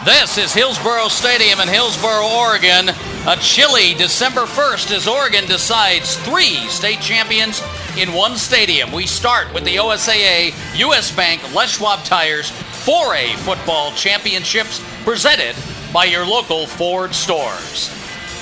This is Hillsboro Stadium in Hillsboro, Oregon. A chilly December 1st as Oregon decides 3 state champions in one stadium. We start with the OSAA U.S. Bank Les Schwab Tires 4A football championships presented by your local Ford stores.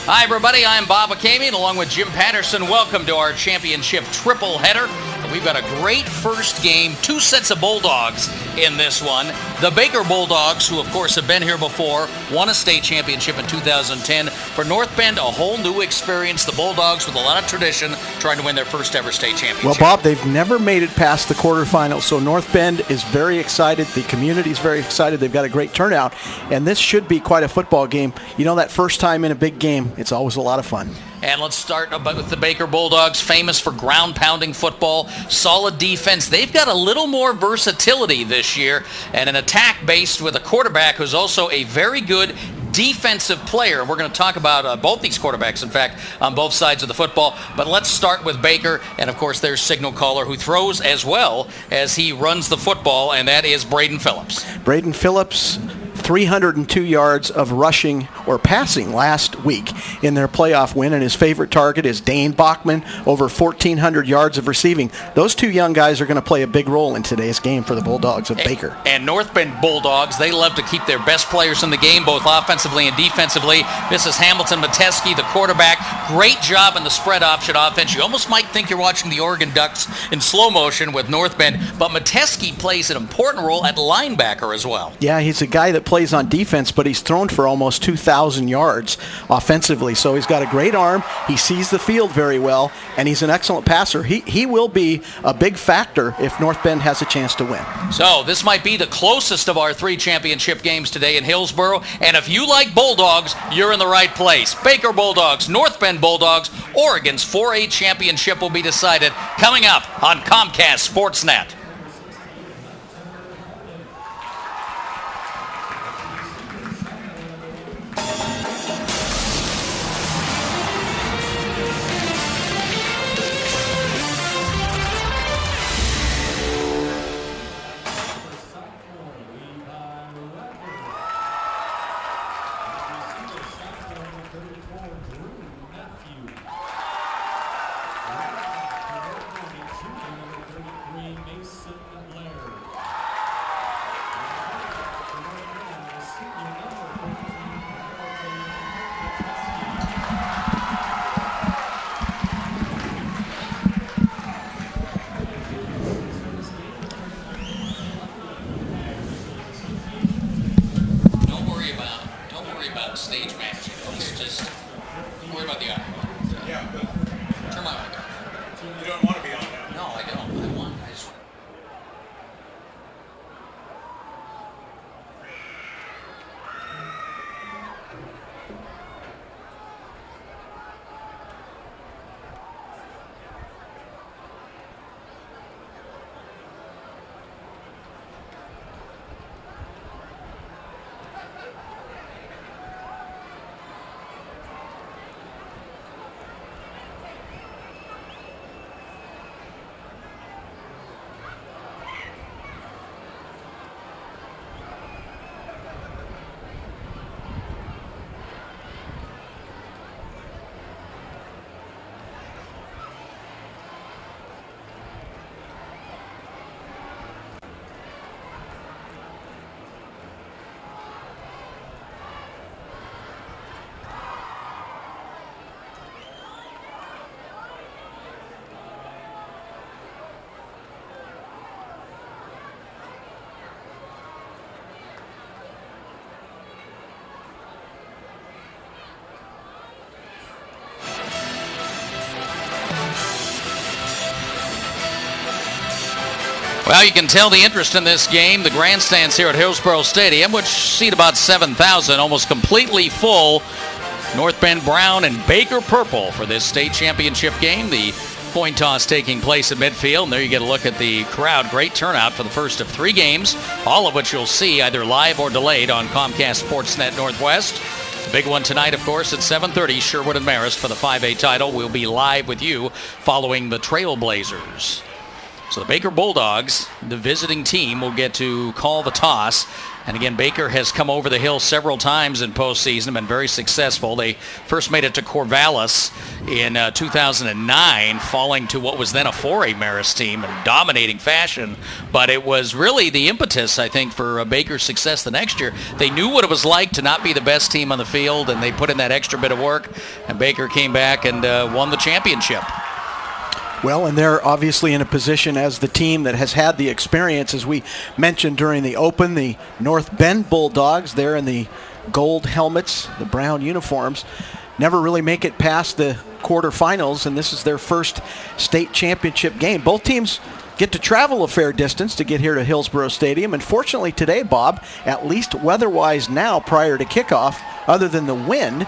Hi, everybody. I'm Bob Akamian along with Jim Patterson. Welcome to our championship triple header. We've got a great first game, 2 sets of Bulldogs in this one. The Baker Bulldogs, who of course have been here before, won a state championship in 2010. For North Bend, a whole new experience. The Bulldogs with a lot of tradition trying to win their first ever state championship. Well, Bob, they've never made it past the quarterfinals, so North Bend is very excited. The community is very excited. They've got a great turnout, and this should be quite a football game. You know, that first time in a big game, it's always a lot of fun. And let's start with the Baker Bulldogs, famous for ground-pounding football, solid defense. They've got a little more versatility this year, and an attack based with a quarterback who's also a very good defensive player. And we're going to talk about both these quarterbacks, in fact, on both sides of the football. But let's start with Baker, and of course their signal caller who throws as well as he runs the football, and that is Braden Phillips. Braden Phillips, 302 yards of rushing or passing last week in their playoff win, and his favorite target is Dane Bachman, over 1,400 yards of receiving. Those two young guys are going to play a big role in today's game for the Bulldogs of Baker. And North Bend Bulldogs, they love to keep their best players in the game, both offensively and defensively. This is Hamilton Metesky, the quarterback. Great job in the spread option offense. You almost might think you're watching the Oregon Ducks in slow motion with North Bend, but Metesky plays an important role at linebacker as well. Yeah, he's a guy that plays on defense, but he's thrown for almost 2,000 yards offensively, so he's got a great arm. He sees the field very well, and he's an excellent passer. He will be a big factor if North Bend has a chance to win. So this might be the closest of our 3 championship games today in Hillsboro, and if you like Bulldogs, you're in the right place. Baker Bulldogs, North Bend Bulldogs, Oregon's 4A championship will be decided coming up on Comcast Sportsnet. Stage managing. Just worry about the audio. Yeah, but turn my mic on. You don't want to be on that. No, I don't. I just want. Well, you can tell the interest in this game. The grandstands here at Hillsboro Stadium, which seat about 7,000, almost completely full. North Bend Brown and Baker Purple for this state championship game. The coin toss taking place at midfield. And there you get a look at the crowd. Great turnout for the first of 3 games, all of which you'll see either live or delayed on Comcast Sportsnet Northwest. The big one tonight, of course, at 7:30, Sherwood and Marist for the 5A title. We'll be live with you following the Trailblazers. So the Baker Bulldogs, the visiting team, will get to call the toss. And again, Baker has come over the hill several times in postseason, been very successful. They first made it to Corvallis in 2009, falling to what was then a 4A Marist team in dominating fashion. But it was really the impetus, I think, for Baker's success the next year. They knew what it was like to not be the best team on the field, and they put in that extra bit of work, and Baker came back and won the championship. Well, and they're obviously in a position as the team that has had the experience, as we mentioned during the Open, the North Bend Bulldogs, they're in the gold helmets, the brown uniforms, never really make it past the quarterfinals, and this is their first state championship game. Both teams get to travel a fair distance to get here to Hillsboro Stadium, and fortunately today, Bob, at least weather-wise now prior to kickoff, other than the wind,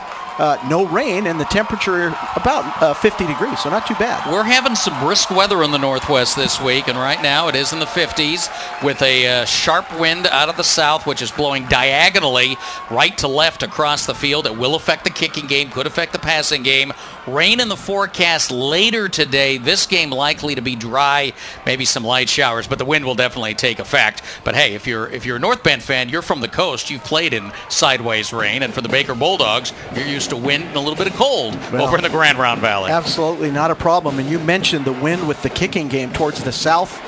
no rain, and the temperature about 50 degrees, so not too bad. We're having some brisk weather in the Northwest this week, and right now it is in the 50s with a sharp wind out of the south, which is blowing diagonally right to left across the field. It will affect the kicking game, could affect the passing game. Rain in the forecast later today. This game likely to be dry, maybe some light showers, but the wind will definitely take effect. But hey, if you're a North Bend fan, you're from the coast, you've played in sideways rain, and for the Baker Bulldogs, you're used to wind and a little bit of cold over in the Grand Round Valley. Absolutely not a problem. And you mentioned the wind with the kicking game towards the south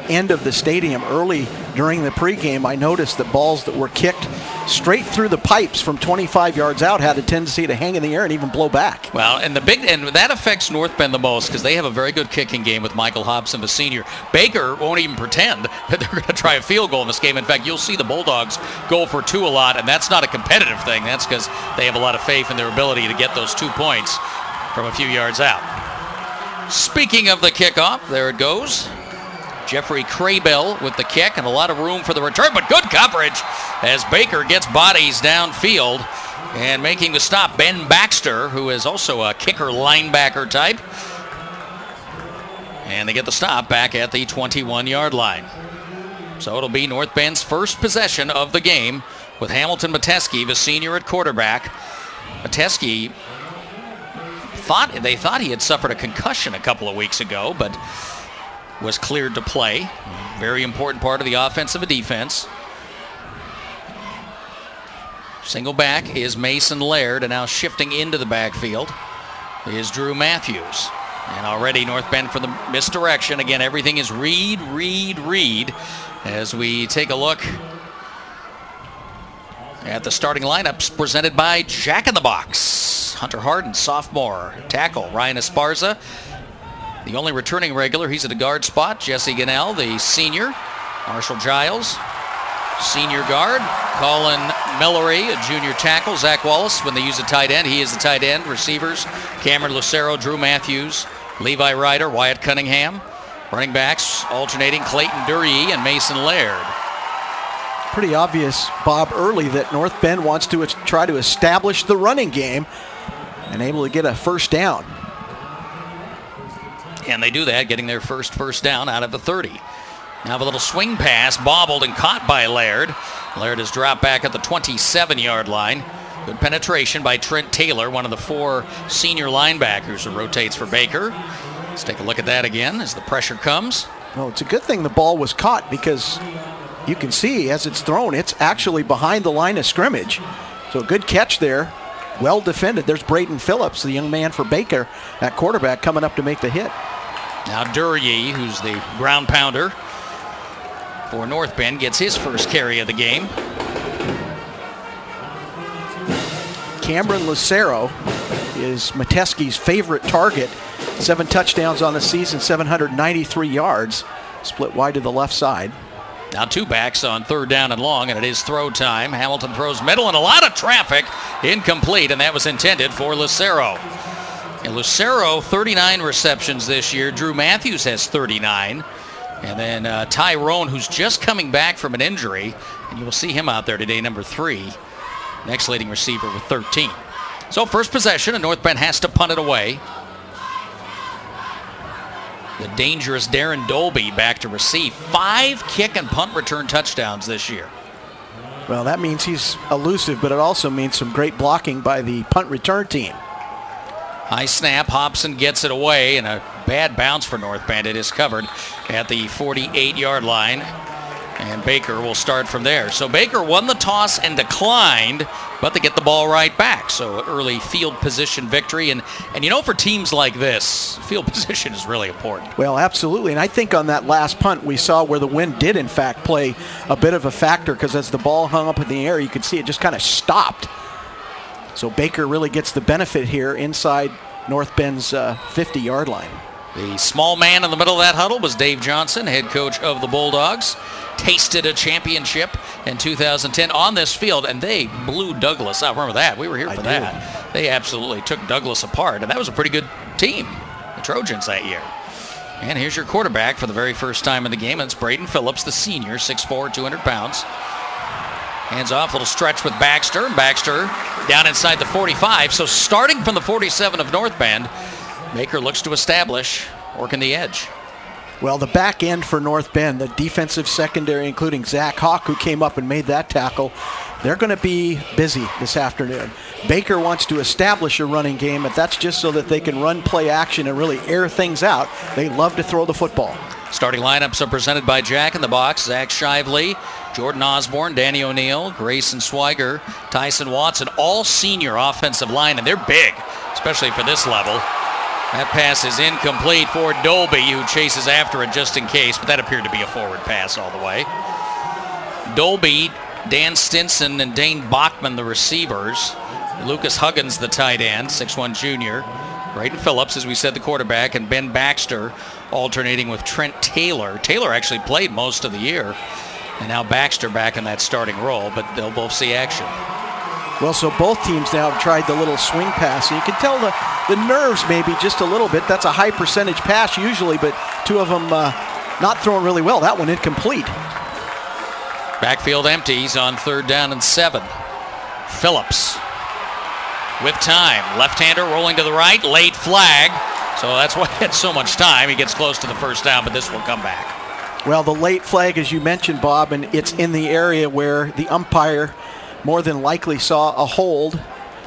end of the stadium early during the pregame. I noticed that balls that were kicked straight through the pipes from 25 yards out had a tendency to hang in the air and even blow back. Well, and that affects North Bend the most because they have a very good kicking game with Michael Hobson, the senior. Baker won't even pretend that they're going to try a field goal in this game. In fact, you'll see the Bulldogs go for two a lot, and that's not a competitive thing. That's because they have a lot of faith in their ability to get those 2 points from a few yards out. Speaking of the kickoff, there it goes. Jeffrey Crabell with the kick and a lot of room for the return, but good coverage as Baker gets bodies downfield. And making the stop, Ben Baxter, who is also a kicker linebacker type. And they get the stop back at the 21-yard line. So it'll be North Bend's first possession of the game with Hamilton Metesky, the senior at quarterback. Metesky thought he had suffered a concussion a couple of weeks ago, but was cleared to play. Very important part of the offensive and defense. Single back is Mason Laird, and now shifting into the backfield is Drew Matthews. And already North Bend for the misdirection. Again, everything is read, as we take a look at the starting lineups presented by Jack in the Box. Hunter Harden, sophomore. Tackle, Ryan Esparza. The only returning regular, he's at the guard spot. Jesse Gannell, the senior. Marshall Giles, senior guard. Colin Mellory, a junior tackle. Zach Wallace, when they use a tight end, he is the tight end. Receivers, Cameron Lucero, Drew Matthews, Levi Ryder, Wyatt Cunningham. Running backs, alternating Clayton Duryea and Mason Laird. Pretty obvious, Bob, early that North Bend wants to try to establish the running game and able to get a first down. And they do that, getting their first down out of the 30. Now a little swing pass, bobbled and caught by Laird. Laird is dropped back at the 27-yard line. Good penetration by Trent Taylor, one of the 4 senior linebackers who rotates for Baker. Let's take a look at that again as the pressure comes. Well, it's a good thing the ball was caught because you can see as it's thrown, it's actually behind the line of scrimmage. So a good catch there. Well defended. There's Braden Phillips, the young man for Baker at quarterback, coming up to make the hit. Now Duryea, who's the ground pounder for North Bend, gets his first carry of the game. Cameron Lucero is Metesky's favorite target. 7 touchdowns on the season, 793 yards. Split wide to the left side. Now 2 backs on 3rd down and long, and it is throw time. Hamilton throws middle and a lot of traffic. Incomplete, and that was intended for Lucero. And Lucero, 39 receptions this year. Drew Matthews has 39. And then Tyrone, who's just coming back from an injury, and you will see him out there today, number 3. Next leading receiver with 13. So first possession, and North Bend has to punt it away. The dangerous Darren Dolby back to receive. 5 kick and punt return touchdowns this year. Well, that means he's elusive, but it also means some great blocking by the punt return team. High snap, Hobson gets it away, and a bad bounce for North Bend. It is covered at the 48-yard line. And Baker will start from there. So Baker won the toss and declined, but they get the ball right back. So early field position victory. And for teams like this, field position is really important. Well, absolutely. And I think on that last punt, we saw where the wind did, in fact, play a bit of a factor, because as the ball hung up in the air, you could see it just kind of stopped. So Baker really gets the benefit here inside North Bend's 50-yard line. The small man in the middle of that huddle was Dave Johnson, head coach of the Bulldogs. Tasted a championship in 2010 on this field, and they blew Douglas out. Remember that? We were here for that. They absolutely took Douglas apart, and that was a pretty good team, the Trojans, that year. And here's your quarterback for the very first time in the game. It's Braden Phillips, the senior, 6'4", 200 pounds. Hands off, little stretch with Baxter. Baxter down inside the 45. So starting from the 47 of North Bend, Baker looks to establish, working the edge. Well, the back end for North Bend, the defensive secondary, including Zach Hawk, who came up and made that tackle, they're going to be busy this afternoon. Baker wants to establish a running game, but that's just so that they can run play action and really air things out. They love to throw the football. Starting lineups are presented by Jack in the Box. Zach Shively, Jordan Osborne, Danny O'Neill, Grayson Swiger, Tyson Watson, all senior offensive line, and they're big, especially for this level. That pass is incomplete for Dolby, who chases after it just in case, but that appeared to be a forward pass all the way. Dolby, Dan Stinson, and Dane Bachman, the receivers. Lucas Huggins, the tight end, 6'1" junior. Braden Phillips, as we said, the quarterback, and Ben Baxter alternating with Trent Taylor. Taylor actually played most of the year, and now Baxter back in that starting role, but they'll both see action. Well, so both teams now have tried the little swing pass, and you can tell the nerves maybe just a little bit. That's a high percentage pass usually, but two of them not throwing really well. That one incomplete. Backfield empties on 3rd down and 7. Phillips with time. Left-hander rolling to the right. Late flag. So that's why he had so much time. He gets close to the first down, but this will come back. Well, the late flag, as you mentioned, Bob, and it's in the area where the umpire more than likely saw a hold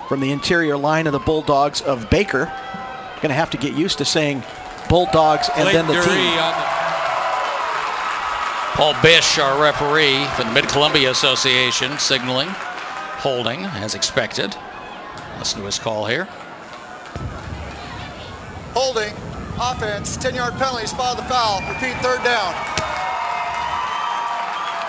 from the interior line of the Bulldogs of Baker. Going to have to get used to saying Bulldogs and then the team. Paul Bish, our referee from the Mid-Columbia Association, signaling holding as expected. Listen to his call here. Holding, offense, 10-yard penalty, spot of the foul. Repeat, 3rd down.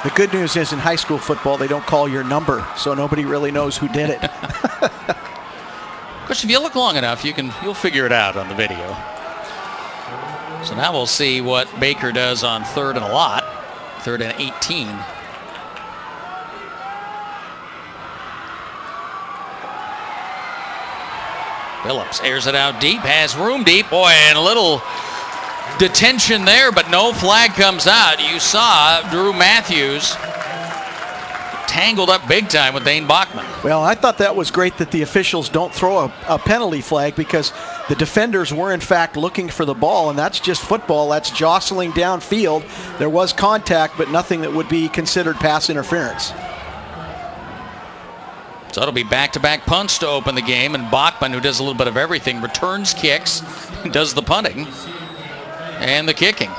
The good news is in high school football, they don't call your number, so nobody really knows who did it. Of course, if you look long enough, you'll figure it out on the video. So now we'll see what Baker does on 3rd and a lot, 3rd and 18. Phillips airs it out deep, has room deep. Boy, and a little detention there, but no flag comes out. You saw Drew Matthews tangled up big time with Dane Bachman. Well, I thought that was great that the officials don't throw a penalty flag, because the defenders were in fact looking for the ball, and that's just football. That's jostling downfield. There was contact, but nothing that would be considered pass interference. So it'll be back-to-back punts to open the game, and Bachman, who does a little bit of everything, returns kicks, does the punting and the kicking.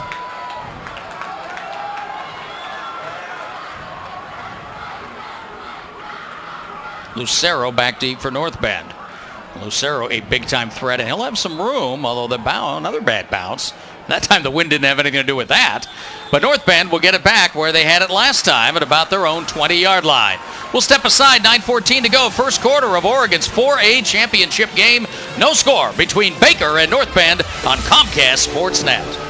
Lucero back deep for North Bend. Lucero, a big-time threat, and he'll have some room, although another bad bounce. That time the wind didn't have anything to do with that. But North Bend will get it back where they had it last time at about their own 20-yard line. We'll step aside, 9:14 to go. First quarter of Oregon's 4A championship game. No score between Baker and North Bend on Comcast Sportsnet.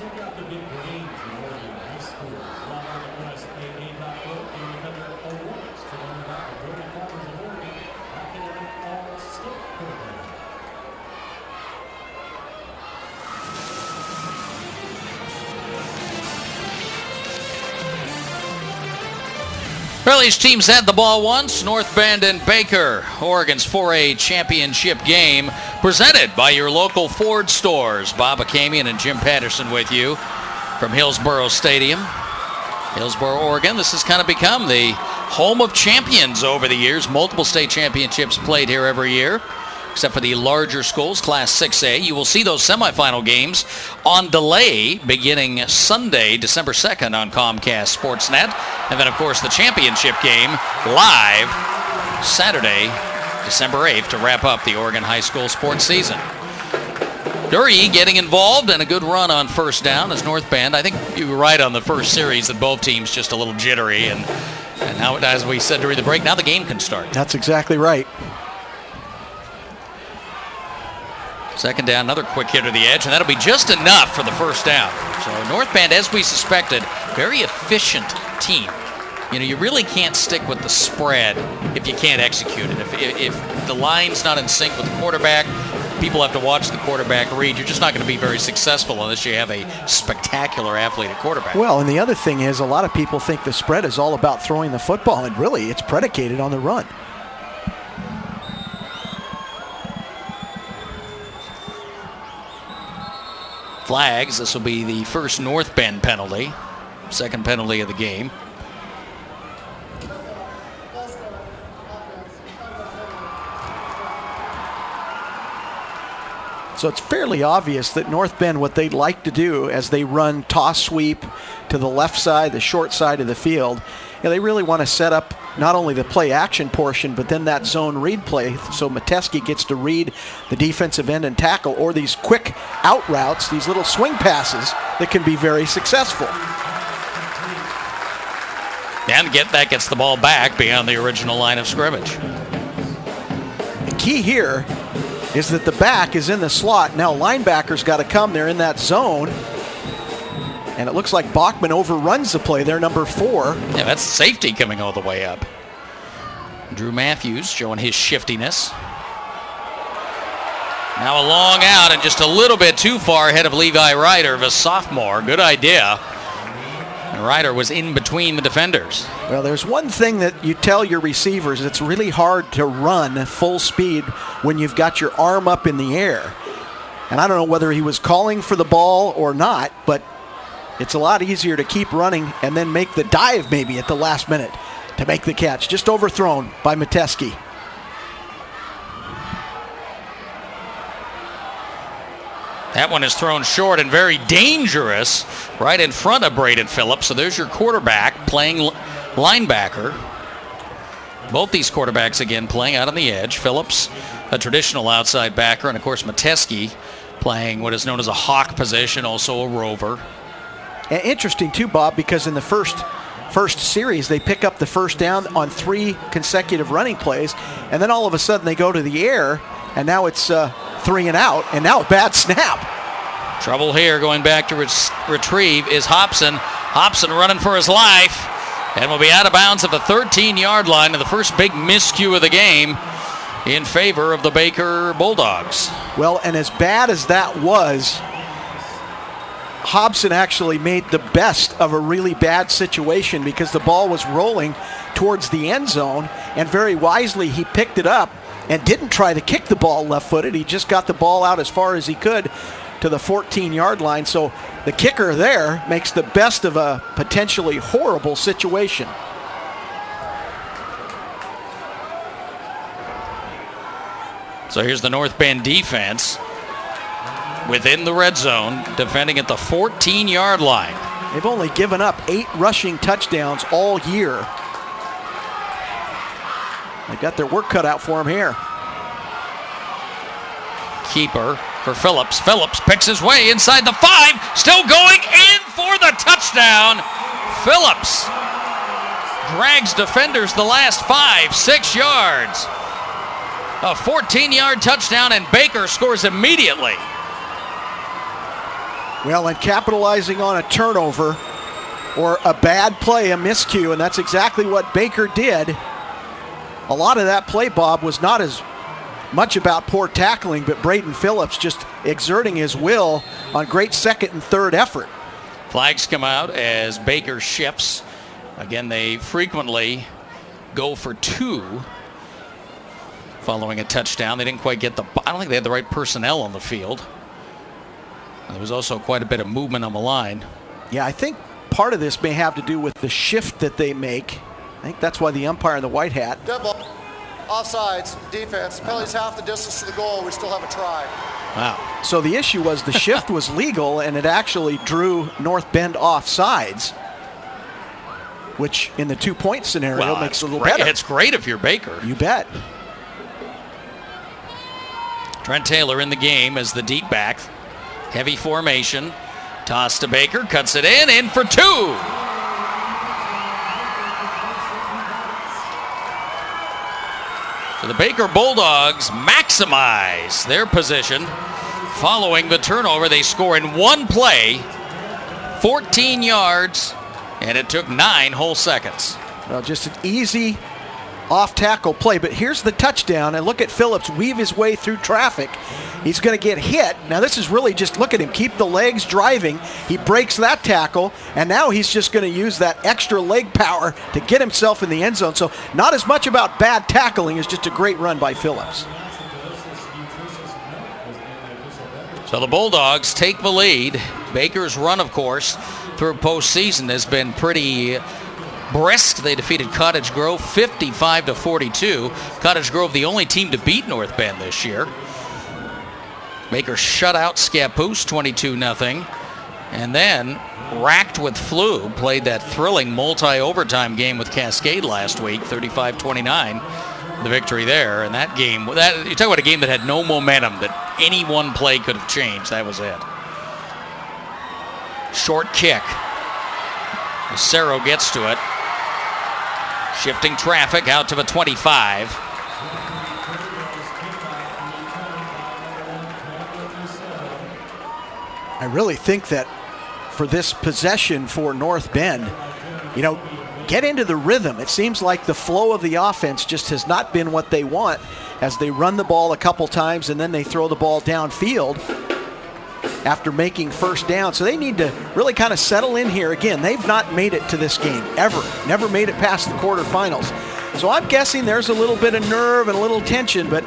Check out the big brains in Oregon high schools. Log on to OSAA.org and remember awards to learn about the Brody Farmers of Oregon academic all-state program. Well, these teams had the ball once. North Bend and Baker, Oregon's 4A championship game, presented by your local Ford stores. Bob Akamian and Jim Patterson with you from Hillsboro Stadium. Hillsboro, Oregon. This has kind of become the home of champions over the years. Multiple state championships played here every year, except for the larger schools, Class 6A. You will see those semifinal games on delay beginning Sunday, December 2nd on Comcast Sportsnet. And then, of course, the championship game live Saturday, December 8th to wrap up the Oregon high school sports season. Dury getting involved and a good run on first down as North Bend. I think you were right on the first series that both teams just a little jittery. And now, as we said during the break, now the game can start. That's exactly right. Second down, another quick hit to the edge, and that'll be just enough for the first down. So North Bend, as we suspected, very efficient team. You know, you really can't stick with the spread if you can't execute it. If the line's not in sync with the quarterback, people have to watch the quarterback read. You're just not going to be very successful unless you have a spectacular athlete at quarterback. Well, and the other thing is a lot of people think the spread is all about throwing the football, and really it's predicated on the run. Flags. This will be the first North Bend penalty, second penalty of the game. So it's fairly obvious that North Bend, what they'd like to do as they run toss sweep to the left side, the short side of the field, they really want to set up not only the play action portion, but then that zone read play. So Metesky gets to read the defensive end and tackle, or these quick out routes, these little swing passes that can be very successful. And that gets the ball back beyond the original line of scrimmage. The key here is that the back is in the slot. Now linebackers got to come. They're in that zone. And it looks like Bachman overruns the play. They're number 4. Yeah, that's safety coming all the way up. Drew Matthews showing his shiftiness. Now a long out and just a little bit too far ahead of Levi Ryder, the sophomore. Good idea. And Ryder was in between the defenders. Well, there's one thing that you tell your receivers. It's really hard to run full speed when you've got your arm up in the air. And I don't know whether he was calling for the ball or not, but it's a lot easier to keep running and then make the dive maybe at the last minute to make the catch. Just overthrown by Metesky. That one is thrown short and very dangerous right in front of Braden Phillips. So there's your quarterback playing linebacker. Both these quarterbacks again playing out on the edge. Phillips, a traditional outside backer, and of course Metesky playing what is known as a hawk position, also a rover. And interesting too, Bob, because in the first series they pick up the first down on 3 consecutive running plays, and then all of a sudden they go to the air, and now it's 3 and out, and now a bad snap. Trouble here going back to retrieve is Hobson. Hobson running for his life and will be out of bounds at the 13-yard line, and the first big miscue of the game in favor of the Baker Bulldogs. Well, and as bad as that was, Hobson actually made the best of a really bad situation because the ball was rolling towards the end zone, and very wisely he picked it up and didn't try to kick the ball left-footed. He just got the ball out as far as he could to the 14-yard line. So the kicker there makes the best of a potentially horrible situation. So here's the North Bend defense within the red zone, defending at the 14-yard line. They've only given up 8 rushing touchdowns all year. They got their work cut out for them here. Keeper for Phillips. Phillips picks his way inside the 5, still going in for the touchdown. Phillips drags defenders the last 5-6 yards. A 14-yard touchdown, and Baker scores immediately. Well, and capitalizing on a turnover or a bad play, a miscue, and that's exactly what Baker did. A lot of that play, Bob, was not as much about poor tackling, but Braden Phillips just exerting his will on great second and third effort. Flags come out as Baker shifts. Again, they frequently go for 2 following a touchdown. They didn't quite get I don't think they had the right personnel on the field. There was also quite a bit of movement on the line. Yeah, I think part of this may have to do with the shift that they make. I think that's why the umpire in the white hat. Dead ball. Offsides, defense. Penalty's half the distance to the goal. We still have a try. Wow. So the issue was the shift was legal, and it actually drew North Bend off sides, which in the 2-point scenario makes it a little better. It's great if you're Baker. You bet. Trent Taylor in the game as the deep back. Heavy formation. Toss to Baker. Cuts it in for 2. So the Baker Bulldogs maximize their position. Following the turnover, they score in 1 play, 14 yards, and it took 9 whole seconds. Well, just an easy off-tackle play, but here's the touchdown, and look at Phillips weave his way through traffic. He's going to get hit. Now this is really just, look at him, keep the legs driving. He breaks that tackle, and now he's just going to use that extra leg power to get himself in the end zone. So not as much about bad tackling as just a great run by Phillips. So the Bulldogs take the lead. Baker's run, of course, through postseason has been pretty brisk. They defeated Cottage Grove 55-42. Cottage Grove, the only team to beat North Bend this year. Baker shut out Scappoose 22-0. And then, racked with flu, played that thrilling multi-overtime game with Cascade last week, 35-29. The victory there. And that game, you talk about a game that had no momentum, that any one play could have changed. That was it. Short kick. Cerro gets to it. Shifting traffic out to the 25. I really think that for this possession for North Bend, get into the rhythm. It seems like the flow of the offense just has not been what they want as they run the ball a couple times and then they throw the ball downfield after making first down. So they need to really kind of settle in here. Again, they've not made it to this game ever. Never made it past the quarterfinals. So I'm guessing there's a little bit of nerve and a little tension, but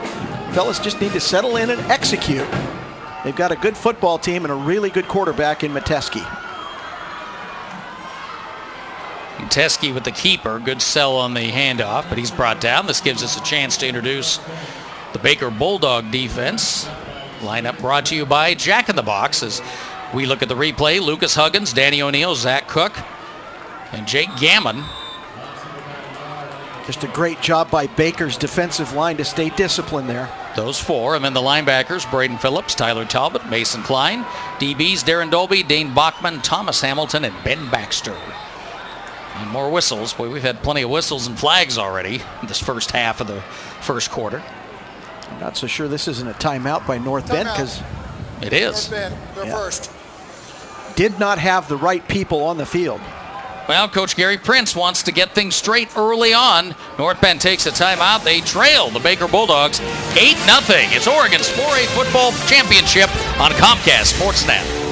fellas just need to settle in and execute. They've got a good football team and a really good quarterback in Metesky. Metesky with the keeper. Good sell on the handoff, but he's brought down. This gives us a chance to introduce the Baker Bulldog defense. Lineup brought to you by Jack in the Box as we look at the replay. Lucas Huggins, Danny O'Neill, Zach Cook, and Jake Gammon. Just a great job by Baker's defensive line to stay disciplined there. Those 4, and then the linebackers, Braden Phillips, Tyler Talbot, Mason Klein, DBs, Darren Dolby, Dane Bachman, Thomas Hamilton, and Ben Baxter. And more whistles. Boy, we've had plenty of whistles and flags already in this first half of the first quarter. I'm not so sure this isn't a timeout by North Bend because it is. North Bend, they're first. Did not have the right people on the field. Well, Coach Gary Prince wants to get things straight early on. North Bend takes a timeout. They trail the Baker Bulldogs 8-0. It's Oregon's 4A football championship on Comcast Sportsnet.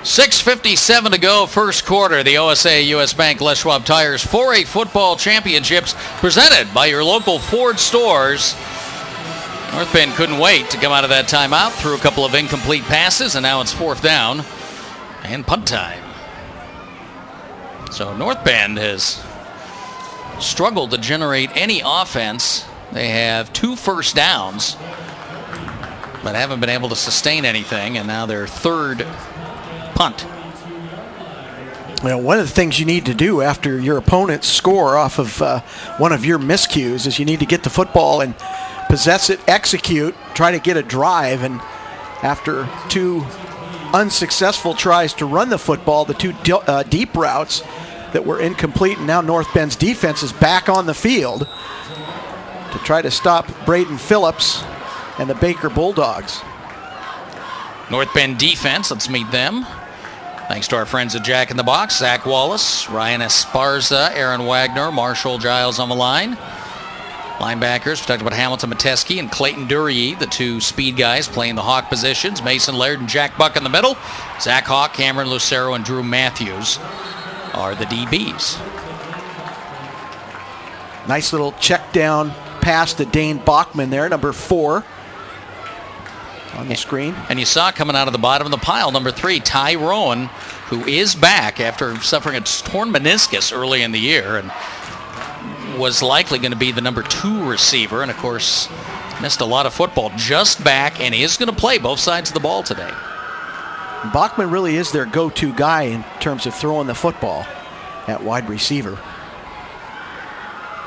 6:57 to go, first quarter. The OSAA U.S. Bank Les Schwab Tires 4A Football Championships presented by your local Ford stores. North Bend couldn't wait to come out of that timeout, threw a couple of incomplete passes, and now it's fourth down and punt time. So North Bend has struggled to generate any offense. They have 2 first downs, but haven't been able to sustain anything, and now their third punt. Well, one of the things you need to do after your opponents score off of one of your miscues is you need to get the football and possess it, execute, try to get a drive. And after 2 unsuccessful tries to run the football, the 2 deep routes that were incomplete, and now North Bend's defense is back on the field to try to stop Braden Phillips and the Baker Bulldogs. North Bend defense, let's meet them. Thanks to our friends at Jack in the Box, Zach Wallace, Ryan Esparza, Aaron Wagner, Marshall Giles on the line. Linebackers, we talked about Hamilton Mateski and Clayton Duryea, the 2 speed guys playing the Hawk positions. Mason Laird and Jack Buck in the middle. Zach Hawk, Cameron Lucero, and Drew Matthews are the DBs. Nice little check down pass to Dane Bachman there, number 4 on the screen. And you saw coming out of the bottom of the pile, number 3, Ty Rowan, who is back after suffering a torn meniscus early in the year and was likely going to be the number 2 receiver, and of course missed a lot of football. Just back and is going to play both sides of the ball today. Bachman really is their go-to guy in terms of throwing the football at wide receiver.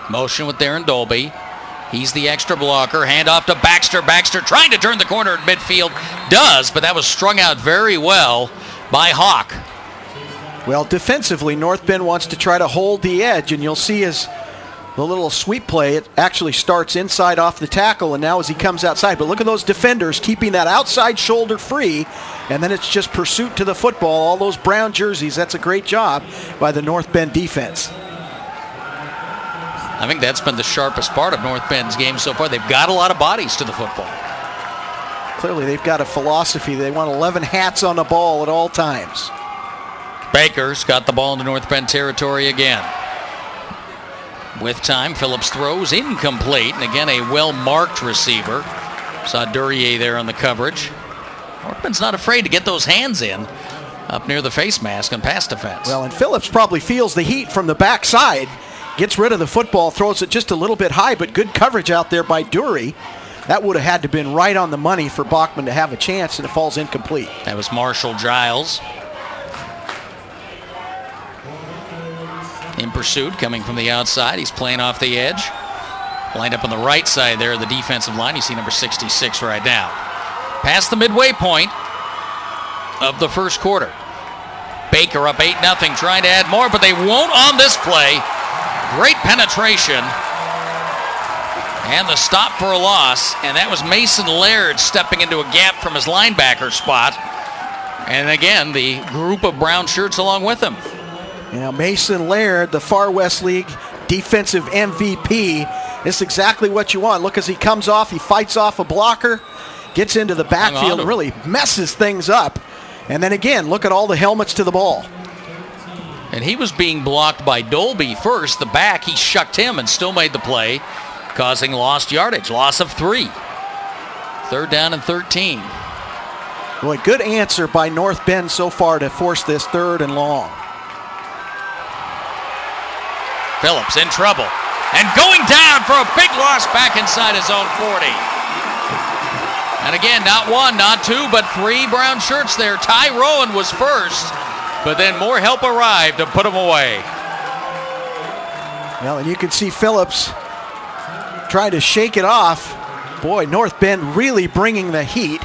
Motion with Darren Dolby. He's the extra blocker. Hand off to Baxter. Baxter trying to turn the corner at midfield. Does, but that was strung out very well by Hawk. Well, defensively, North Bend wants to try to hold the edge, and you'll see as the little sweep play, it actually starts inside off the tackle, and now as he comes outside. But look at those defenders keeping that outside shoulder free, and then it's just pursuit to the football. All those brown jerseys, that's a great job by the North Bend defense. I think that's been the sharpest part of North Bend's game so far. They've got a lot of bodies to the football. Clearly, they've got a philosophy. They want 11 hats on the ball at all times. Baker's got the ball into North Bend territory again. With time, Phillips throws incomplete, and again, a well-marked receiver. Saw Duryea there on the coverage. North Bend's not afraid to get those hands in up near the face mask on pass defense. Well, and Phillips probably feels the heat from the backside. Gets rid of the football, throws it just a little bit high, but good coverage out there by Duryea. That would have had to have been right on the money for Bachman to have a chance, and it falls incomplete. That was Marshall Giles. In pursuit, coming from the outside. He's playing off the edge. Lined up on the right side there of the defensive line. You see number 66 right now. Past the midway point of the first quarter. Baker up 8-0, trying to add more, but they won't on this play. Great penetration. And the stop for a loss. And that was Mason Laird stepping into a gap from his linebacker spot. And again, the group of brown shirts along with him. Now, Mason Laird, the Far West League defensive MVP. This is exactly what you want. Look, as he comes off, he fights off a blocker, gets into the backfield, and really messes things up. And then again, look at all the helmets to the ball. And he was being blocked by Dolby first. The back, he shucked him and still made the play, causing lost yardage. Loss of 3. 3rd down and 13. Boy, good answer by North Bend so far to force this 3rd and long. Phillips in trouble. And going down for a big loss back inside his own 40. And again, not 1, not 2, but 3 brown shirts there. Ty Rowan was first, but then more help arrived to put him away. Well, and you can see Phillips trying to shake it off. Boy, North Bend really bringing the heat,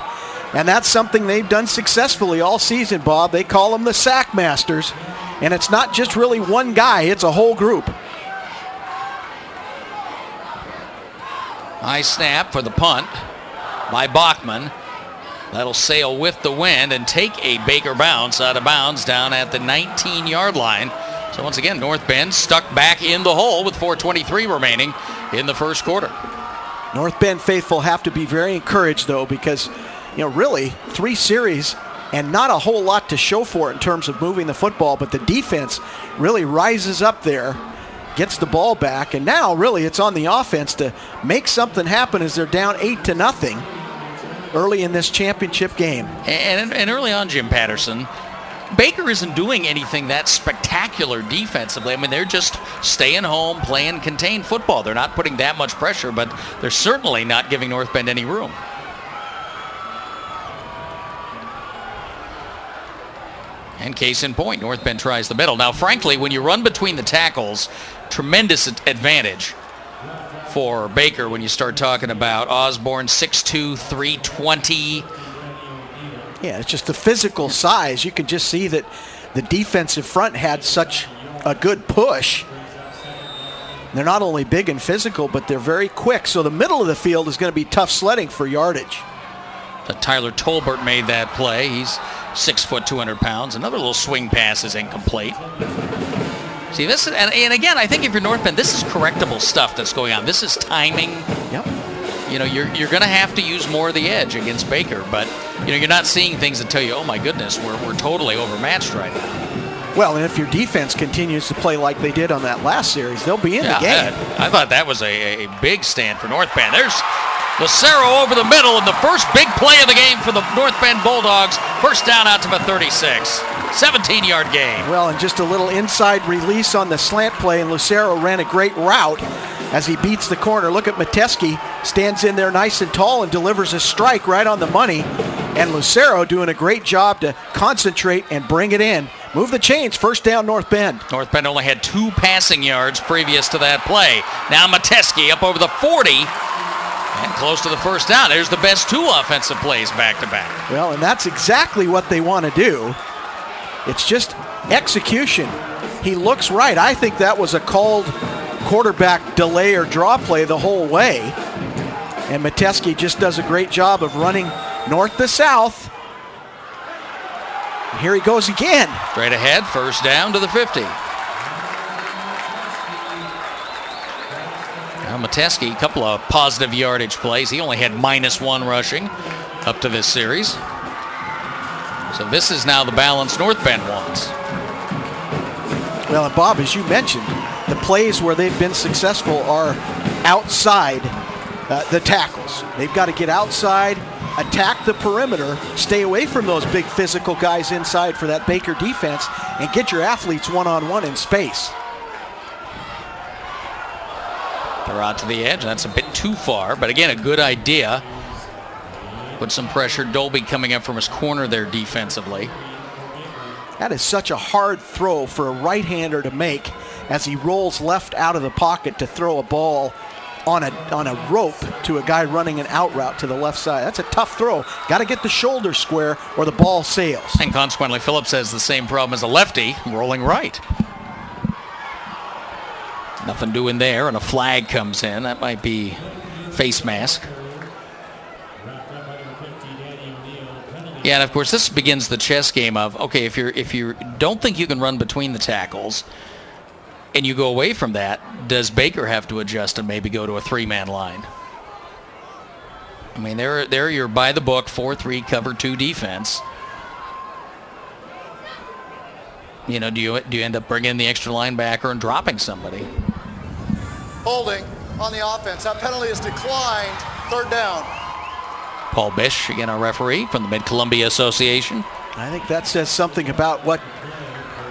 and that's something they've done successfully all season, Bob. They call them the sack masters, and it's not just really one guy, it's a whole group. High snap for the punt by Bachman. That'll sail with the wind and take a Baker bounce out of bounds down at the 19-yard line. So once again, North Bend stuck back in the hole with 4:23 remaining in the first quarter. North Bend faithful have to be very encouraged, though, because, really, 3 series and not a whole lot to show for it in terms of moving the football, but the defense really rises up there, gets the ball back, and now really it's on the offense to make something happen as they're down 8-0 early in this championship game. And early on, Jim Patterson, Baker isn't doing anything that spectacular defensively. I mean, they're just staying home, playing contained football. They're not putting that much pressure, but they're certainly not giving North Bend any room. And case in point, North Bend tries the middle. Now, frankly, when you run between the tackles, tremendous advantage for Baker when you start talking about Osborne, 6'2", 320. Yeah, it's just the physical size. You can just see that the defensive front had such a good push. They're not only big and physical, but they're very quick. So the middle of the field is going to be tough sledding for yardage. Tyler Tolbert made that play. He's 6 foot, 200 pounds. Another little swing pass is incomplete. See, this is, and again, I think if you're North Bend, this is correctable stuff that's going on. This is timing. Yep. You know, you're going to have to use more of the edge against Baker, but you know, you're not seeing things that tell you, oh my goodness, we're totally overmatched right now. Well, and if your defense continues to play like they did on that last series, they'll be in the game. I thought that was a big stand for North Bend. There's Lucero over the middle, and the first big play of the game for the North Bend Bulldogs. First down out to the 36. 17-yard gain. Well, and just a little inside release on the slant play, and Lucero ran a great route as he beats the corner. Look at Mateski, stands in there nice and tall and delivers a strike right on the money. And Lucero doing a great job to concentrate and bring it in. Move the chains, first down North Bend. North Bend only had 2 passing yards previous to that play. Now Mateski up over the 40 and close to the first down. There's the best 2 offensive plays back-to-back. Well, and that's exactly what they want to do. It's just execution. He looks right. I think that was a called quarterback delay or draw play the whole way. And Mateski just does a great job of running north to south. And here he goes again. Straight ahead, first down to the 50. Now Mateski, a couple of positive yardage plays. He only had -1 rushing up to this series. So this is now the balance North Bend wants. Well, and Bob, as you mentioned, the plays where they've been successful are outside the tackles. They've got to get outside, attack the perimeter, stay away from those big physical guys inside for that Baker defense, and get your athletes one-on-one in space. They're out to the edge. That's a bit too far, but again, a good idea. Put some pressure. Dolby coming up from his corner there defensively. That is such a hard throw for a right-hander to make as he rolls left out of the pocket to throw a ball on a rope to a guy running an out route to the left side. That's a tough throw. Got to get the shoulder square or the ball sails. And consequently, Phillips has the same problem as a lefty, rolling right. Nothing doing there, and a flag comes in. That might be face mask. Yeah, and of course this begins the chess game of, okay, if you don't think you can run between the tackles and you go away from that, does Baker have to adjust and maybe go to a 3-man line? I mean, they're your by the book 4-3 cover 2 defense. You know, do you end up bringing in the extra linebacker and dropping somebody? Holding on the offense. That penalty is declined. Third down. Paul Bish, again, our referee from the Mid-Columbia Association. I think that says something about what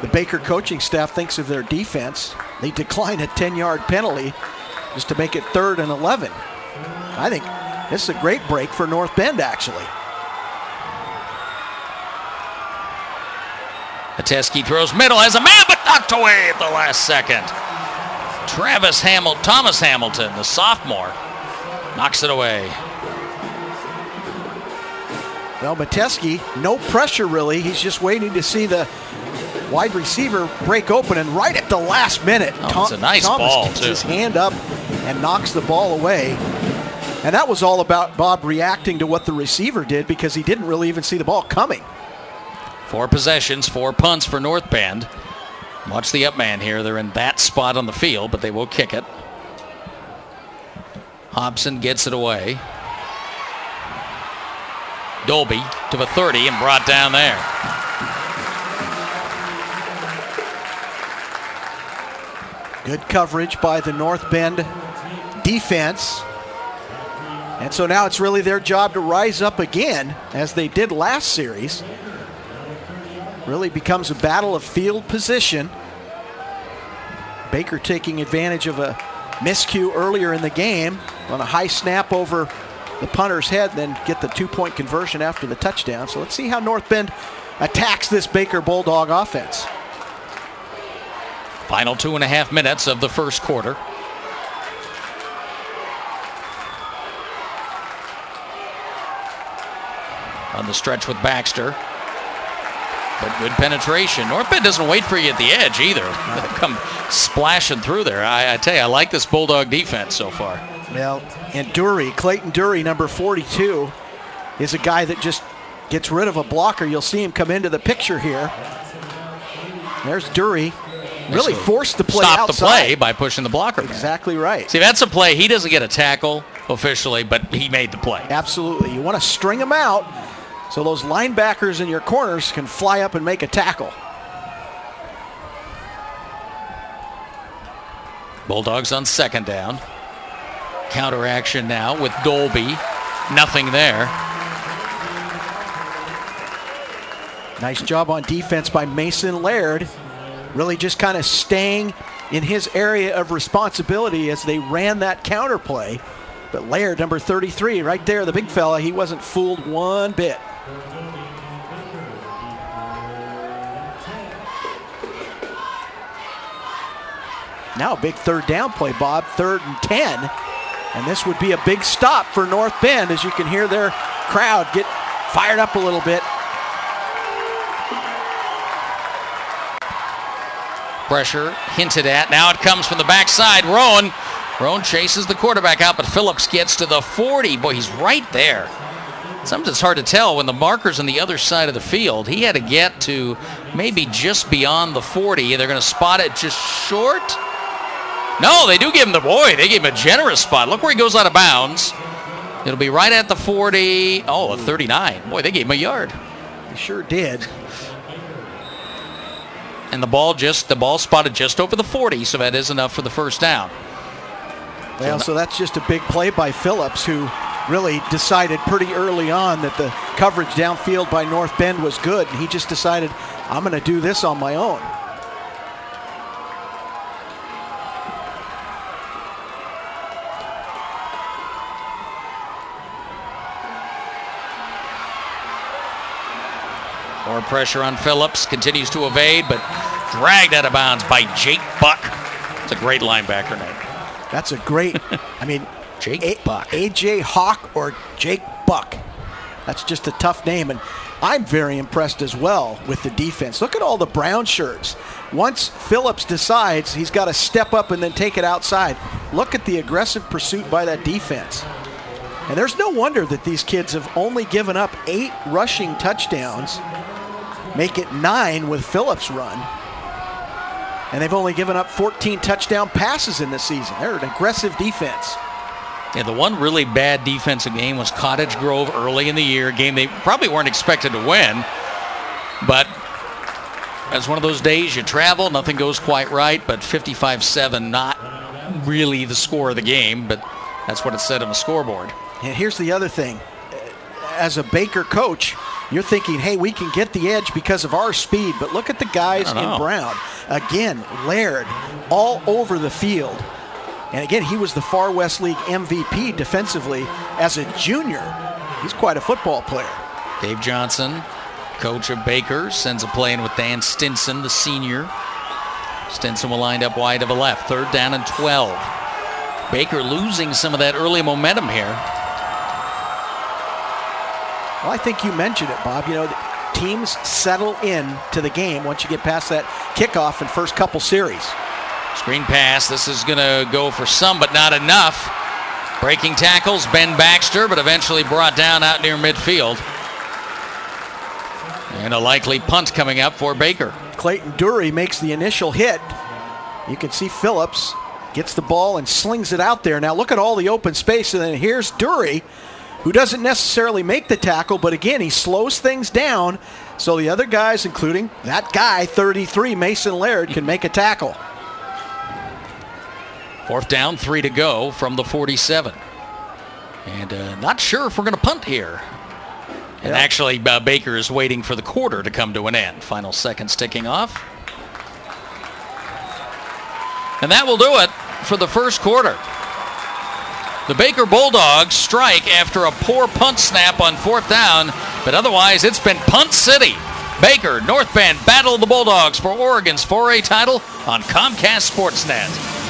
the Baker coaching staff thinks of their defense. They decline a 10-yard penalty just to make it 3rd and 11. I think this is a great break for North Bend, actually. Mateski throws middle, has a man, but knocked away at the last second. Thomas Hamilton, the sophomore, knocks it away. Well, Mateski, no pressure really. He's just waiting to see the wide receiver break open, and right at the last minute, it's a nice Thomas ball, gets too. his hand up and knocks the ball away. And that was all about Bob reacting to what the receiver did because he didn't really even see the ball coming. 4 possessions, 4 punts for North Bend. Watch the up man here. They're in that spot on the field, but they will kick it. Hobson gets it away. Dolby to the 30 and brought down there. Good coverage by the North Bend defense. And so now it's really their job to rise up again, as they did last series. Really becomes a battle of field position. Baker taking advantage of a miscue earlier in the game on a high snap over the punter's head, then get the 2-point conversion after the touchdown. So let's see how North Bend attacks this Baker Bulldog offense. Final 2.5 minutes of the first quarter. On the stretch with Baxter. But good penetration. North Bend doesn't wait for you at the edge either. They come splashing through there. I tell you, I like this Bulldog defense so far. Well, and Clayton Dury, number 42, is a guy that just gets rid of a blocker. You'll see him come into the picture here. There's Dury. Really forced the play Stop outside. the play by pushing the blocker back. Exactly right. See, that's a play. He doesn't get a tackle officially, but he made the play. Absolutely. You want to string them out so those linebackers in your corners can fly up and make a tackle. Bulldogs on second down. Counter action now with Dolby. Nothing there. Nice job on defense by Mason Laird. Really just kind of staying in his area of responsibility as they ran that counter play. But Laird, number 33, right there, the big fella, he wasn't fooled one bit. Now a big third down play, Bob, 3rd and 10. And this would be a big stop for North Bend, as you can hear their crowd get fired up a little bit. Pressure hinted at. Now it comes from the backside. Roan chases the quarterback out, but Phillips gets to the 40. Boy, he's right there. Sometimes it's hard to tell when the marker's on the other side of the field. He had to get to maybe just beyond the 40. They're going to spot it just short. No, they do give him they gave him a generous spot. Look where he goes out of bounds. It'll be right at the 40. Oh, a 39. Boy, they gave him a yard. They sure did. And the ball spotted just over the 40, so that is enough for the first down. Well, so that's just a big play by Phillips, who really decided pretty early on that the coverage downfield by North Bend was good, and he just decided, I'm going to do this on my own. More pressure on Phillips, continues to evade, but dragged out of bounds by Jake Buck. It's a great linebacker name. That's a great, Jake Buck. A.J. Hawk or Jake Buck. That's just a tough name, and I'm very impressed as well with the defense. Look at all the brown shirts. Once Phillips decides he's got to step up and then take it outside, look at the aggressive pursuit by that defense. And there's no wonder that these kids have only given up 8 rushing touchdowns, make it 9 with Phillips' run. And they've only given up 14 touchdown passes in this season. They're an aggressive defense. Yeah, the one really bad defensive game was Cottage Grove early in the year, a game they probably weren't expected to win. But it's one of those days you travel, nothing goes quite right, but 55-7, not really the score of the game, but that's what it said on the scoreboard. And here's the other thing. As a Baker coach, you're thinking, hey, we can get the edge because of our speed, but look at the guys in brown. Again, Laird all over the field. And again, he was the Far West League MVP defensively as a junior. He's quite a football player. Dave Johnson, coach of Baker, sends a play in with Dan Stinson, the senior. Stinson will line up wide to the left. 3rd down and 12. Baker losing some of that early momentum here. Well, I think you mentioned it, Bob. You know, teams settle in to the game once you get past that kickoff and first couple series. Screen pass. This is going to go for some, but not enough. Breaking tackles, Ben Baxter, but eventually brought down out near midfield. And a likely punt coming up for Baker. Clayton Dury makes the initial hit. You can see Phillips gets the ball and slings it out there. Now look at all the open space, and then here's Dury, who doesn't necessarily make the tackle, but again, he slows things down so the other guys, including that guy, 33, Mason Laird, can make a tackle. 4th down, 3 to go from the 47. And not sure if we're going to punt here. And actually, Baker is waiting for the quarter to come to an end. Final seconds ticking off. And that will do it for the first quarter. The Baker Bulldogs strike after a poor punt snap on 4th down, but otherwise it's been punt city. Baker, North Bend battle the Bulldogs for Oregon's 4A title on Comcast Sportsnet.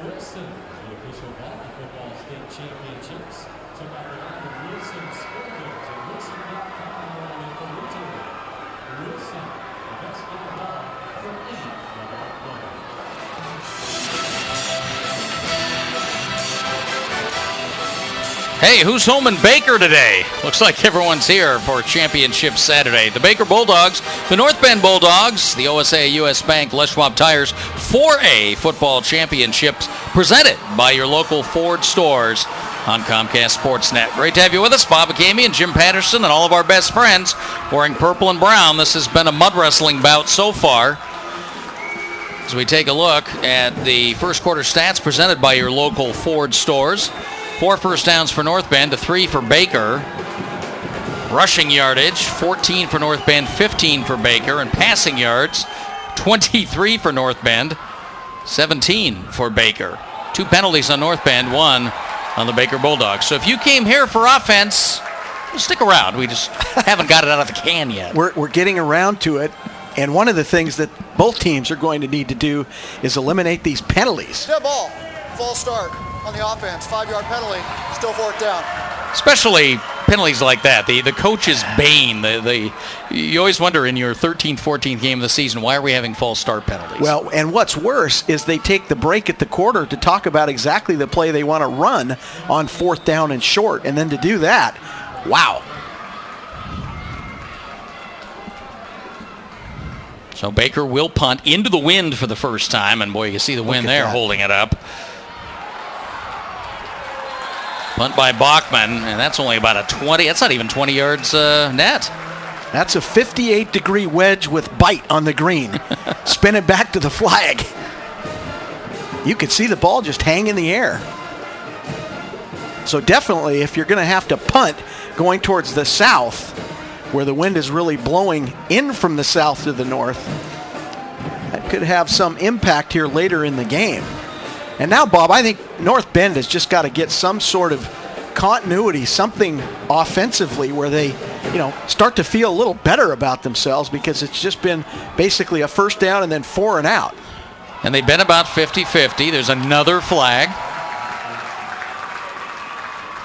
Wilson, the official football state championships. Check out the line of Wilson Sporters at Wilson.com originally. Wilson, the best in the ball for any football player. Hey, who's home in Baker today? Looks like everyone's here for Championship Saturday. The Baker Bulldogs, the North Bend Bulldogs, the OSAA US Bank, Les Schwab Tires 4A Football Championships presented by your local Ford stores on Comcast Sportsnet. Great to have you with us, Bob Akemi and Jim Patterson and all of our best friends wearing purple and brown. This has been a mud wrestling bout so far. As we take a look at the first quarter stats presented by your local Ford stores. 4 first downs for North Bend to 3 for Baker. Rushing yardage, 14 for North Bend, 15 for Baker. And passing yards, 23 for North Bend, 17 for Baker. 2 penalties on North Bend, 1 on the Baker Bulldogs. So if you came here for offense, stick around. We just haven't got it out of the can yet. We're getting around to it. And one of the things that both teams are going to need to do is eliminate these penalties. Dead ball. False start on the offense. 5-yard penalty. Still 4th down. Especially penalties like that. The coach's bane. You always wonder in your 13th, 14th game of the season, why are we having false start penalties? Well, and what's worse is they take the break at the quarter to talk about exactly the play they want to run on 4th down and short. And then to do that, wow. So Baker will punt into the wind for the first time. And boy, you see the wind there holding it up. Punt by Bachman, and that's only about a 20. That's not even 20 yards net. That's a 58-degree wedge with bite on the green. Spin it back to the flag. You could see the ball just hang in the air. So definitely, if you're going to have to punt going towards the south, where the wind is really blowing in from the south to the north, that could have some impact here later in the game. And now, Bob, I think North Bend has just got to get some sort of continuity, something offensively where they, start to feel a little better about themselves, because it's just been basically a first down and then 4 and out. And they've been about 50-50. There's another flag.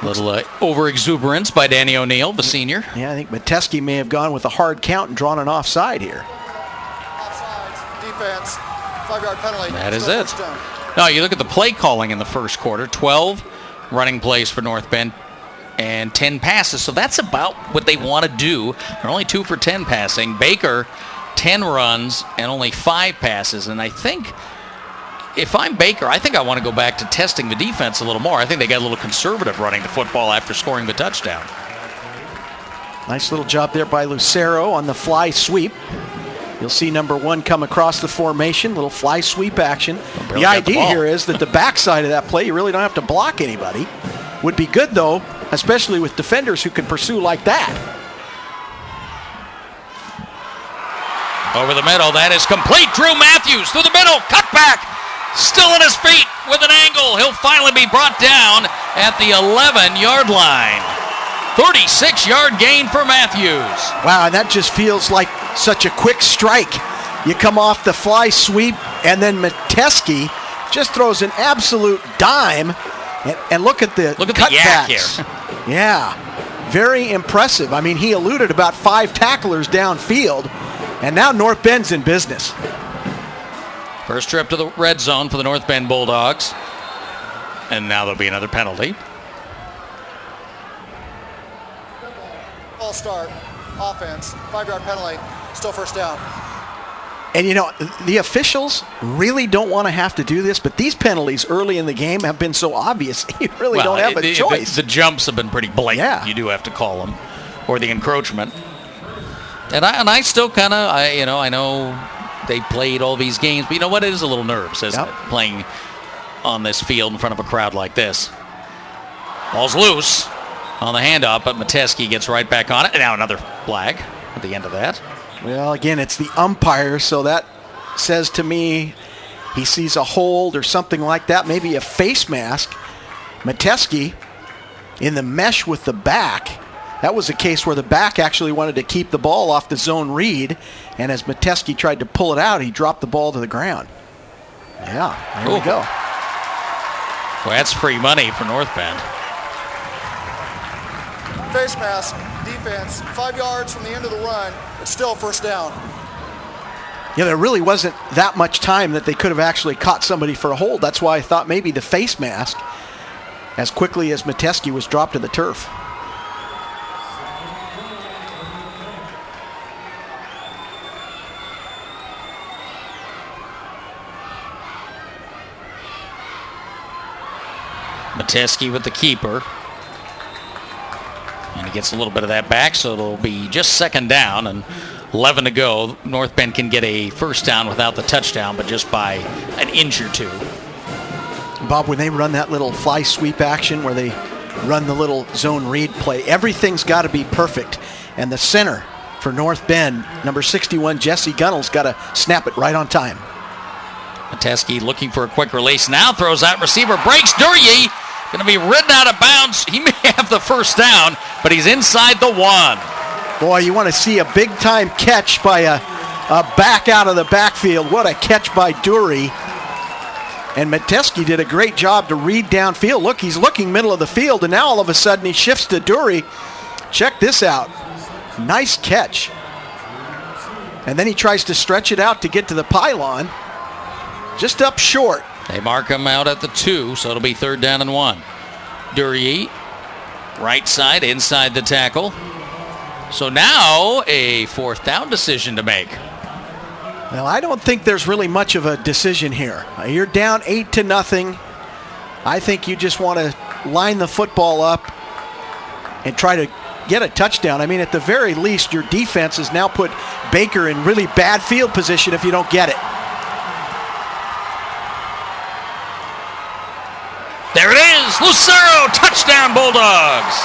A little over-exuberance by Danny O'Neill, the senior. Yeah, I think Metesky may have gone with a hard count and drawn an offside here. Offsides, defense, 5-yard penalty. That is it. Now, you look at the play calling in the first quarter, 12 running plays for North Bend and 10 passes. So that's about what they want to do. They're only 2 for 10 passing. Baker, 10 runs and only 5 passes. And I think if I'm Baker, I think I want to go back to testing the defense a little more. I think they got a little conservative running the football after scoring the touchdown. Nice little job there by Lucero on the fly sweep. You'll see number 1 come across the formation, little fly sweep action. The idea here is that the backside of that play, you really don't have to block anybody. Would be good, though, especially with defenders who can pursue like that. Over the middle, that is complete. Drew Matthews through the middle, cut back. Still on his feet with an angle. He'll finally be brought down at the 11-yard line. 36-yard gain for Matthews. Wow, and that just feels like such a quick strike. You come off the fly sweep, and then Metesky just throws an absolute dime. And look at the yak here. Yeah, very impressive. I mean, he eluded about 5 tacklers downfield, and now North Bend's in business. First trip to the red zone for the North Bend Bulldogs. And now there'll be another penalty. Ball start, offense, 5-yard penalty, still first down. And, you know, the officials really don't want to have to do this, but these penalties early in the game have been so obvious, you really don't have a choice. The jumps have been pretty blatant. Yeah. You do have to call them, or the encroachment. And I still kind of, I know they played all these games, but you know what? It is a little nerves, isn't it? Playing on this field in front of a crowd like this. Ball's loose on the handoff, but Metesky gets right back on it. And now another flag at the end of that. Well, again, it's the umpire, so that says to me he sees a hold or something like that, maybe a face mask. Metesky in the mesh with the back. That was a case where the back actually wanted to keep the ball off the zone read, and as Metesky tried to pull it out, he dropped the ball to the ground. Yeah, there we go. Well, that's free money for North Bend. Face mask, defense, 5 yards from the end of the run. It's still first down. Yeah, there really wasn't that much time that they could have actually caught somebody for a hold. That's why I thought maybe the face mask as quickly as Metesky was dropped to the turf. Metesky with the keeper. And he gets a little bit of that back, so it'll be just second down and 11 to go. North Bend can get a first down without the touchdown, but just by an inch or two. Bob, when they run that little fly sweep action where they run the little zone read play, everything's got to be perfect. And the center for North Bend, number 61, Jesse Gunnell's got to snap it right on time. Metesky looking for a quick release. Now throws out receiver, breaks. Duryea going to be ridden out of bounds. He may have the first down, but he's inside the 1. Boy, you want to see a big-time catch by a back out of the backfield. What a catch by Duryea. And Metesky did a great job to read downfield. Look, he's looking middle of the field, and now all of a sudden he shifts to Duryea. Check this out. Nice catch. And then he tries to stretch it out to get to the pylon. Just up short. They mark him out at the 2, so it'll be third down and 1. Duryea, right side, inside the tackle. So now a fourth down decision to make. Well, I don't think there's really much of a decision here. You're down 8-0. I think you just want to line the football up and try to get a touchdown. I mean, at the very least, your defense has now put Baker in really bad field position if you don't get it. There it is, Lucero, touchdown Bulldogs.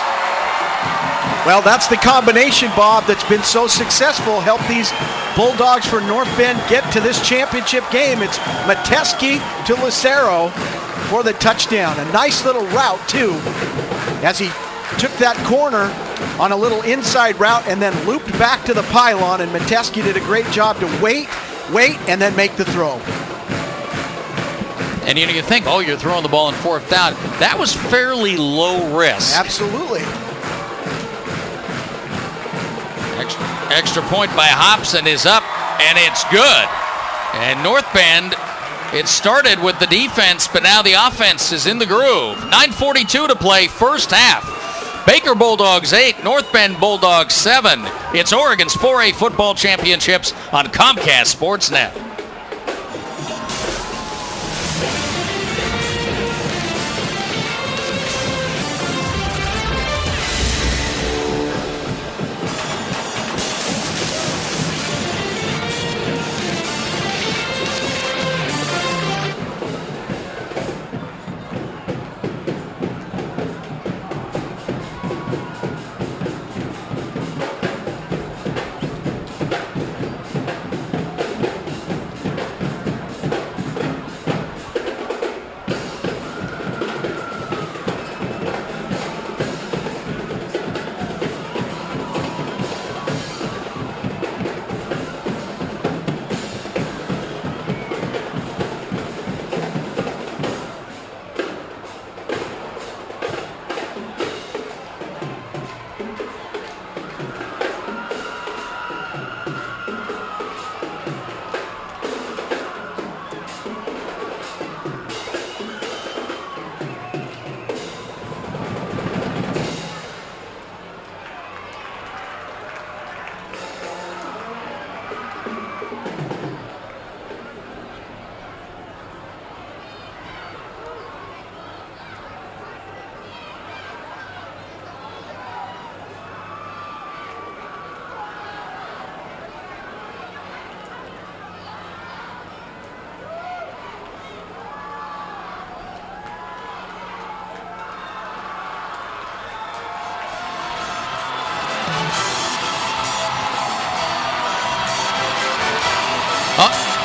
Well, that's the combination, Bob, that's been so successful. Help these Bulldogs for North Bend get to this championship game. It's Metesky to Lucero for the touchdown. A nice little route, too, as he took that corner on a little inside route and then looped back to the pylon, and Metesky did a great job to wait, and then make the throw. And you think, oh, you're throwing the ball in fourth down. That was fairly low risk. Absolutely. Extra point by Hobson is up, and it's good. And North Bend, it started with the defense, but now the offense is in the groove. 9:42 to play, first half. Baker Bulldogs 8, North Bend Bulldogs 7. It's Oregon's 4A football championships on Comcast Sportsnet.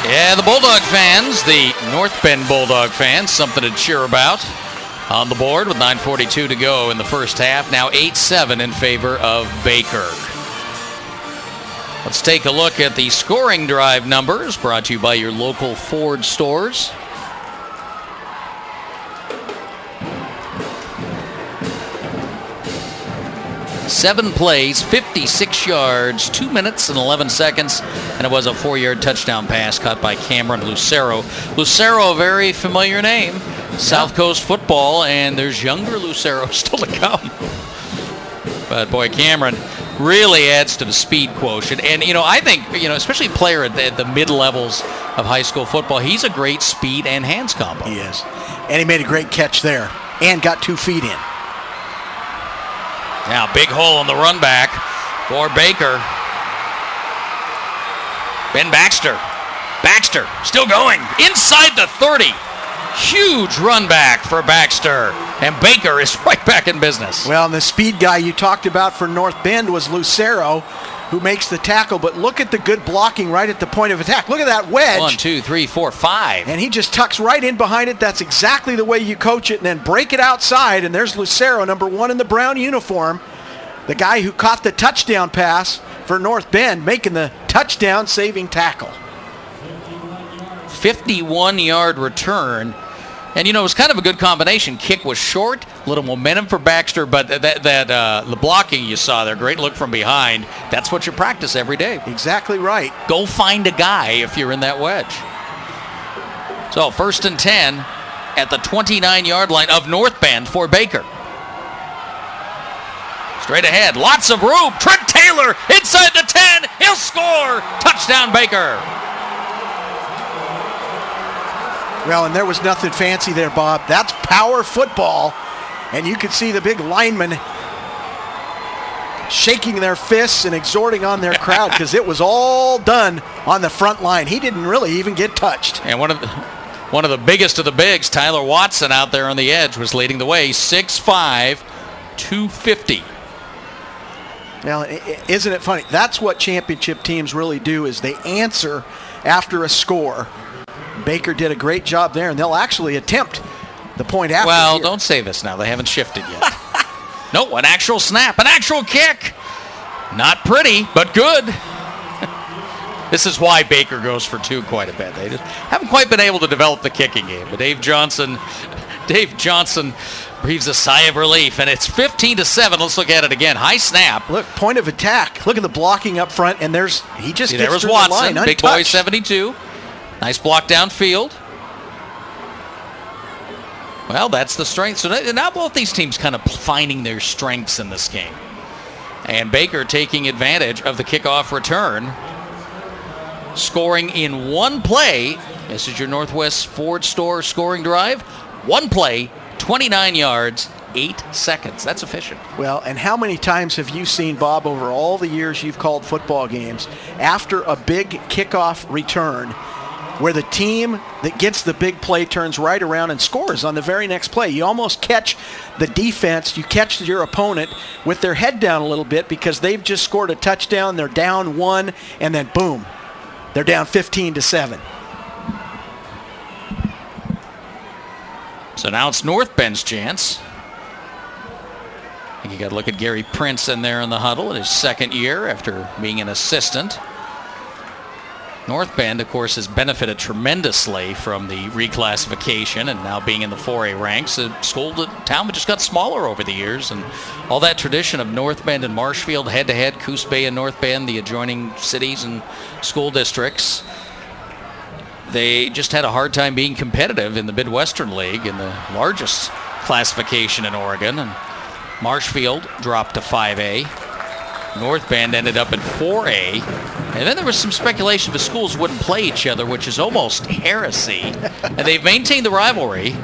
Yeah, the Bulldog fans, the North Bend Bulldog fans, something to cheer about. On the board with 9:42 to go in the first half. Now 8-7 in favor of Baker. Let's take a look at the scoring drive numbers brought to you by your local Ford stores. Seven plays, 56 yards, 2 minutes and 11 seconds, and it was a 4-yard touchdown pass caught by Cameron Lucero. Lucero, a very familiar name. South Coast football, and there's younger Lucero still to come. But boy, Cameron really adds to the speed quotient. And, I think, especially a player at the mid-levels of high school football, he's a great speed and hands combo. He is. And he made a great catch there and got 2 feet in. Now, big hole in the run back for Baker. Ben Baxter. Baxter still going inside the 30. Huge run back for Baxter. And Baker is right back in business. Well, and the speed guy you talked about for North Bend was Lucero, who makes the tackle. But look at the good blocking right at the point of attack. Look at that wedge. 1, 2, 3, 4, 5. And he just tucks right in behind it. That's exactly the way you coach it. And then break it outside. And there's Lucero, number 1 in the brown uniform. The guy who caught the touchdown pass for North Bend, making the touchdown-saving tackle. 51-yard return. And, it was kind of a good combination. Kick was short, a little momentum for Baxter, but the blocking you saw there, great look from behind, that's what you practice every day. Exactly right. Go find a guy if you're in that wedge. So 1st and 10 at the 29-yard line of North Bend for Baker. Straight ahead, lots of room. Trent Taylor inside the 10. He'll score. Touchdown, Baker. Well, and there was nothing fancy there, Bob. That's power football. And you could see the big linemen shaking their fists and exhorting on their crowd because it was all done on the front line. He didn't really even get touched. And one of the biggest of the bigs, Tyler Watson, out there on the edge, was leading the way. 6'5", 250. Now, isn't it funny? That's what championship teams really do, is they answer after a score. Baker did a great job there, and they'll actually attempt the point after. Well, here. don't say this now. They haven't shifted yet. No, an actual snap, an actual kick. Not pretty, but good. This is why Baker goes for 2 quite a bit. They just haven't quite been able to develop the kicking game. But Dave Johnson breathes a sigh of relief, and it's 15-7. Let's look at it again. High snap. Look, point of attack. Look at the blocking up front, and there was Watson, the line, big boy, 72. Nice block downfield. Well, that's the strength. So now both these teams kind of finding their strengths in this game. And Baker taking advantage of the kickoff return. Scoring in 1 play. This is your Northwest Ford Store scoring drive. 1 play, 29 yards, 8 seconds. That's efficient. Well, and how many times have you seen, Bob, over all the years you've called football games, after a big kickoff return, where the team that gets the big play turns right around and scores on the very next play? You almost catch the defense, you catch your opponent with their head down a little bit because they've just scored a touchdown, they're down 1, and then boom, they're down 15-7. So now it's North Bend's chance. I think you got to look at Gary Prince in there in the huddle in his 2nd year after being an assistant. North Bend, of course, has benefited tremendously from the reclassification and now being in the 4A ranks. The town just got smaller over the years, and all that tradition of North Bend and Marshfield head-to-head, Coos Bay and North Bend, the adjoining cities and school districts. They just had a hard time being competitive in the Midwestern League, in the largest classification in Oregon. And Marshfield dropped to 5A. North Bend ended up in 4A. And then there was some speculation the schools wouldn't play each other, which is almost heresy. And they've maintained the rivalry.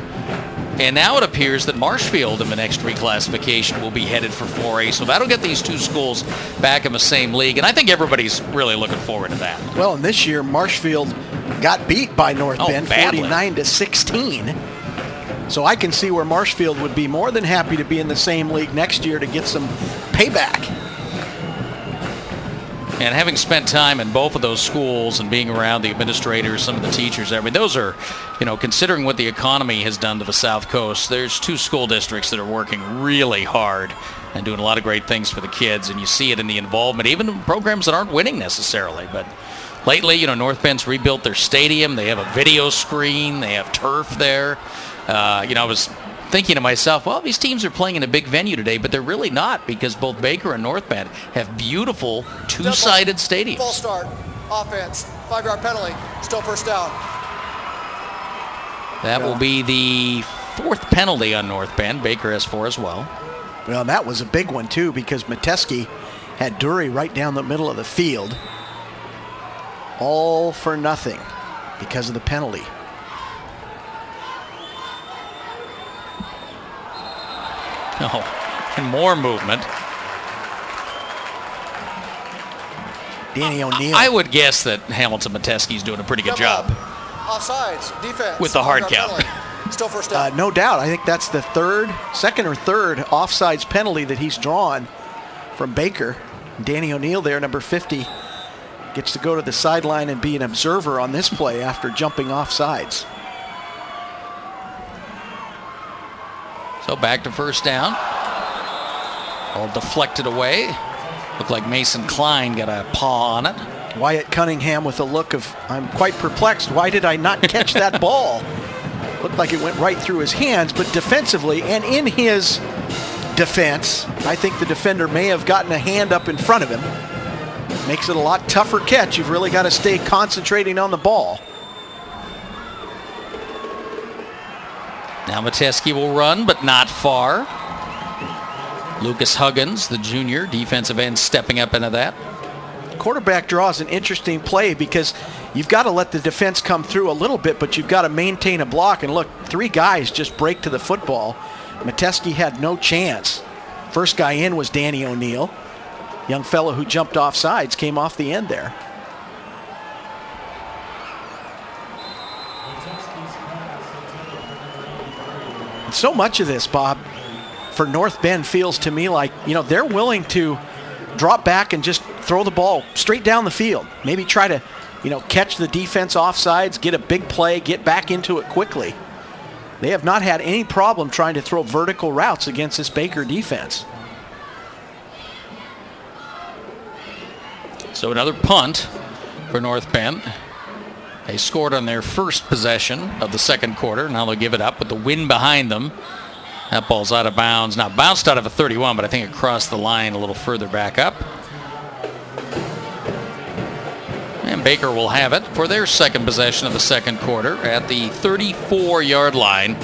And now it appears that Marshfield in the next reclassification will be headed for 4A. So that'll get these 2 schools back in the same league. And I think everybody's really looking forward to that. Well, and this year, Marshfield got beat by North Bend badly. 49-16. So I can see where Marshfield would be more than happy to be in the same league next year to get some payback. And having spent time in both of those schools and being around the administrators, some of the teachers, I mean, those are, considering what the economy has done to the South Coast, there's 2 school districts that are working really hard and doing a lot of great things for the kids. And you see it in the involvement, even in programs that aren't winning necessarily. But lately, North Bend's rebuilt their stadium. They have a video screen. They have turf there. I was thinking to myself, well, these teams are playing in a big venue today, but they're really not, because both Baker and North Bend have beautiful 2-sided stadiums. Full start, offense, 5-yard penalty, still first down. That will be the 4th penalty on North Bend. Baker has 4 as well. Well, that was a big one, too, because Metesky had Dury right down the middle of the field. All for nothing because of the penalty. Oh, and more movement. Danny O'Neill. I would guess that Hamilton Metesky's doing a pretty good job. Offsides, defense. With the hard count. Still first down. No doubt. I think that's the second or third offsides penalty that he's drawn from Baker. Danny O'Neill there, number 50, gets to go to the sideline and be an observer on this play after jumping offsides. So back to first down. All deflected away. Looked like Mason Klein got a paw on it. Wyatt Cunningham with a look of, I'm quite perplexed. Why did I not catch that ball? Looked like it went right through his hands, but defensively and in his defense, I think the defender may have gotten a hand up in front of him. Makes it a lot tougher catch. You've really got to stay concentrating on the ball. Now Metesky will run, but not far. Lucas Huggins, the junior defensive end, stepping up into that. Quarterback draw is an interesting play because you've got to let the defense come through a little bit, but you've got to maintain a block. And look, 3 guys just break to the football. Metesky had no chance. First guy in was Danny O'Neill. Young fellow who jumped off sides came off the end there. So much of this, Bob, for North Bend feels to me like, they're willing to drop back and just throw the ball straight down the field. Maybe try to, catch the defense offsides, get a big play, get back into it quickly. They have not had any problem trying to throw vertical routes against this Baker defense. So another punt for North Bend. They scored on their first possession of the second quarter. Now they'll give it up with the wind behind them. That ball's out of bounds. Now bounced out of a 31, but I think it crossed the line a little further back up. And Baker will have it for their second possession of the second quarter at the 34-yard line,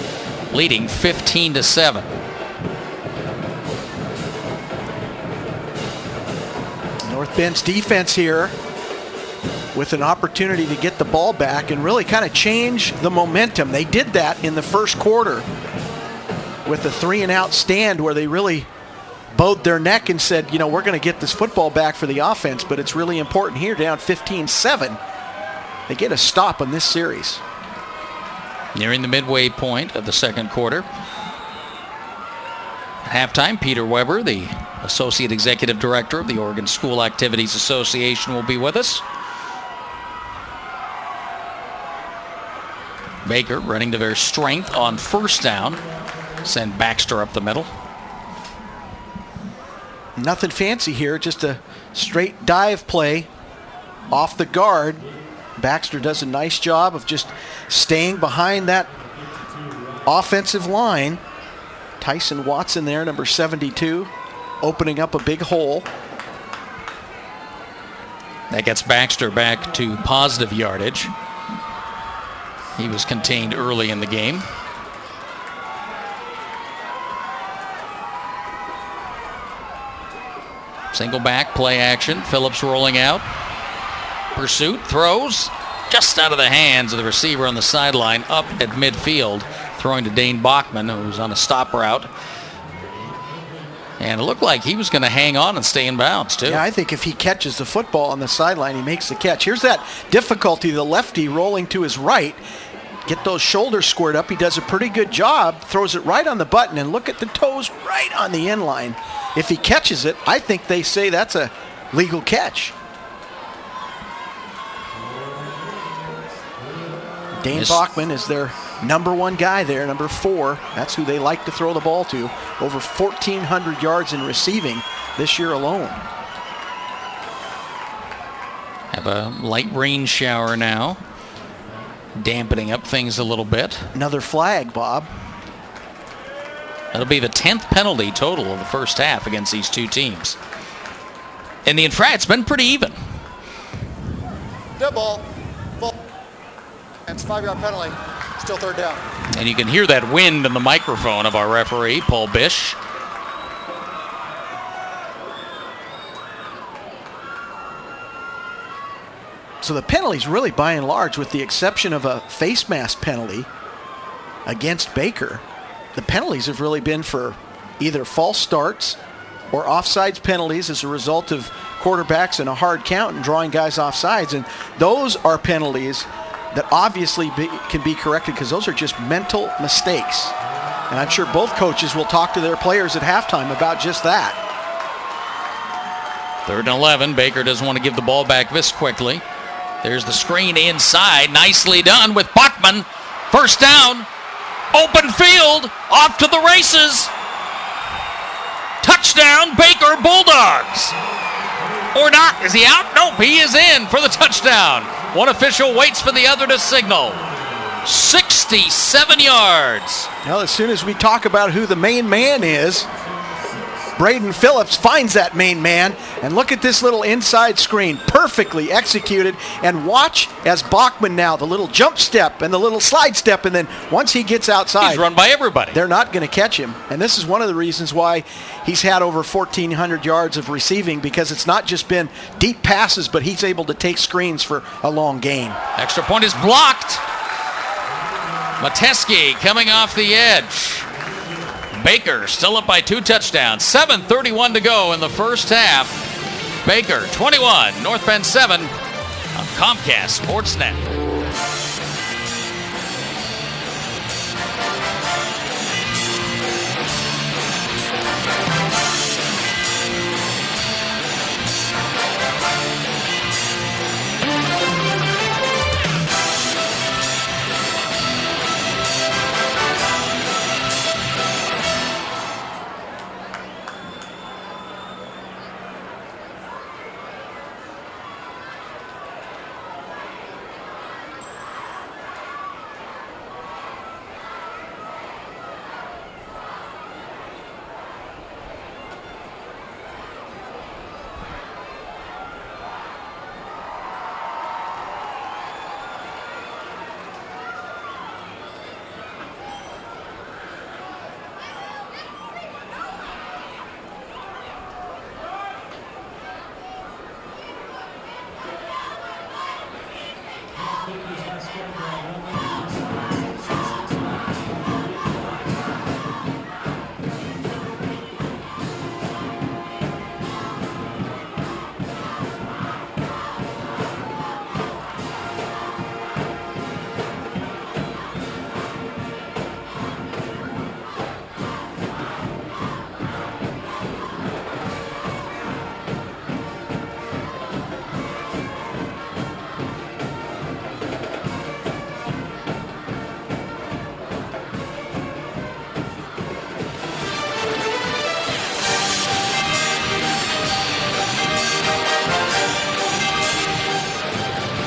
leading 15-7. North Bend's defense here with an opportunity to get the ball back and really kind of change the momentum. They did that in the first quarter with a 3-and-out stand where they really bowed their neck and said, we're going to get this football back for the offense, but it's really important here, down 15-7. They get a stop on this series. Nearing the midway point of the second quarter. At halftime, Peter Weber, the Associate Executive Director of the Oregon School Activities Association, will be with us. Baker running to their strength on first down. Send Baxter up the middle. Nothing fancy here, just a straight dive play off the guard. Baxter does a nice job of just staying behind that offensive line. Tyson Watson there, number 72, opening up a big hole. That gets Baxter back to positive yardage. He was contained early in the game. Single back, play action. Phillips rolling out. Pursuit, throws just out of the hands of the receiver on the sideline, up at midfield, throwing to Dane Bachman, who was on a stop route. And it looked like he was going to hang on and stay in bounds, too. Yeah, I think if he catches the football on the sideline, he makes the catch. Here's that difficulty, the lefty rolling to his right. Get those shoulders squared up. He does a pretty good job, throws it right on the button, and look at the toes right on the end line. If he catches it, I think they say that's a legal catch. Dane Yes. Bachman is their number one guy there, number 4. That's who they like to throw the ball to. Over 1,400 yards in receiving this year alone. Have a light rain shower now, dampening up things a little bit. Another flag, Bob. That'll be the 10th penalty total of the first half against these two teams. And the it's been pretty even. Dead ball. Ball. And it's 5-yard penalty. Still third down. And you can hear that wind in the microphone of our referee, Paul Bish. So the penalties really, by and large, with the exception of a face mask penalty against Baker, the penalties have really been for either false starts or offsides penalties as a result of quarterbacks in a hard count and drawing guys offsides. And those are penalties that obviously can be corrected because those are just mental mistakes. And I'm sure both coaches will talk to their players at halftime about just that. 3rd and 11. Baker doesn't want to give the ball back this quickly. There's the screen inside. Nicely done with Bachman. First down. Open field. Off to the races. Touchdown, Baker Bulldogs. Or not. Is he out? Nope, he is in for the touchdown. One official waits for the other to signal. 67 yards. Well, as soon as we talk about who the main man is, Braden Phillips finds that main man, and look at this little inside screen, perfectly executed, and watch as Bachman now, the little jump step and the little slide step, and then once he gets outside, He's run by everybody. they're not going to catch him. And this is one of the reasons why he's had over 1,400 yards of receiving, because it's not just been deep passes, but he's able to take screens for a long gain. Extra point is blocked. Mateski coming off the edge. Baker still up by 2 touchdowns. 7:31 to go in the first half. Baker 21, North Bend 7 on Comcast Sportsnet.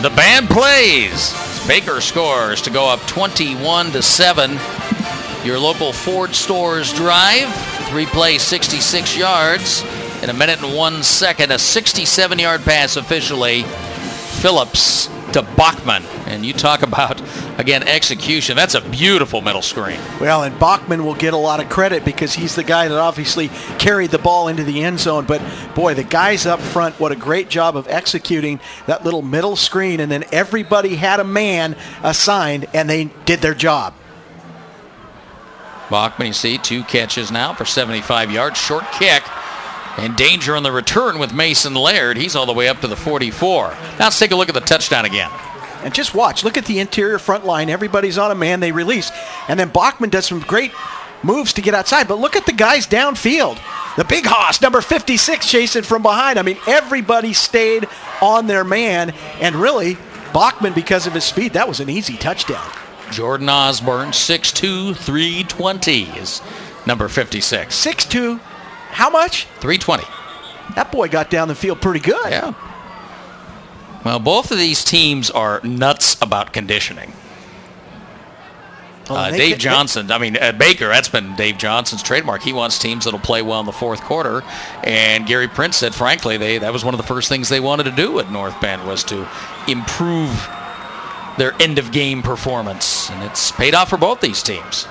The band plays. Baker scores to go up 21-7. Your local Ford Stores drive. 3 plays, 66 yards. In 1 minute and 1 second, a 67-yard pass officially. Phillips to Bachman. And you talk about, again, execution. That's a beautiful middle screen. Well, and Bachman will get a lot of credit because he's the guy that obviously carried the ball into the end zone. But, boy, the guys up front, what a great job of executing that little middle screen. And then everybody had a man assigned, and they did their job. Bachman, you see, 2 catches now for 75 yards. Short kick. And danger on the return with Mason Laird. He's all the way up to the 44. Now let's take a look at the touchdown again. And just watch. Look at the interior front line. Everybody's on a man. They release. And then Bachman does some great moves to get outside. But look at the guys downfield. The big hoss, number 56, chasing from behind. I mean, everybody stayed on their man. And really, Bachman, because of his speed, that was an easy touchdown. Jordan Osborne, 6'2", 320 is number 56. 6'2", how much? 320. That boy got down the field pretty good. Yeah. Well, both of these teams are nuts about conditioning. Dave Johnson, Baker, that's been Dave Johnson's trademark. He wants teams that'll play well in the fourth quarter. And Gary Prince said, frankly, that was one of the first things they wanted to do at North Bend was to improve their end-of-game performance. And it's paid off for both these teams.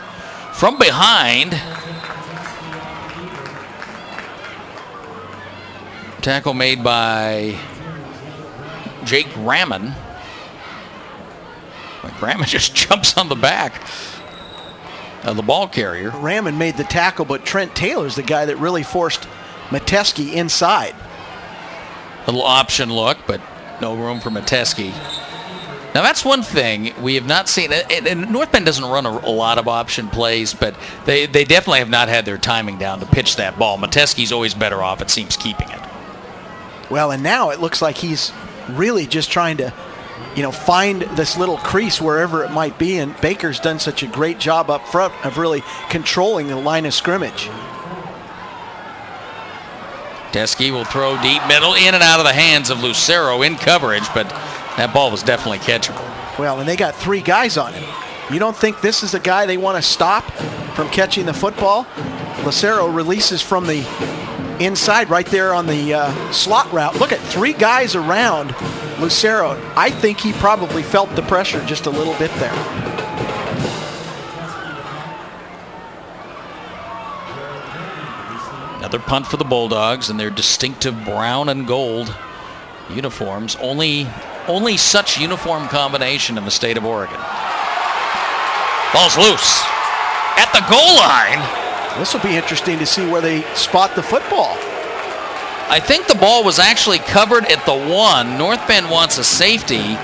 From behind, tackle made by Jake Raman. Raman just jumps on the back of the ball carrier. Raman made the tackle, but Trent Taylor's the guy that really forced Metesky inside. Little option look, but no room for Metesky. Now that's one thing we have not seen. And North Bend doesn't run a lot of option plays, but they definitely have not had their timing down to pitch that ball. Metesky's always better off, it seems, keeping it. Well, and now it looks like he's really just trying to find this little crease wherever it might be, and Baker's done such a great job up front of really controlling the line of scrimmage. Teskey will throw deep middle, in and out of the hands of Lucero in coverage, but that ball was definitely catchable. Well, and they got 3 guys on him. You don't think this is a guy they want to stop from catching the football? Lucero releases from the inside right there on the slot route. Look at 3 guys around Lucero. I think he probably felt the pressure just a little bit there. Another punt for the Bulldogs in their distinctive brown and gold uniforms. Only such uniform combination in the state of Oregon. Ball's loose at the goal line. This will be interesting to see where they spot the football. I think the ball was actually covered at the 1. North Bend wants a safety.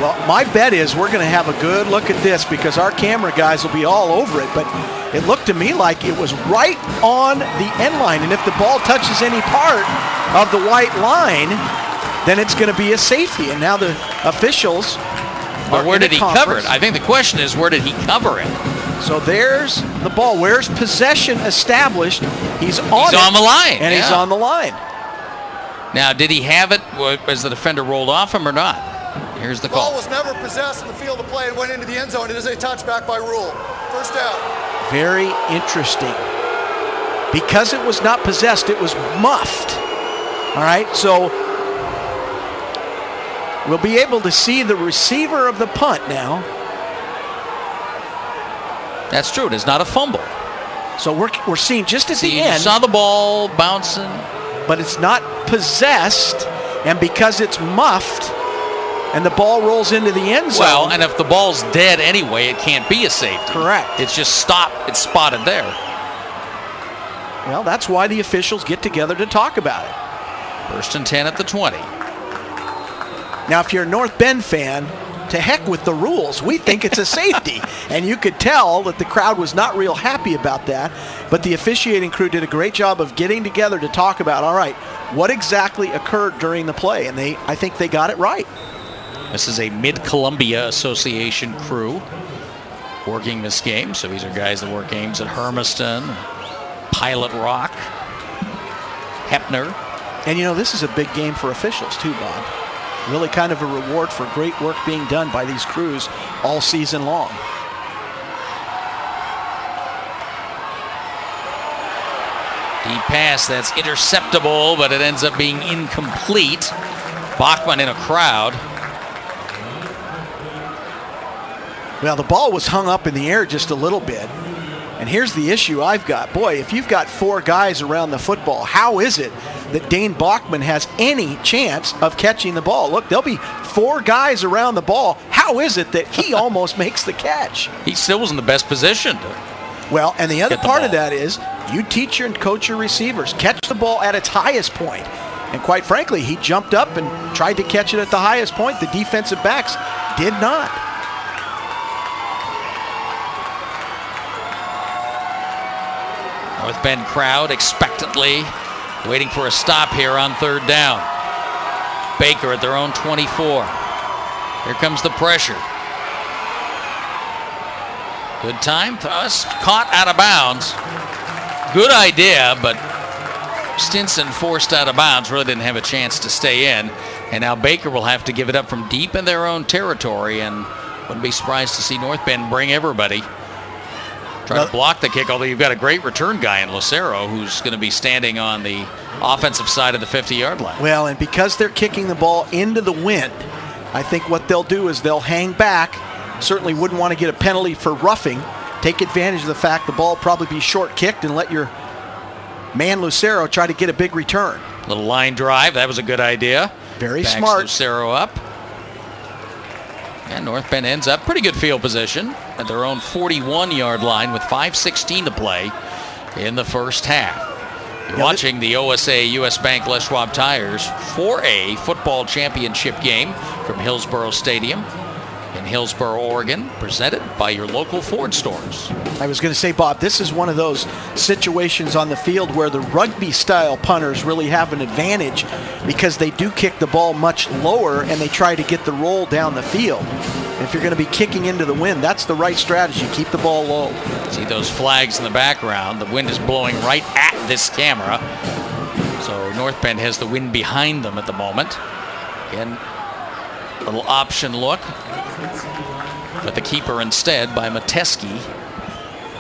Well, my bet is we're going to have a good look at this because our camera guys will be all over it, but it looked to me like it was right on the end line, and if the ball touches any part of the white line, then it's going to be a safety, and now the officials But where did he cover it? I think the question is, where did he cover it? So there's the ball. Where's possession established? He's on the line. And he's on the line. Now, did he have it as the defender rolled off him or not? Here's the call. The ball was never possessed in the field of play and went into the end zone. It is a touchback by rule. First down. Very interesting. Because it was not possessed, it was muffed. All right, so we'll be able to see the receiver of the punt now. That's true. It is not a fumble. So we're seeing just at the end. You saw the ball bouncing. But it's not possessed, and because it's muffed, and the ball rolls into the end zone. Well, and if the ball's dead anyway, it can't be a safety. Correct. It's just stopped. It's spotted there. Well, that's why the officials get together to talk about it. 1st and 10 at the 20. Now, if you're a North Bend fan, to heck with the rules. We think it's a safety. And you could tell that the crowd was not real happy about that. But the officiating crew did a great job of getting together to talk about, all right, what exactly occurred during the play? And I think they got it right. This is a Mid-Columbia Association crew working this game. So these are guys that work games at Hermiston, Pilot Rock, Heppner. And, this is a big game for officials too, Bob. Really kind of a reward for great work being done by these crews all season long. Deep pass that's interceptable, but it ends up being incomplete. Bachman in a crowd. Well, the ball was hung up in the air just a little bit. And here's the issue I've got. Boy, if you've got 4 guys around the football, how is it that Dane Bachman has any chance of catching the ball? Look, there'll be 4 guys around the ball. How is it that he almost makes the catch? He still was in the best position. Well, and the other part of that is you teach and coach your receivers. Catch the ball at its highest point. And quite frankly, he jumped up and tried to catch it at the highest point. The defensive backs did not. North Bend crowd expectantly waiting for a stop here on 3rd down. Baker at their own 24. Here comes the pressure. Good time. Caught out of bounds. Good idea, but Stinson forced out of bounds. Really didn't have a chance to stay in. And now Baker will have to give it up from deep in their own territory. And wouldn't be surprised to see North Bend bring everybody. Try to block the kick, although you've got a great return guy in Lucero who's going to be standing on the offensive side of the 50-yard line. Well, and because they're kicking the ball into the wind, I think what they'll do is they'll hang back. Certainly wouldn't want to get a penalty for roughing. Take advantage of the fact the ball will probably be short kicked and let your man Lucero try to get a big return. Little line drive. That was a good idea. Very Backs smart. Lucero up. And North Bend ends up pretty good field position at their own 41-yard line with 5:16 to play in the first half. You're watching the OSAA US Bank Les Schwab Tires 4A football championship game from Hillsboro Stadium in Hillsboro, Oregon, presented by your local Ford stores. I was going to say, Bob, this is one of those situations on the field where the rugby-style punters really have an advantage because they do kick the ball much lower and they try to get the roll down the field. And if you're going to be kicking into the wind, that's the right strategy. Keep the ball low. See those flags in the background. The wind is blowing right at this camera. So North Bend has the wind behind them at the moment. Again, little option look. But the keeper instead by Mateski.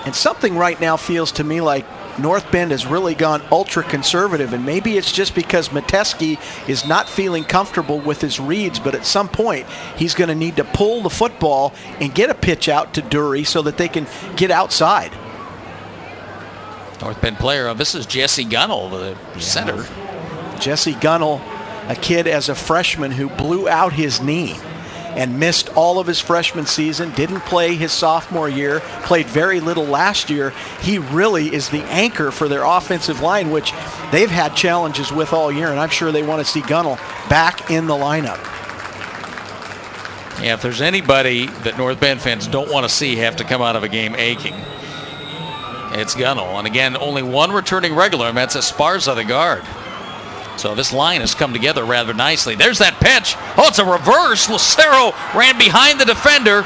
And something right now feels to me like North Bend has really gone ultra conservative, and maybe it's just because Mateski is not feeling comfortable with his reads, but at some point he's going to need to pull the football and get a pitch out to Dury so that they can get outside. North Bend player, this is Jesse Gunnell, the center. Jesse Gunnell, a kid as a freshman who blew out his knee and missed all of his freshman season, didn't play his sophomore year, played very little last year. He really is the anchor for their offensive line, which they've had challenges with all year, and I'm sure they want to see Gunnell back in the lineup. Yeah, if there's anybody that North Bend fans don't want to see have to come out of a game aching, it's Gunnell. And again, only one returning regular, and that's Esparza, the guard. So this line has come together rather nicely. There's that pitch. Oh, it's a reverse. Lucero ran behind the defender.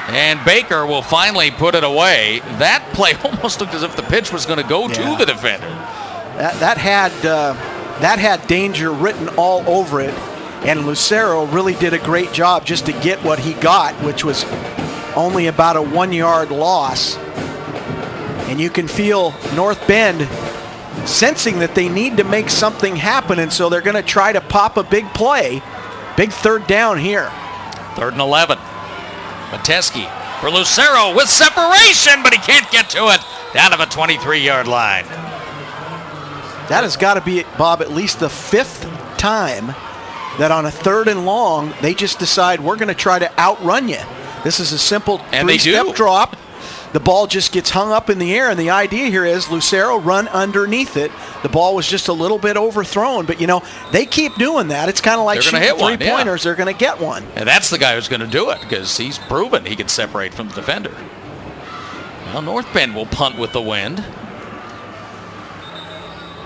And Baker will finally put it away. That play almost looked as if the pitch was going to go to the defender. That had danger written all over it, and Lucero really did a great job just to get what he got, which was only about a 1-yard loss. And you can feel North Bend sensing that they need to make something happen, and so they're going to try to pop a big play. Big third down here. 3rd and 11. Mateski for Lucero with separation, but he can't get to it. Down to the 23-yard line. That has got to be, Bob, at least the 5th time that on a 3rd and long, they just decide we're going to try to outrun you. This is a simple 3-step drop. The ball just gets hung up in the air, and the idea here is Lucero run underneath it. The ball was just a little bit overthrown, but, you know, they keep doing that. It's kind of like shooting three-pointers. They're going to get one. And that's the guy who's going to do it because he's proven he can separate from the defender. Well, North Bend will punt with the wind.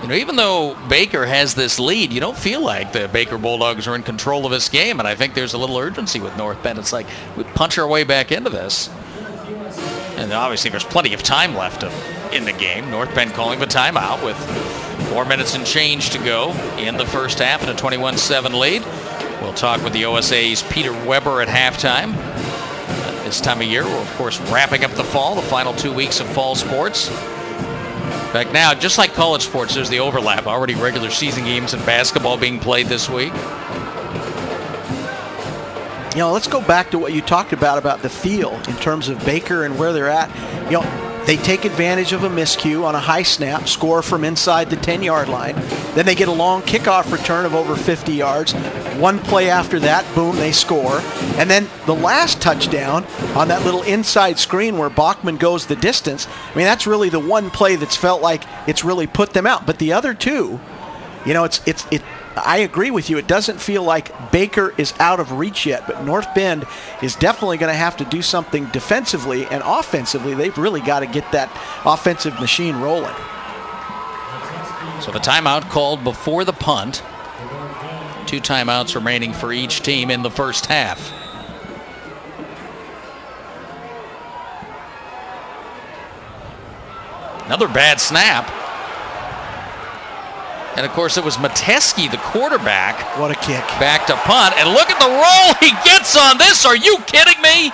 You know, even though Baker has this lead, you don't feel like the Baker Bulldogs are in control of this game, and I think there's a little urgency with North Bend. It's like we punch our way back into this. And obviously there's plenty of time left in the game. North Bend calling the timeout with 4 minutes and change to go in the first half and a 21-7 lead. We'll talk with the OSA's Peter Weber at halftime. This time of year, we're of course wrapping up the fall, the final 2 weeks of fall sports. In fact, now, just like college sports, there's the overlap. Already regular season games and basketball being played this week. You know, let's go back to what you talked about the feel in terms of Baker and where they're at. You know, they take advantage of a miscue on a high snap, score from inside the 10-yard line. Then they get a long kickoff return of over 50 yards. One play after that, boom, they score. And then the last touchdown on that little inside screen where Bachman goes the distance, I mean, that's really the one play that's felt like it's really put them out. But the other two, you know, I agree with you. It doesn't feel like Baker is out of reach yet, but North Bend is definitely going to have to do something defensively, and offensively, they've really got to get that offensive machine rolling. So the timeout called before the punt. 2 timeouts remaining for each team in the first half. Another bad snap. And, of course, it was Metesky, the quarterback. What a kick. Back to punt. And look at the roll he gets on this. Are you kidding me?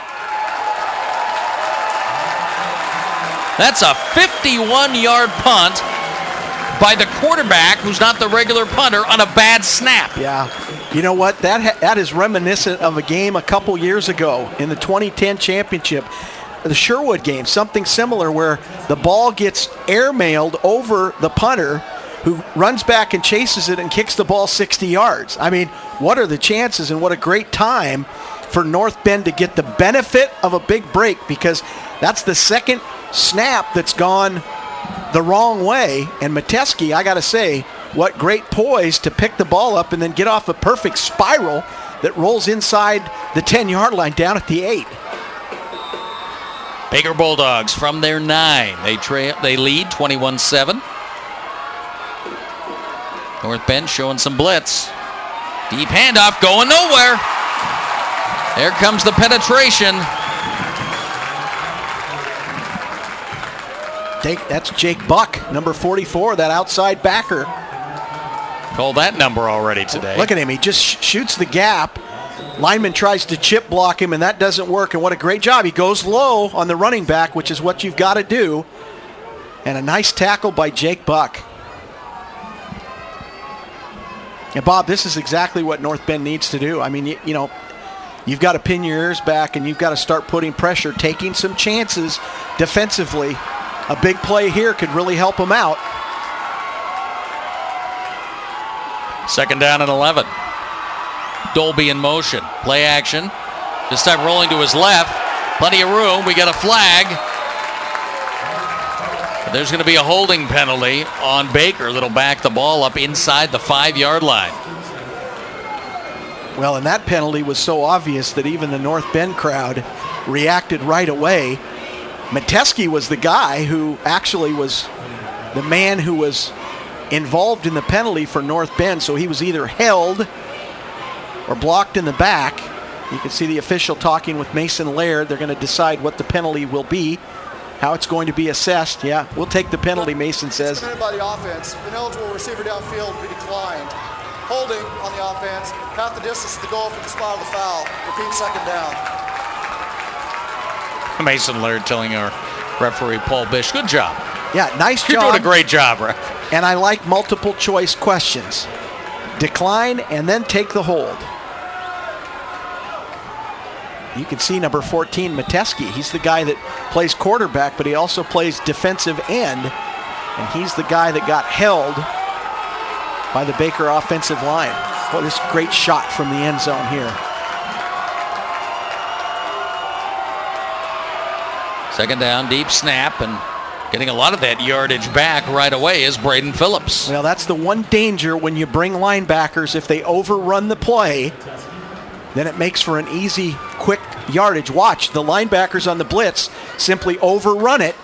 That's a 51-yard punt by the quarterback, who's not the regular punter, on a bad snap. Yeah. You know what? That is reminiscent of a game a couple years ago in the 2010 championship. The Sherwood game, something similar where the ball gets airmailed over the punter, who runs back and chases it and kicks the ball 60 yards. I mean, what are the chances, and what a great time for North Bend to get the benefit of a big break, because that's the second snap that's gone the wrong way. And Metesky, I got to say, what great poise to pick the ball up and then get off a perfect spiral that rolls inside the 10-yard line down at the 8. Baker Bulldogs from their 9. They lead 21-7. North Bend showing some blitz. Deep handoff going nowhere. There comes the penetration. That's Jake Buck, number 44, that outside backer. Called that number already today. Look at him. He just shoots the gap. Lineman tries to chip block him, and that doesn't work. And what a great job. He goes low on the running back, which is what you've got to do. And a nice tackle by Jake Buck. And Bob, this is exactly what North Bend needs to do. I mean, you know, you've got to pin your ears back, and you've got to start putting pressure, taking some chances defensively. A big play here could really help them out. 2nd down and 11. Dolby in motion. Play action. This time rolling to his left. Plenty of room. We got a flag. But there's going to be a holding penalty on Baker that'll back the ball up inside the 5-yard line. Well, and that penalty was so obvious that even the North Bend crowd reacted right away. Metesky was the guy who actually was the man who was involved in the penalty for North Bend, so he was either held or blocked in the back. You can see the official talking with Mason Laird. They're going to decide what the penalty will be, how it's going to be assessed. Yeah, we'll take the penalty, Mason says. Committed by the offense. Ineligible receiver downfield will be declined. Holding on the offense. Half the distance to the goal for the spot of the foul. Repeat 2nd down. Mason Laird telling our referee Paul Bish, good job. Yeah, nice job. You're doing a great job, ref. And I like multiple choice questions. Decline and then take the hold. You can see number 14, Metesky. He's the guy that plays quarterback, but he also plays defensive end. And he's the guy that got held by the Baker offensive line. Boy, this great shot from the end zone here. 2nd down, deep snap, and getting a lot of that yardage back right away is Braden Phillips. Well, that's the one danger when you bring linebackers. If they overrun the play, then it makes for an easy, quick yardage. Watch, the linebackers on the blitz simply overrun it,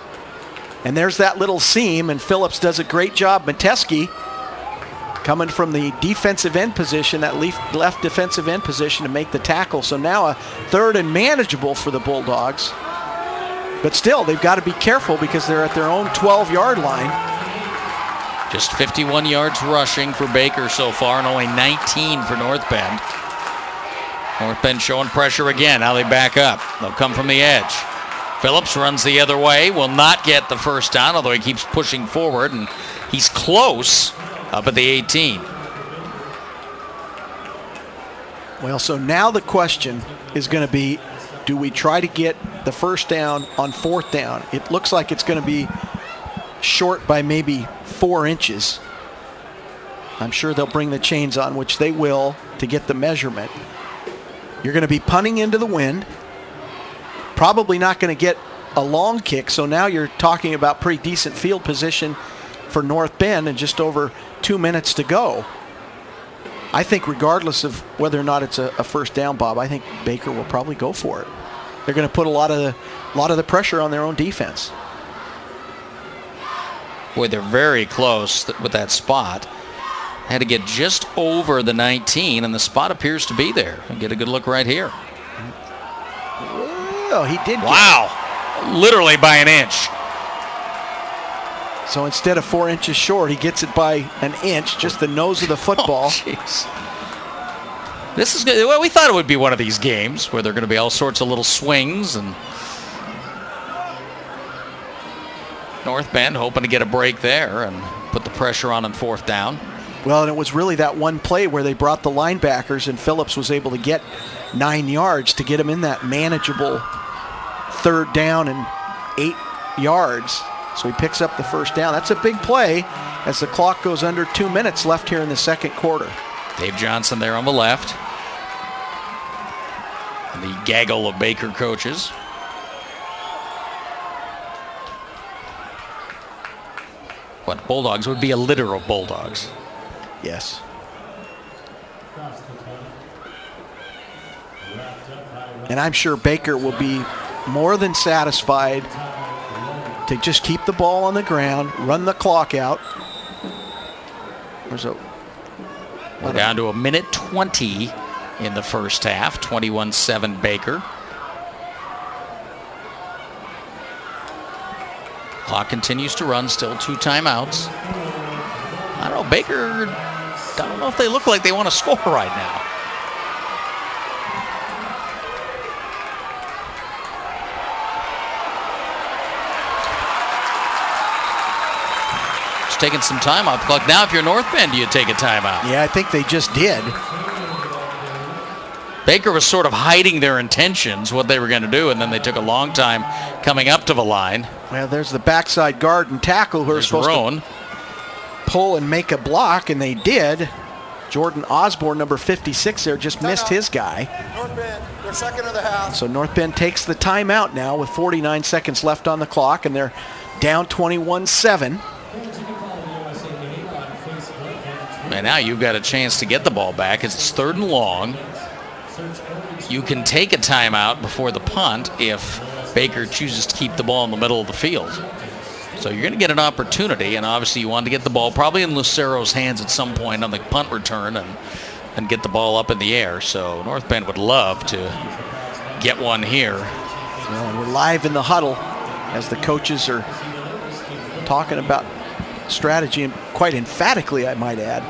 and there's that little seam, and Phillips does a great job. Metesky coming from the defensive end position, that left defensive end position, to make the tackle. So now a 3rd and manageable for the Bulldogs. But still, they've got to be careful because they're at their own 12-yard line. Just 51 yards rushing for Baker so far, and only 19 for North Bend. North Bend showing pressure again. Now they back up. They'll come from the edge. Phillips runs the other way, will not get the 1st down, although he keeps pushing forward, and he's close up at the 18. Well, so now the question is going to be, do we try to get the 1st down on 4th down? It looks like it's going to be short by maybe 4 inches. I'm sure they'll bring the chains on, which they will, to get the measurement. You're going to be punting into the wind. Probably not going to get a long kick, so now you're talking about pretty decent field position for North Bend and just over 2 minutes to go. I think regardless of whether or not it's a 1st down, Bob, I think Baker will probably go for it. They're going to put a lot of the pressure on their own defense. Boy, they're very close with that spot. Had to get just over the 19, and the spot appears to be there. And get a good look right here. Oh, he did. Wow. Literally by an inch. So instead of 4 inches short, he gets it by an inch, just the nose of the football. Jeez. This is good. Well, we thought it would be one of these games where there are going to be all sorts of little swings, and North Bend hoping to get a break there and put the pressure on 4th down. Well, and it was really that one play where they brought the linebackers, and Phillips was able to get 9 yards to get him in that manageable 3rd down and 8 yards. So he picks up the 1st down. That's a big play as the clock goes under 2 minutes left here in the 2nd quarter. Dave Johnson there on the left. And the gaggle of Baker coaches. What, Bulldogs would be a litter of Bulldogs. Yes. And I'm sure Baker will be more than satisfied to just keep the ball on the ground, run the clock out. We're down to a minute 20 in the first half. 21-7 Baker. Clock continues to run. Still 2 timeouts. I don't know. Baker, I don't know if they look like they want to score right now. Taking some time off the clock. Now, if you're North Bend, do you take a timeout? Yeah, I think they just did. Baker was sort of hiding their intentions, what they were going to do, and then they took a long time coming up to the line. Well, there's the backside guard and tackle who are supposed to pull and make a block, and they did. Jordan Osborne, number 56 there, just missed his guy. North Bend, they're 2nd of the half. So North Bend takes the timeout now with 49 seconds left on the clock, and they're down 21-7. And now you've got a chance to get the ball back. It's 3rd and long. You can take a timeout before the punt if Baker chooses to keep the ball in the middle of the field. So you're going to get an opportunity, and obviously you want to get the ball probably in Lucero's hands at some point on the punt return and get the ball up in the air. So North Bend would love to get one here. Well, and we're live in the huddle as the coaches are talking about strategy, and quite emphatically, I might add.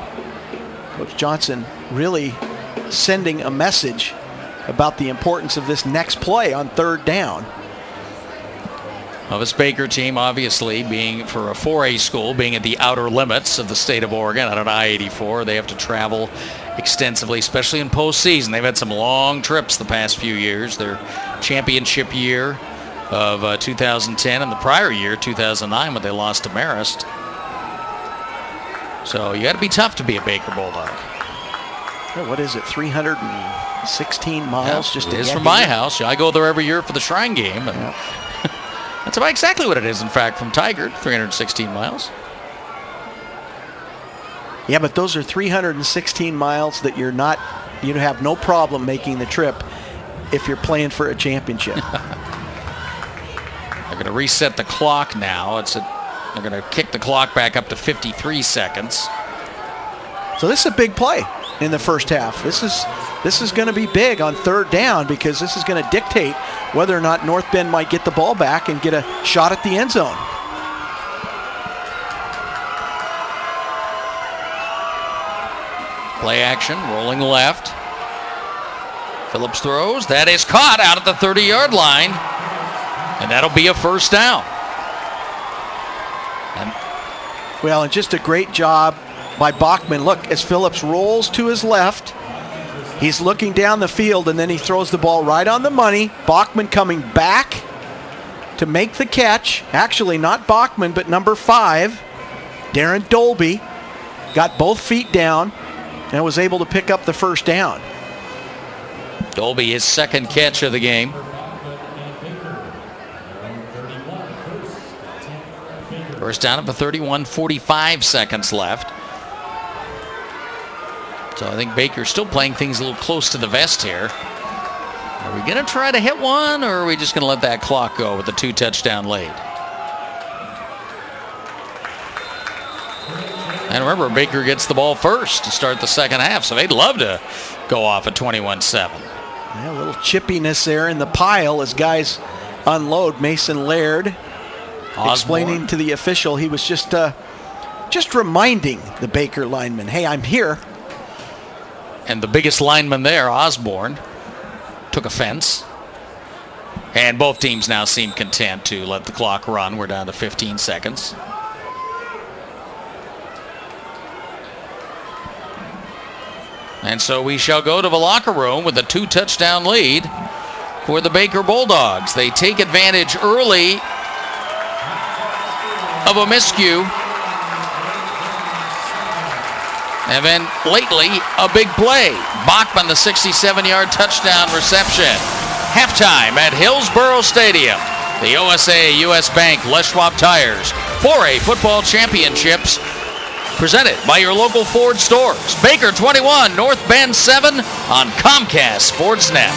Coach Johnson really sending a message about the importance of this next play on 3rd down. Well, this Baker team, obviously, being for a 4A school, being at the outer limits of the state of Oregon on an I-84, they have to travel extensively, especially in postseason. They've had some long trips the past few years. Their championship year of 2010 and the prior year, 2009, when they lost to Marist. So you got to be tough to be a Baker Bulldog. What is it, 316 miles just to it is get from my here? house. I go there every year for the Shrine Game. And that's about exactly what it is, in fact, from Tigard, 316 miles. Yeah, but those are 316 miles that you have no problem making the trip if you're playing for a championship. They're going to reset the clock now. They're going to kick the clock back up to 53 seconds. So this is a big play in the first half. This is going to be big on 3rd down because this is going to dictate whether or not North Bend might get the ball back and get a shot at the end zone. Play action, rolling left. Phillips throws. That is caught out at the 30-yard line. And that'll be a 1st down. And just a great job by Bachman. Look, as Phillips rolls to his left, he's looking down the field, and then he throws the ball right on the money. Bachman coming back to make the catch. Actually, not Bachman, but number 5, Darren Dolby, got both feet down and was able to pick up the 1st down. Dolby, his 2nd catch of the game. First down at the 31, 45 seconds left. So I think Baker's still playing things a little close to the vest here. Are we going to try to hit one, or are we just going to let that clock go with the 2 touchdown lead? And remember, Baker gets the ball first to start the second half, so they'd love to go off at 21-7. Yeah, a little chippiness there in the pile as guys unload. Mason Laird explaining to the official he was just reminding the Baker lineman, hey, I'm here. And the biggest lineman there, Osborne, took offense. And both teams now seem content to let the clock run. We're down to 15 seconds. And so we shall go to the locker room with a 2-touchdown lead for the Baker Bulldogs. They take advantage early of a miscue. And then lately, a big play. Bachman, the 67-yard touchdown reception. Halftime at Hillsboro Stadium. The OSAA U.S. Bank Les Schwab Tires 4A Football Championships presented by your local Ford stores. Baker 21, North Bend 7 on Comcast Sportsnet.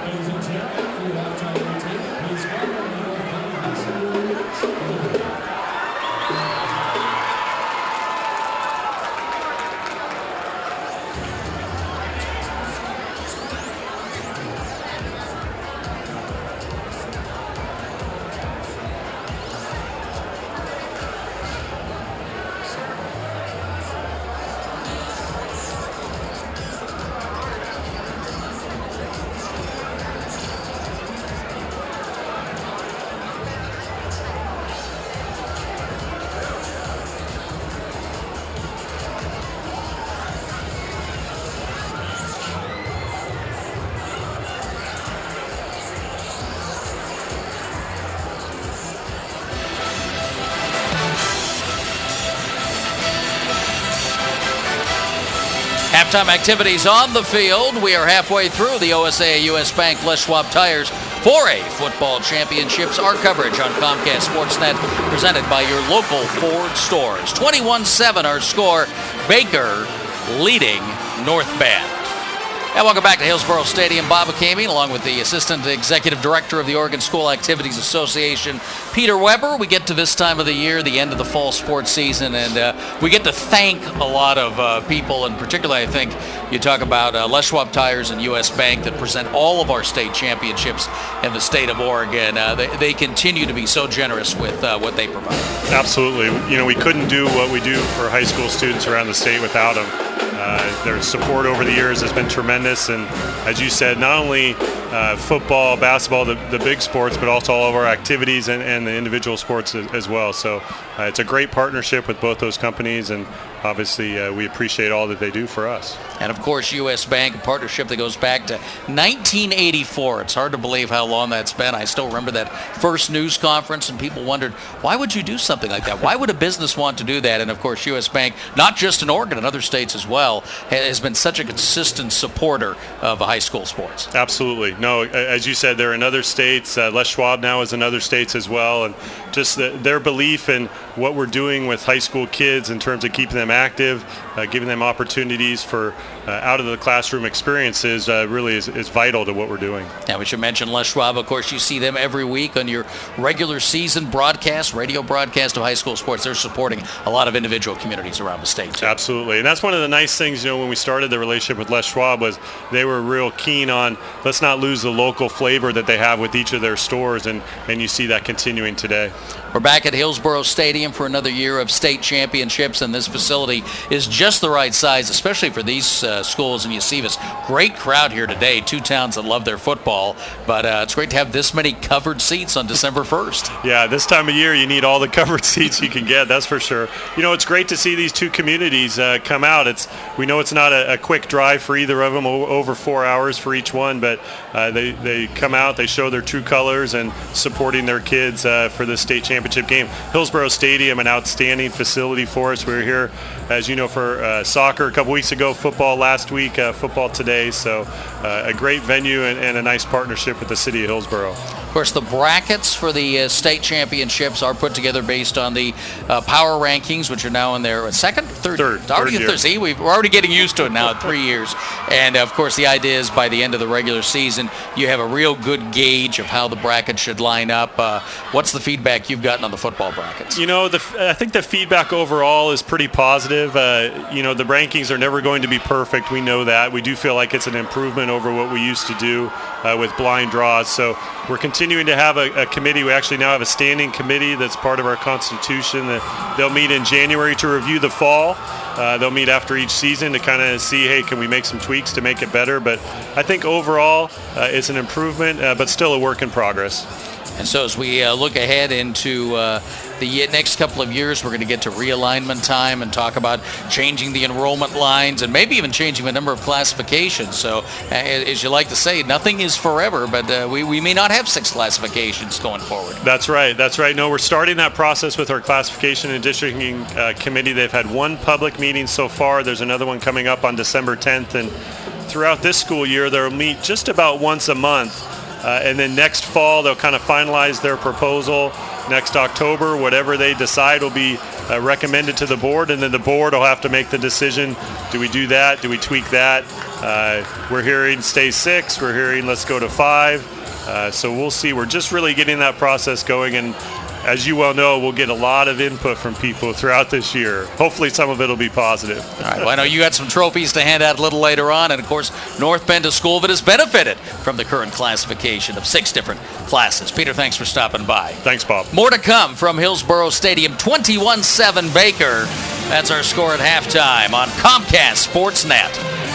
Ladies and gentlemen, for your halftime entertainment, please welcome the North Bend High School. Halftime activities on the field. We are halfway through the OSAA U.S. Bank Les Schwab Tires 4A Football Championships. Our coverage on Comcast Sportsnet presented by your local Ford stores. 21-7 our score. Baker leading North Bend. And welcome back to Hillsboro Stadium. Bob McCamey, along with the Assistant Executive Director of the Oregon School Activities Association, Peter Weber. We get to this time of the year, the end of the fall sports season, and we get to thank a lot of people, and particularly I think you talk about Les Schwab Tires and U.S. Bank that present all of our state championships in the state of Oregon. They continue to be so generous with what they provide. Absolutely. You know, we couldn't do what we do for high school students around the state without them. Their support over the years has been tremendous, and as you said, not only football, basketball, the big sports, but also all of our activities and the individual sports as well. So it's a great partnership with both those companies, and obviously we appreciate all that they do for us. And of course, U.S. Bank, a partnership that goes back to 1984. It's hard to believe how long that's been. I still remember that first news conference, and people wondered, why would you do something like that? Why would a business want to do that? And of course, U.S. Bank, not just in Oregon, in other states as well, has been such a consistent supporter of high school sports. Absolutely. No, as you said, they're in other states. Les Schwab now is in other states as well, and just their belief in what we're doing with high school kids in terms of keeping them them active, giving them opportunities for out of the classroom experiences really is vital to what we're doing. Now, we should mention Les Schwab. Of course, you see them every week on your regular season broadcast, radio broadcast of high school sports. They're supporting a lot of individual communities around the state, too. Absolutely. And that's one of the nice things, when we started the relationship with Les Schwab was they were real keen on let's not lose the local flavor that they have with each of their stores, and you see that continuing today. We're back at Hillsboro Stadium for another year of state championships, and this facility is just the right size, especially for these schools in Yesivas. Great crowd here today, two towns that love their football, but it's great to have this many covered seats on December 1st. Yeah, this time of year you need all the covered seats you can get, that's for sure. It's great to see these two communities come out. We know it's not a quick drive for either of them, over 4 hours for each one, but they come out, they show their true colors and supporting their kids for the state championship game. Hillsboro Stadium, an outstanding facility for us. We were here, as you know, for soccer a couple weeks ago, football last week, football today, so a great venue and a nice partnership with the city of Hillsboro. Of course, the brackets for the state championships are put together based on the power rankings, which are now in their third year. See, we're already getting used to it now at 3 years. And, of course, the idea is by the end of the regular season, you have a real good gauge of how the bracket should line up. What's the feedback you've gotten on the football brackets? I think the feedback overall is pretty positive. The rankings are never going to be perfect. We know that. We do feel like it's an improvement over what we used to do with blind draws. So we're continuing to have a committee. We actually now have a standing committee that's part of our constitution. They'll meet in January to review the fall. They'll meet after each season to kind of see, hey, can we make some tweaks to make it better? But I think overall it's an improvement, but still a work in progress. And so as we look ahead into the next couple of years, we're going to get to realignment time and talk about changing the enrollment lines and maybe even changing the number of classifications. So as you like to say, nothing is forever, but we may not have 6 classifications going forward. That's right. No, we're starting that process with our classification and districting committee. They've had one public meeting so far. There's another one coming up on December 10th. And throughout this school year, they'll meet just about once a month. And then next fall, they'll kind of finalize their proposal. Next October, whatever they decide will be recommended to the board, and then the board will have to make the decision. Do we do that? Do we tweak that? We're hearing stay 6. We're hearing let's go to 5. So we'll see. We're just really getting that process going, and as you well know, we'll get a lot of input from people throughout this year. Hopefully some of it will be positive. All right. Well, I know you got some trophies to hand out a little later on. And, of course, North Bend, a school that has benefited from the current classification of 6 different classes. Peter, thanks for stopping by. Thanks, Bob. More to come from Hillsboro Stadium, 21-7 Baker. That's our score at halftime on Comcast Sportsnet.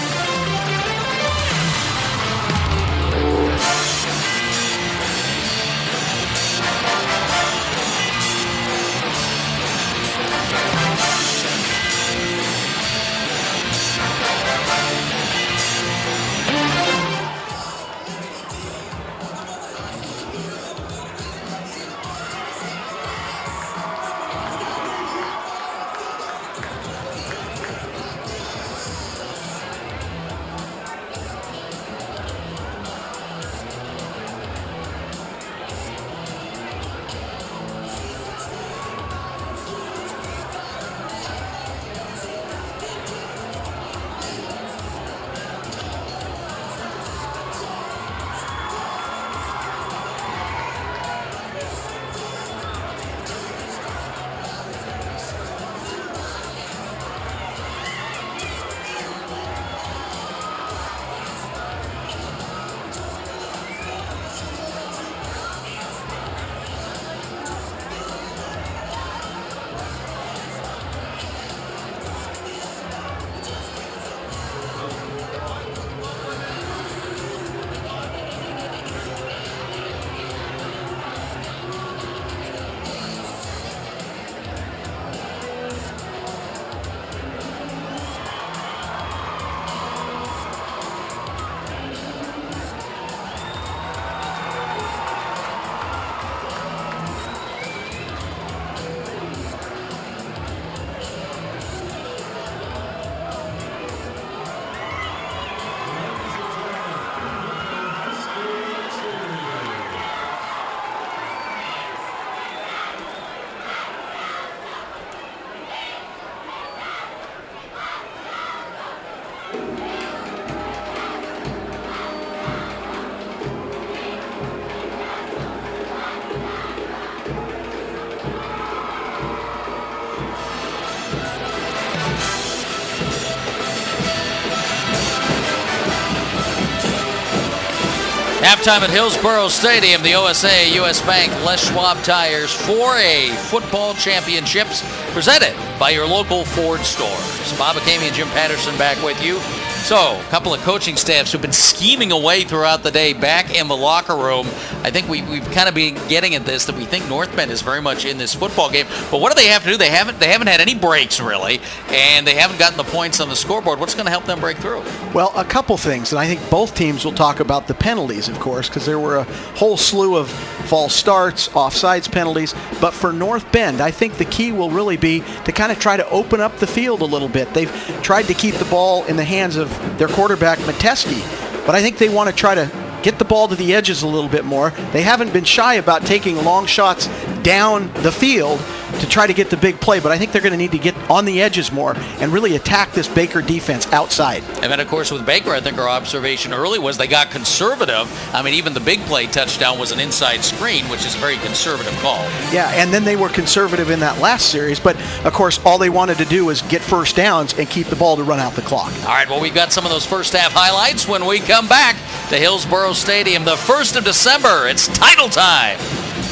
Halftime at Hillsboro Stadium, the OSAA, U.S. Bank, Les Schwab Tires 4A Football Championships, presented by your local Ford stores. Bob Akemi and Jim Patterson back with you. So, a couple of coaching staffs who've been scheming away throughout the day back in the locker room. I think we've kind of been getting at this, that we think North Bend is very much in this football game. But what do they have to do? They haven't had any breaks, really, and they haven't gotten the points on the scoreboard. What's going to help them break through? Well, a couple things, and I think both teams will talk about the penalties, of course, because there were a whole slew of false starts, offsides penalties. But for North Bend, I think the key will really be to kind of try to open up the field a little bit. They've tried to keep the ball in the hands of their quarterback, Mateski, but I think they want to try to get the ball to the edges a little bit more. They haven't been shy about taking long shots down the field to try to get the big play, but I think they're going to need to get on the edges more and really attack this Baker defense outside. And then, of course, with Baker, I think our observation early was they got conservative. I mean, even the big play touchdown was an inside screen, which is a very conservative call. Yeah, and then they were conservative in that last series, but, of course, all they wanted to do was get first downs and keep the ball to run out the clock. All right, well, we've got some of those first half highlights when we come back to Hillsboro Stadium the 1st of December. It's title time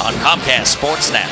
on Comcast Sportsnet.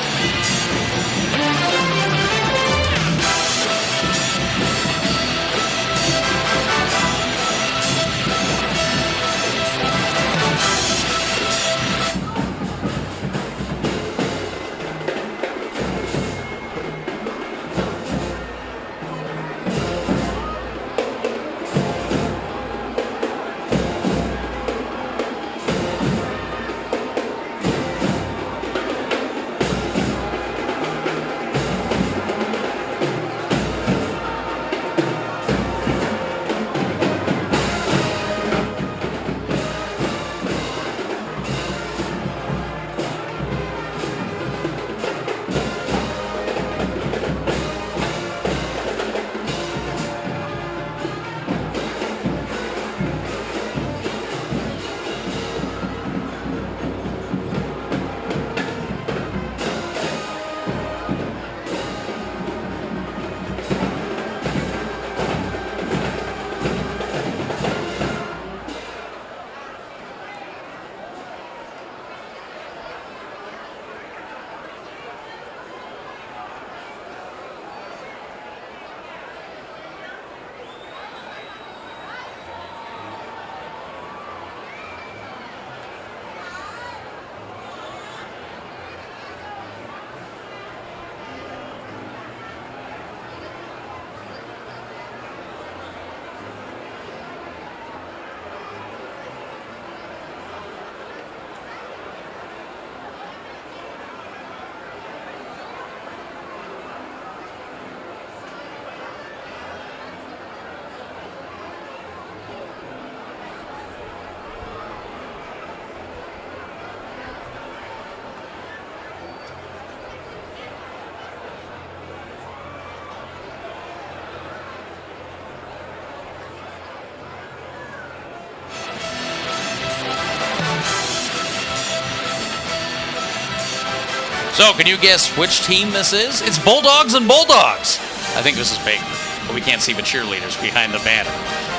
So, can you guess which team this is? It's Bulldogs and Bulldogs. I think this is Baker, but we can't see the cheerleaders behind the banner.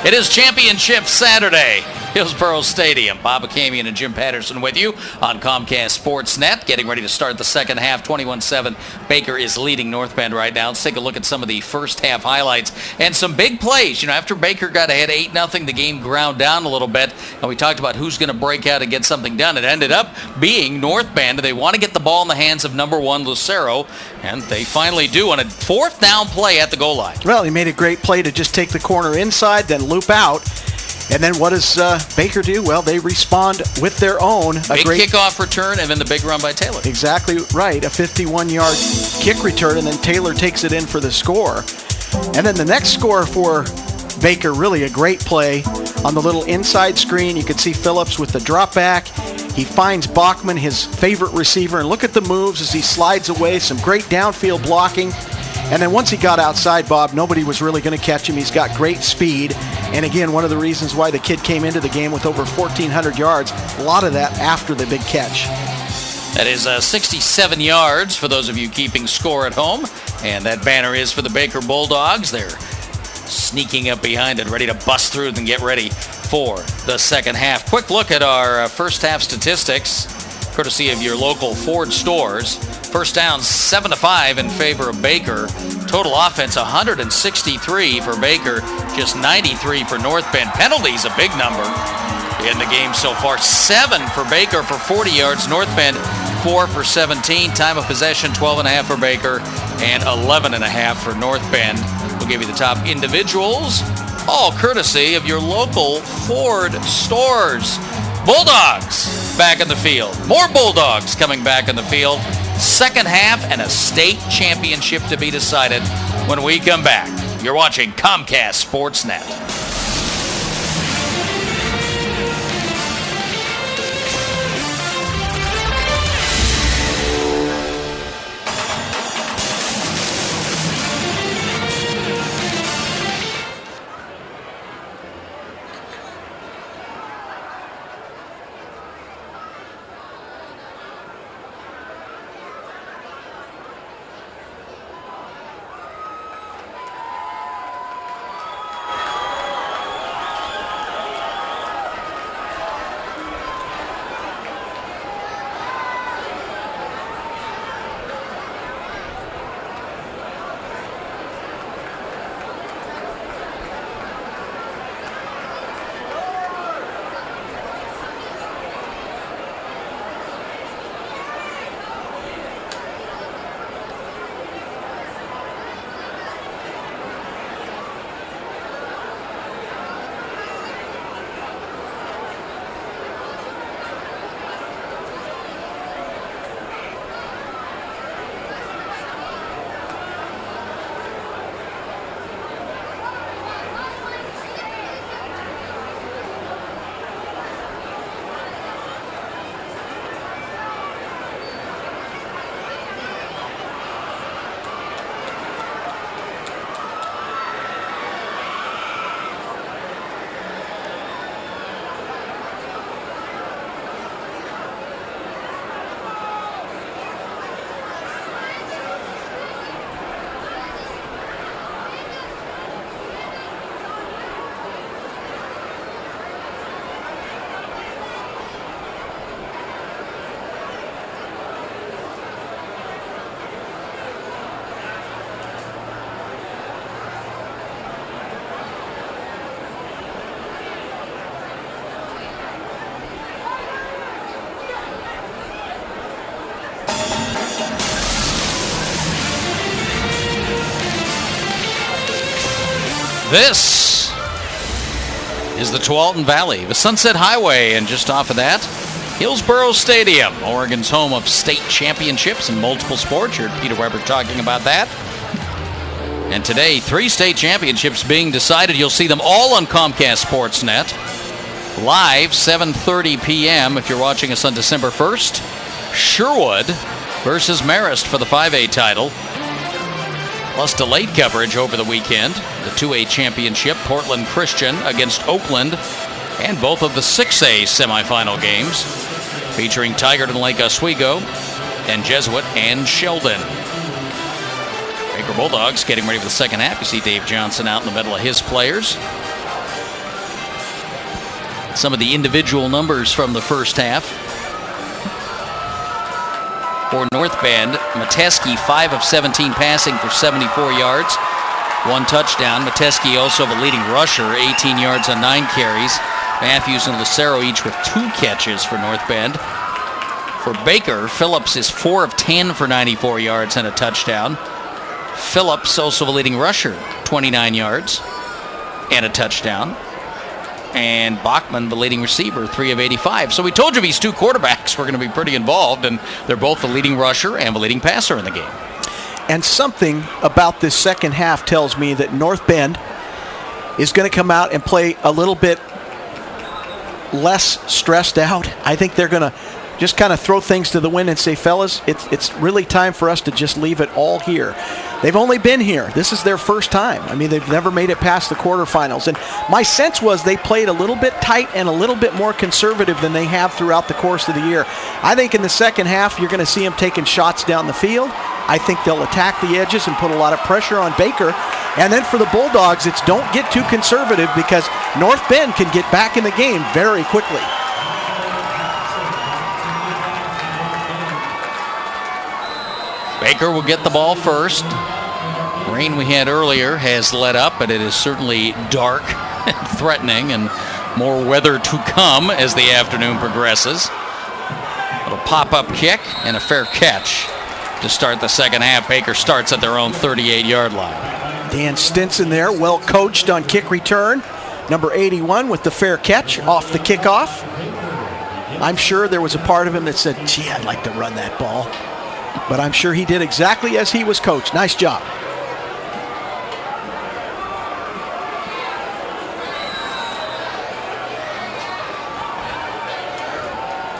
It is Championship Saturday, Hillsboro Stadium. Bob Akamian and Jim Patterson with you on Comcast Sportsnet. Getting ready to start the second half. 21-7. Baker is leading North Bend right now. Let's take a look at some of the first half highlights and some big plays. You know, after Baker got ahead 8-0, the game ground down a little bit, and we talked about who's going to break out and get something done. It ended up being North Bend. They want to get the ball in the hands of number 1 Lucero, and they finally do on a 4th down play at the goal line. Well, he made a great play to just take the corner inside, then loop out. And then what does Baker do? Well, they respond with their own. Big kickoff return, and then the big run by Taylor. Exactly right. A 51-yard kick return, and then Taylor takes it in for the score. And then the next score for Baker, really a great play on the little inside screen. You could see Phillips with the drop back. He finds Bachman, his favorite receiver, and look at the moves as he slides away. Some great downfield blocking. And then once he got outside, Bob, nobody was really going to catch him. He's got great speed. And again, one of the reasons why the kid came into the game with over 1,400 yards, a lot of that after the big catch. That is 67 yards for those of you keeping score at home. And that banner is for the Baker Bulldogs. They're sneaking up behind it, ready to bust through and get ready for the second half. Quick look at our first half statistics, courtesy of your local Ford stores. First down, 7-5 in favor of Baker. Total offense, 163 for Baker, just 93 for North Bend. Penalties, a big number in the game so far. 7 for Baker for 40 yards. North Bend, 4 for 17. Time of possession, 12.5 for Baker and 11.5 for North Bend. We'll give you the top individuals, all courtesy of your local Ford stores. Bulldogs back in the field. More Bulldogs coming back in the field. Second half and a state championship to be decided when we come back. You're watching Comcast Sportsnet. This is the Tualatin Valley, the Sunset Highway, and just off of that, Hillsboro Stadium, Oregon's home of state championships in multiple sports. You heard Peter Weber talking about that. And today, 3 state championships being decided. You'll see them all on Comcast Sportsnet. Live, 7:30 p.m. if you're watching us on December 1st. Sherwood versus Marist for the 5A title. Plus delayed coverage over the weekend. The 2A championship, Portland Christian against Oakland, and both of the 6A semifinal games, featuring Tigard and Lake Oswego, and Jesuit and Sheldon. Baker Bulldogs getting ready for the second half. You see Dave Johnson out in the middle of his players. Some of the individual numbers from the first half. For North Bend, Metesky 5 of 17 passing for 74 yards, 1 touchdown. Metesky also the leading rusher, 18 yards on 9 carries. Matthews and Lucero each with 2 catches for North Bend. For Baker, Phillips is 4 of 10 for 94 yards and a touchdown. Phillips also the leading rusher, 29 yards and a touchdown. And Bachman, the leading receiver, 3 of 85. So we told you these 2 quarterbacks were going to be pretty involved, and they're both the leading rusher and the leading passer in the game. And something about this second half tells me that North Bend is going to come out and play a little bit less stressed out. I think they're going to just kind of throw things to the wind and say, fellas, it's really time for us to just leave it all here. They've only been here. This is their first time. I mean, they've never made it past the quarterfinals. And my sense was they played a little bit tight and a little bit more conservative than they have throughout the course of the year. I think in the second half, you're going to see them taking shots down the field. I think they'll attack the edges and put a lot of pressure on Baker. And then for the Bulldogs, it's don't get too conservative because North Bend can get back in the game very quickly. Baker will get the ball first. Rain we had earlier has let up, but it is certainly dark and threatening, and more weather to come as the afternoon progresses. A pop-up kick and a fair catch to start the second half. Baker starts at their own 38-yard line. Dan Stinson there, well coached on kick return. Number 81 with the fair catch off the kickoff. I'm sure there was a part of him that said, gee, I'd like to run that ball. But I'm sure he did exactly as he was coached. Nice job.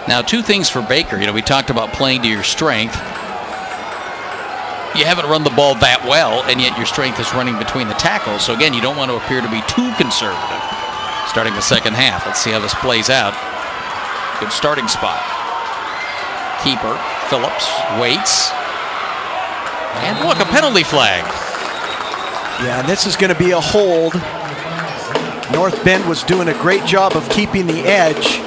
Now, two things for Baker. We talked about playing to your strength. You haven't run the ball that well, and yet your strength is running between the tackles. So, again, you don't want to appear to be too conservative starting the second half. Let's see how this plays out. Good starting spot. Keeper, Phillips, waits. And look, a penalty flag. Yeah, and this is going to be a hold. North Bend was doing a great job of keeping the edge.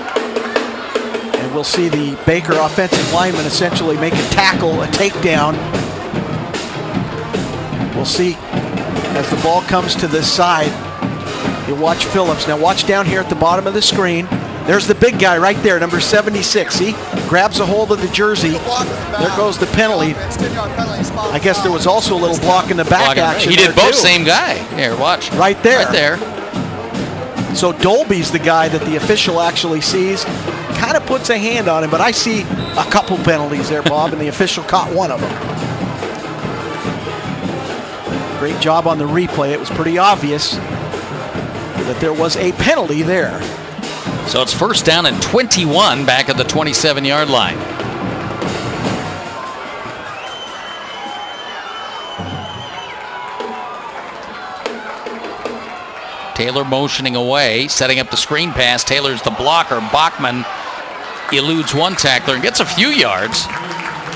We'll see the Baker offensive lineman essentially make a tackle, a takedown. We'll see as the ball comes to this side. You watch Phillips. Now watch down here at the bottom of the screen. There's the big guy right there, number 76. See? Grabs a hold of the jersey. There goes the penalty. I guess there was also a little block in the back action. He did both, too. Same guy. Here, watch. Right there. Right there. So Dolby's the guy that the official actually sees. Kind of puts a hand on him, but I see a couple penalties there, Bob, and the official caught one of them. Great job on the replay. It was pretty obvious that there was a penalty there. So it's first down and 21 back at the 27-yard line. Taylor motioning away, setting up the screen pass. Taylor's the blocker. Bachman eludes one tackler and gets a few yards.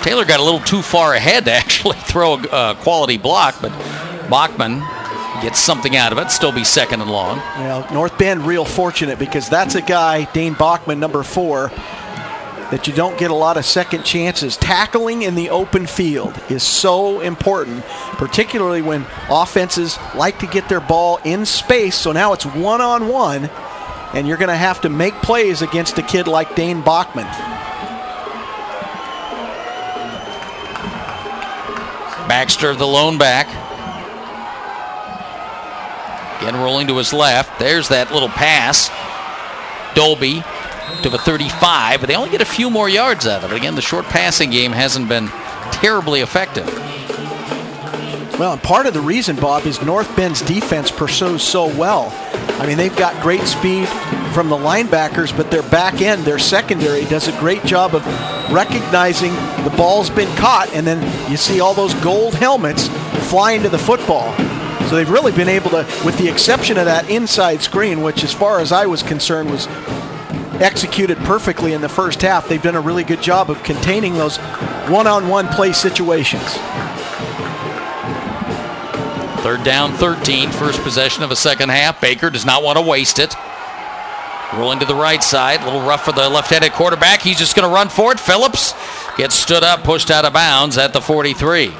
Taylor got a little too far ahead to actually throw a quality block, but Bachman gets something out of it. Still be second and long. Well, North Bend real fortunate because that's a guy, Dane Bachman, number 4, that you don't get a lot of second chances. Tackling in the open field is so important, particularly when offenses like to get their ball in space. So now it's one-on-one, and you're going to have to make plays against a kid like Dane Bachman. Baxter, the lone back. Again, rolling to his left. There's that little pass. Dolby to the 35, but they only get a few more yards out of it. Again, the short passing game hasn't been terribly effective. Well, and part of the reason, Bob, is North Bend's defense pursues so well. I mean, they've got great speed from the linebackers, but their back end, their secondary, does a great job of recognizing the ball's been caught, and then you see all those gold helmets flying to the football. So they've really been able to, with the exception of that inside screen, which as far as I was concerned was executed perfectly in the first half, they've done a really good job of containing those one-on-one play situations. Third down, 13, first possession of a second half. Baker does not want to waste it. Rolling to the right side, a little rough for the left-handed quarterback. He's just going to run for it. Phillips gets stood up, pushed out of bounds at the 43.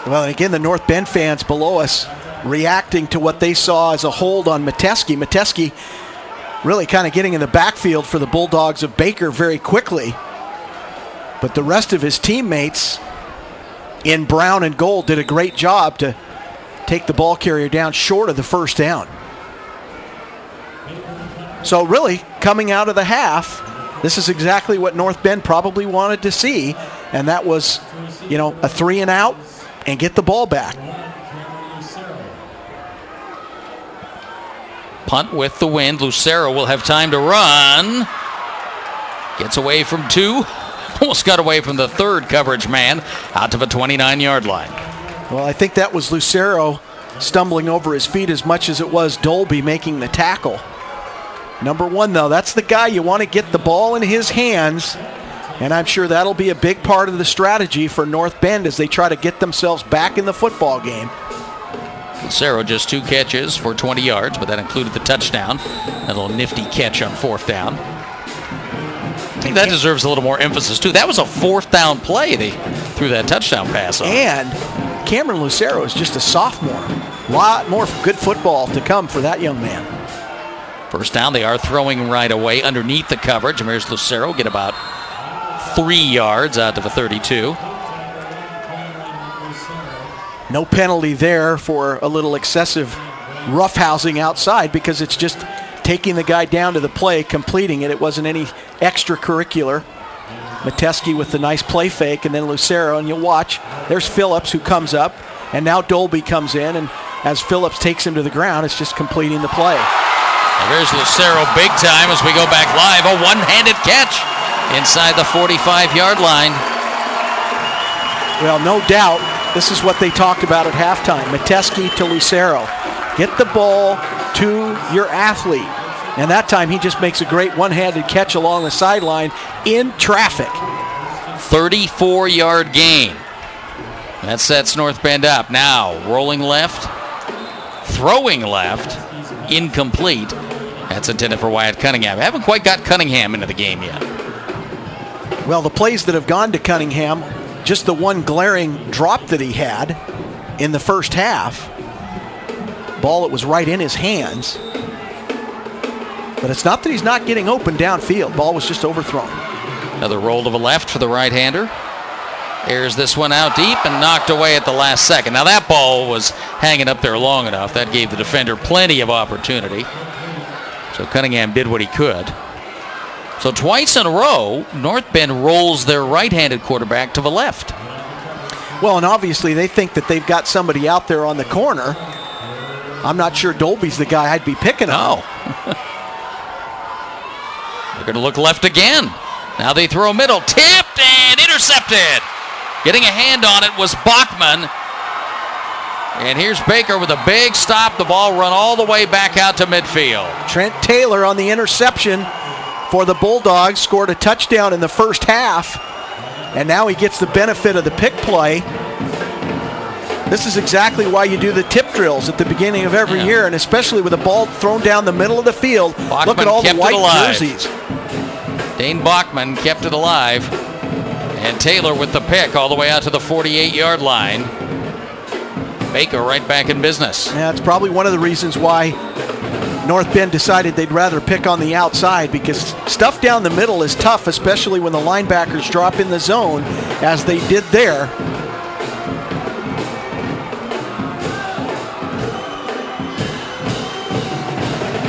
Well, and again, the North Bend fans below us reacting to what they saw as a hold on Metesky. Metesky really kind of getting in the backfield for the Bulldogs of Baker very quickly. But the rest of his teammates in brown and gold did a great job to take the ball carrier down short of the first down. So really, coming out of the half, this is exactly what North Bend probably wanted to see, and that was, a 3 and out and get the ball back. Punt with the wind. Lucero will have time to run. Gets away from 2. Almost got away from the third coverage man out to the 29-yard line. Well, I think that was Lucero stumbling over his feet as much as it was Dolby making the tackle. Number 1, though, that's the guy you want to get the ball in his hands And I'm sure that'll be a big part of the strategy for North Bend as they try to get themselves back in the football game. Lucero just 2 catches for 20 yards, but that included the touchdown. That little nifty catch on 4th down. I think that deserves a little more emphasis, too. That was a 4th down play they threw that touchdown pass on. And Cameron Lucero is just a sophomore. A lot more good football to come for that young man. 1st down, they are throwing right away underneath the coverage. And here's Lucero, get about 3 yards out of a 32. No penalty there for a little excessive roughhousing outside because it's just taking the guy down to the play, completing it. It wasn't any extracurricular. Metesky with the nice play fake, and then Lucero, and you'll watch. There's Phillips who comes up, and now Dolby comes in, and as Phillips takes him to the ground, it's just completing the play. And there's Lucero big time as we go back live. A one-handed catch inside the 45-yard line. Well, no doubt, this is what they talked about at halftime. Metesky to Lucero. Get the ball to your athlete. And that time he just makes a great one-handed catch along the sideline in traffic. 34-yard gain. That sets North Bend up. Now, rolling left, throwing left, incomplete. That's intended for Wyatt Cunningham. I haven't quite got Cunningham into the game yet. Well, the plays that have gone to Cunningham, just the one glaring drop that he had in the first half. Ball that was right in his hands. But it's not that he's not getting open downfield. Ball was just overthrown. Another roll to the left for the right-hander. Airs this one out deep and knocked away at the last second. Now that ball was hanging up there long enough. That gave the defender plenty of opportunity. So Cunningham did what he could. So twice in a row, North Bend rolls their right-handed quarterback to the left. Well, and obviously they think that they've got somebody out there on the corner. I'm not sure Dolby's the guy I'd be picking on. They're going to look left again. Now they throw middle. Tipped and intercepted. Getting a hand on it was Bachman. And here's Baker with a big stop. The ball run all the way back out to midfield. Trent Taylor on the interception for the Bulldogs. Scored a touchdown in the first half. And now he gets the benefit of the pick play. This is exactly why you do the tip drills at the beginning of every year, and especially with a ball thrown down the middle of the field. Bachman look at all the white jerseys. Dane Bachman kept it alive. And Taylor with the pick all the way out to the 48-yard line. Baker right back in business. Yeah, it's probably one of the reasons why North Bend decided they'd rather pick on the outside, because stuff down the middle is tough, especially when the linebackers drop in the zone, as they did there.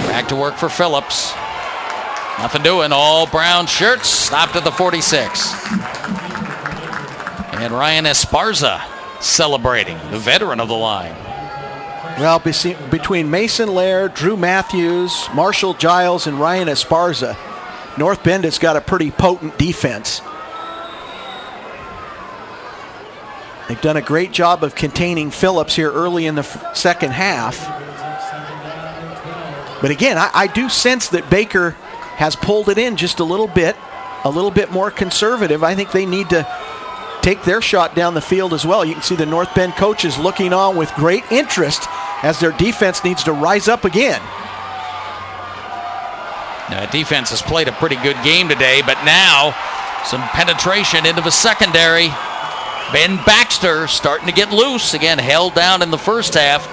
Back to work for Phillips. Nothing doing. All brown shirts. Stopped at the 46. And Ryan Esparza celebrating, the veteran of the line. Well, between Mason Laird, Drew Matthews, Marshall Giles, and Ryan Esparza, North Bend has got a pretty potent defense. They've done a great job of containing Phillips here early in the second half. But again, I do sense that Baker has pulled it in just a little bit more conservative. I think they need to take their shot down the field as well. You can see the North Bend coaches looking on with great interest as their defense needs to rise up again. Now, defense has played a pretty good game today, but now some penetration into the secondary. Ben Baxter starting to get loose. Again, held down in the first half.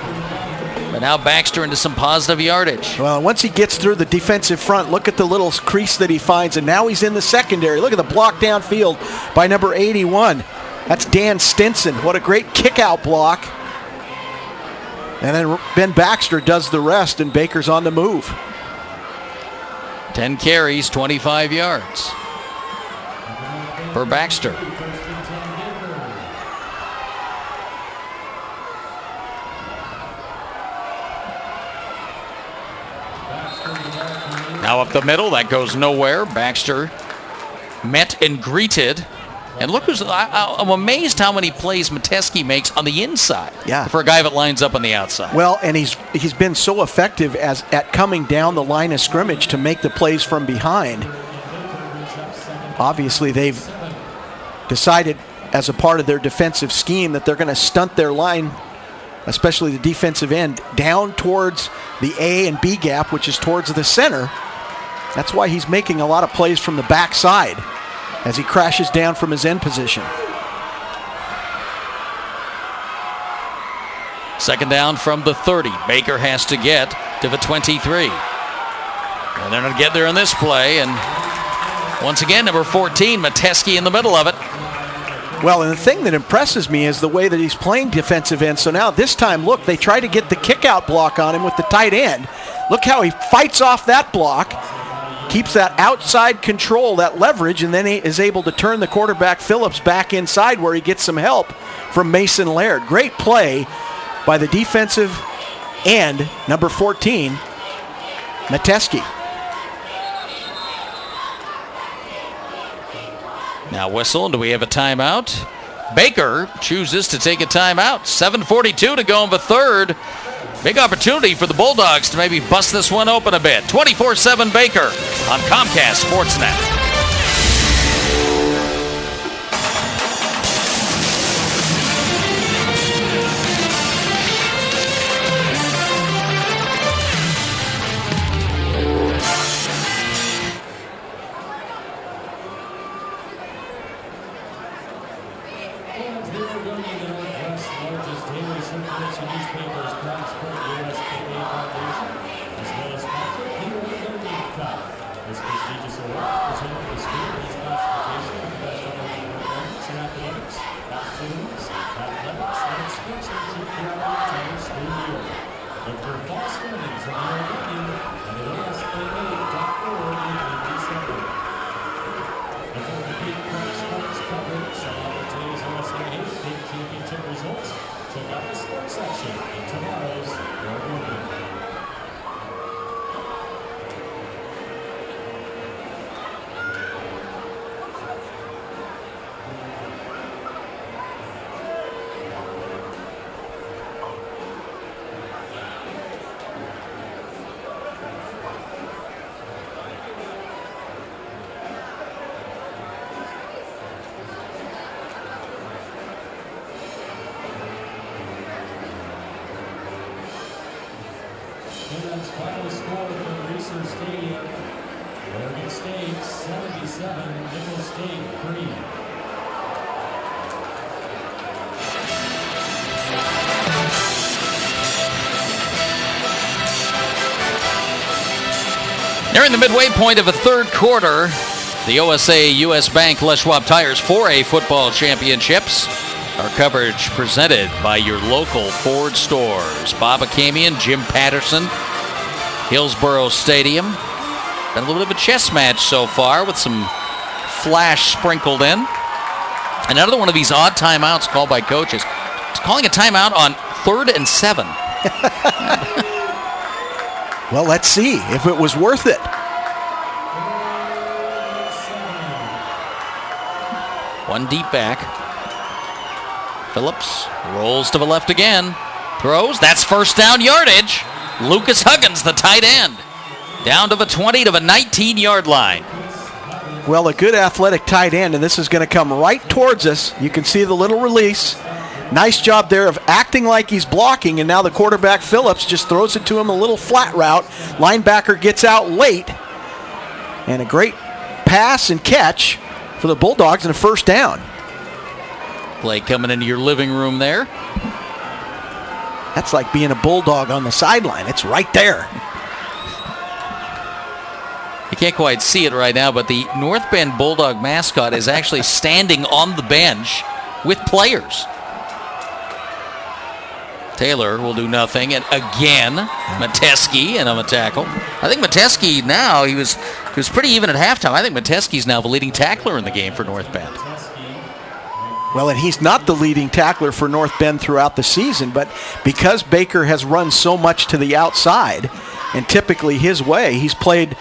But now Baxter into some positive yardage. Well, once he gets through the defensive front, look at the little crease that he finds, and now he's in the secondary. Look at the block downfield by number 81. That's Dan Stinson. What a great kick-out block. And then Ben Baxter does the rest, and Baker's on the move. 10 carries, 25 yards for Baxter. Now up the middle, that goes nowhere. Baxter met and greeted. And look, I'm amazed how many plays Metesky makes on the inside for a guy that lines up on the outside. Well, and he's been so effective at coming down the line of scrimmage to make the plays from behind. Obviously, they've decided as a part of their defensive scheme that they're going to stunt their line, especially the defensive end, down towards the A and B gap, which is towards the center. That's why he's making a lot of plays from the backside as he crashes down from his end position. Second down from the 30. Baker has to get to the 23. And they're going to get there in this play. And once again, number 14, Metesky in the middle of it. Well, and the thing that impresses me is the way that he's playing defensive end. So now this time, look, they try to get the kick-out block on him with the tight end. Look how he fights off that block, keeps that outside control, that leverage, and then he is able to turn the quarterback Phillips back inside where he gets some help from Mason Laird. Great play by the defensive end, number 14, Metesky. Now whistle, and do we have a timeout? Baker chooses to take a timeout. 7:42 to go in the third. Big opportunity for the Bulldogs to maybe bust this one open a bit. 24/7 Baker on Comcast Sportsnet. Final score from Reeser Stadium. Oregon State 77, Nicholls State 3. Nearing the midway point of a third quarter, the OSAA U.S. Bank Les Schwab Tires 4A football championships. Our coverage presented by your local Ford stores. Bob Akamian, Jim Patterson, Hillsboro Stadium. Been a little bit of a chess match so far with some flash sprinkled in. Another one of these odd timeouts called by coaches. It's calling a timeout on 3rd and 7. Well, let's see if it was worth it. One deep back. Phillips rolls to the left again. Throws. That's first down yardage. Lucas Huggins, the tight end. Down to the 20 to the 19-yard line. Well, a good athletic tight end, and this is going to come right towards us. You can see the little release. Nice job there of acting like he's blocking, and now the quarterback, Phillips, just throws it to him a little flat route. Linebacker gets out late, and a great pass and catch for the Bulldogs and a first down. Play coming into your living room there. That's like being a Bulldog on the sideline. It's right there. You can't quite see it right now, but the North Bend Bulldog mascot is actually standing on the bench with players. Taylor will do nothing, and again, Metesky and on a tackle. I think Metesky now, he was pretty even at halftime. I think Metesky's now the leading tackler in the game for North Bend. Well, and he's not the leading tackler for North Bend throughout the season, but because Baker has run so much to the outside, and typically his way, he's played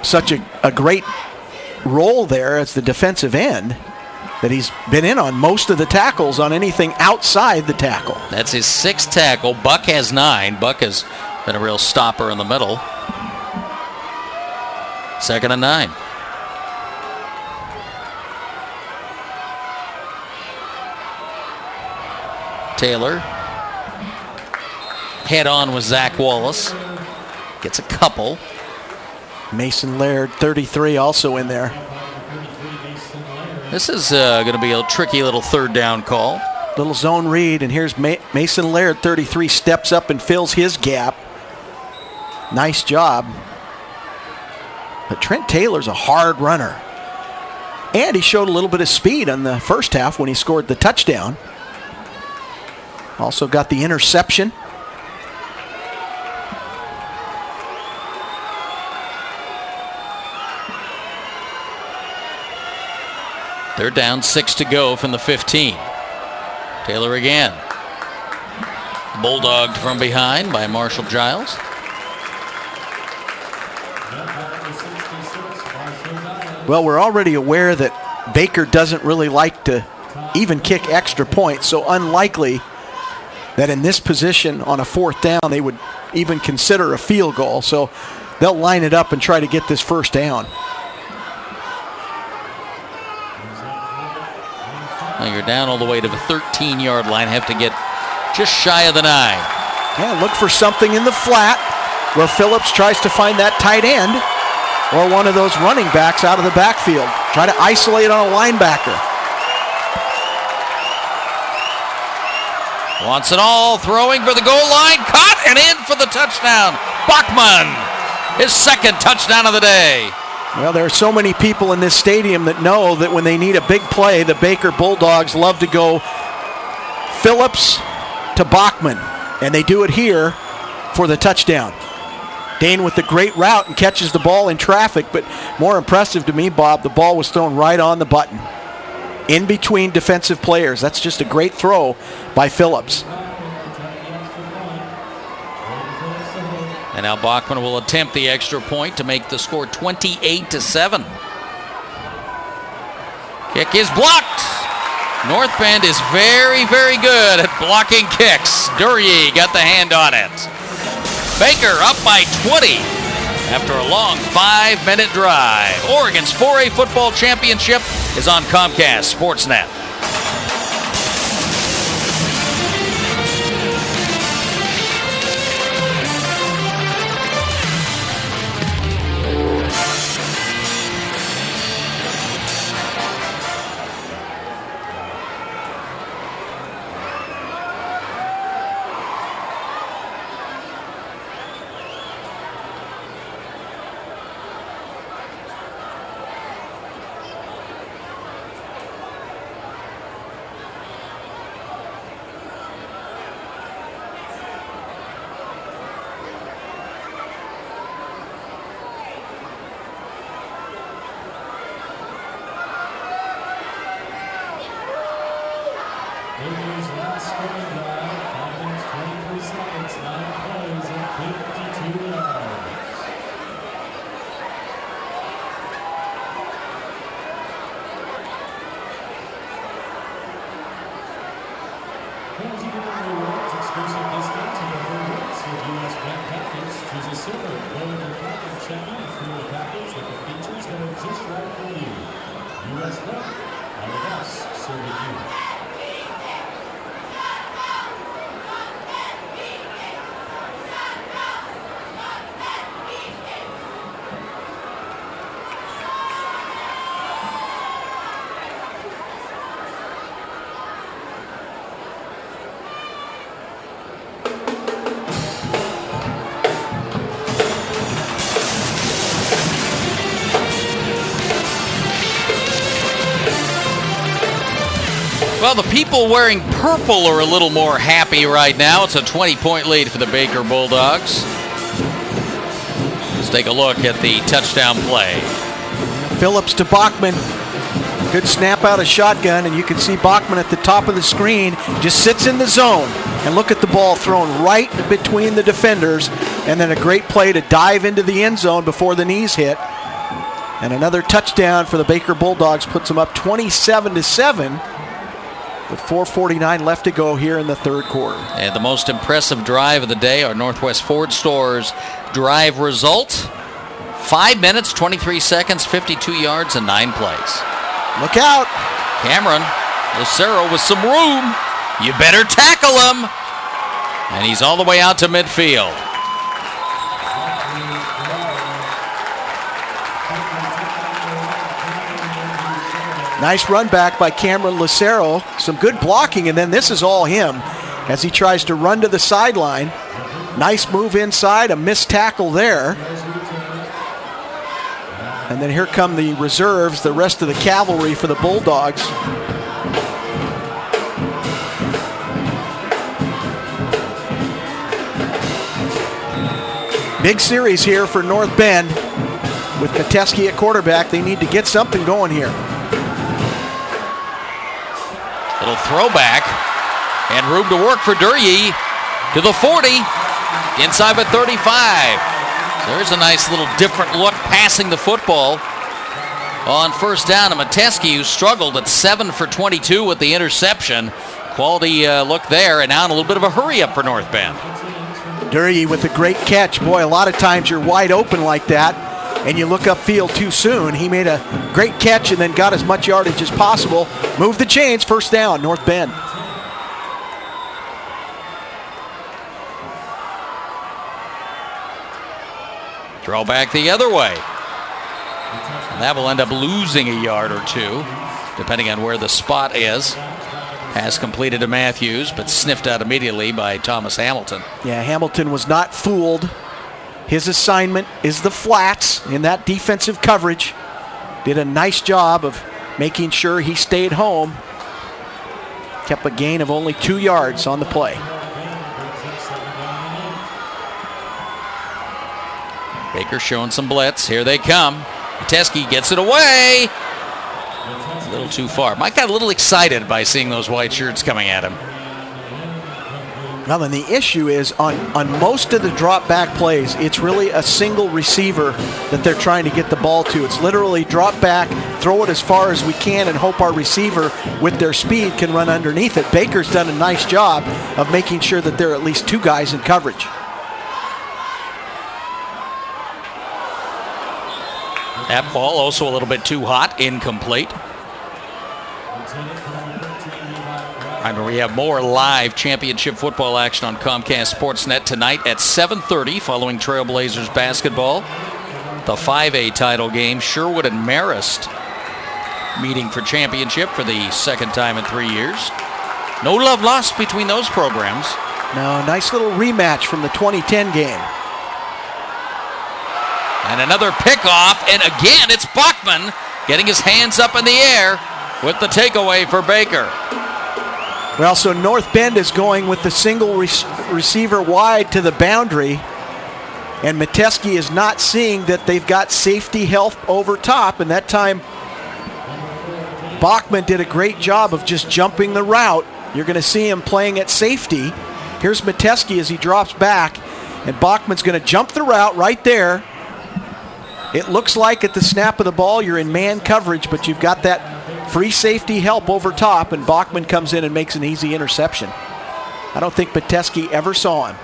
such a great role there as the defensive end that he's been in on most of the tackles on anything outside the tackle. That's his 6th tackle. Buck has 9. Buck has been a real stopper in the middle. 2nd and 9. Taylor. Head on with Zach Wallace. Gets a couple. Mason Laird, 33, also in there. This is going to be a tricky little third down call. Little zone read, and here's Mason Laird, 33, steps up and fills his gap. Nice job. But Trent Taylor's a hard runner. And he showed a little bit of speed on the first half when he scored the touchdown. Also got the interception. They're down 6 to go from the 15. Taylor again. Bulldogged from behind by Marshall Giles. Well, we're already aware that Baker doesn't really like to even kick extra points, so unlikely that in this position on a fourth down they would even consider a field goal. So they'll line it up and try to get this first down. Well, you're down all the way to the 13-yard line. Have to get just shy of the 9. Yeah, look for something in the flat where Phillips tries to find that tight end or one of those running backs out of the backfield. Try to isolate on a linebacker. Wants it all, throwing for the goal line, caught and in for the touchdown. Bachman, his second touchdown of the day. Well, there are so many people in this stadium that know that when they need a big play, the Baker Bulldogs love to go Phillips to Bachman, and they do it here for the touchdown. Dane with the great route and catches the ball in traffic, but more impressive to me, Bob, the ball was thrown right on the button. In between defensive players. That's just a great throw by Phillips. And now Bachman will attempt the extra point to make the score 28-7. Kick is blocked. North Bend is very, very good at blocking kicks. Duryea got the hand on it. Baker up by 20 after a long 5-minute drive. Oregon's 4A football championship is on Comcast Sportsnet. Well, the people wearing purple are a little more happy right now. It's a 20-point lead for the Baker Bulldogs. Let's take a look at the touchdown play. Phillips to Bachman. Good snap out of shotgun, and you can see Bachman at the top of the screen just sits in the zone. And look at the ball thrown right between the defenders, and then a great play to dive into the end zone before the knees hit. And another touchdown for the Baker Bulldogs puts them up 27-7. With 4:49 left to go here in the third quarter. And the most impressive drive of the day, our Northwest Ford Store's drive result. 5 minutes, 23 seconds, 52 yards, and 9 plays. Look out. Cameron Lucero with some room. You better tackle him. And he's all the way out to midfield. Nice run back by Cameron Lucero. Some good blocking, and then this is all him as he tries to run to the sideline. Nice move inside, a missed tackle there. And then here come the reserves, the rest of the cavalry for the Bulldogs. Big series here for North Bend. With Metesky at quarterback, they need to get something going here. Little throwback, and room to work for Duryea to the 40, inside at 35. So there's a nice little different look passing the football on first down to Metesky, who struggled at 7 for 22 with the interception. Quality look there, and now in a little bit of a hurry up for North Bend. Duryea with a great catch. Boy, a lot of times you're wide open like that, and you look upfield too soon. He made a great catch and then got as much yardage as possible. Move the chains, first down, North Bend. Draw back the other way. And that will end up losing a yard or two, depending on where the spot is. Pass completed to Matthews, but sniffed out immediately by Thomas Hamilton. Yeah, Hamilton was not fooled. His assignment is the flats in that defensive coverage. Did a nice job of making sure he stayed home. Kept a gain of only 2 yards on the play. Baker showing some blitz. Here they come. Metesky gets it away. A little too far. Mike got a little excited by seeing those white shirts coming at him. Well, then the issue is on most of the drop back plays, it's really a single receiver that they're trying to get the ball to. It's literally drop back, throw it as far as we can, and hope our receiver with their speed can run underneath it. Baker's done a nice job of making sure that there are at least 2 guys in coverage. That ball also a little bit too hot, incomplete. Remember, we have more live championship football action on Comcast Sportsnet tonight at 7:30 following Trailblazers basketball. The 5A title game, Sherwood and Marist meeting for championship for the second time in 3 years. No love lost between those programs. No, nice little rematch from the 2010 game. And another pickoff, and again it's Bachman getting his hands up in the air with the takeaway for Baker. Well, so North Bend is going with the single receiver wide to the boundary, and Metesky is not seeing that they've got safety help over top, and that time Bachman did a great job of just jumping the route. You're going to see him playing at safety. Here's Metesky as he drops back, and Bachman's going to jump the route right there. It looks like at the snap of the ball you're in man coverage, but you've got that free safety help over top, and Bachman comes in and makes an easy interception. I don't think Metesky ever saw him.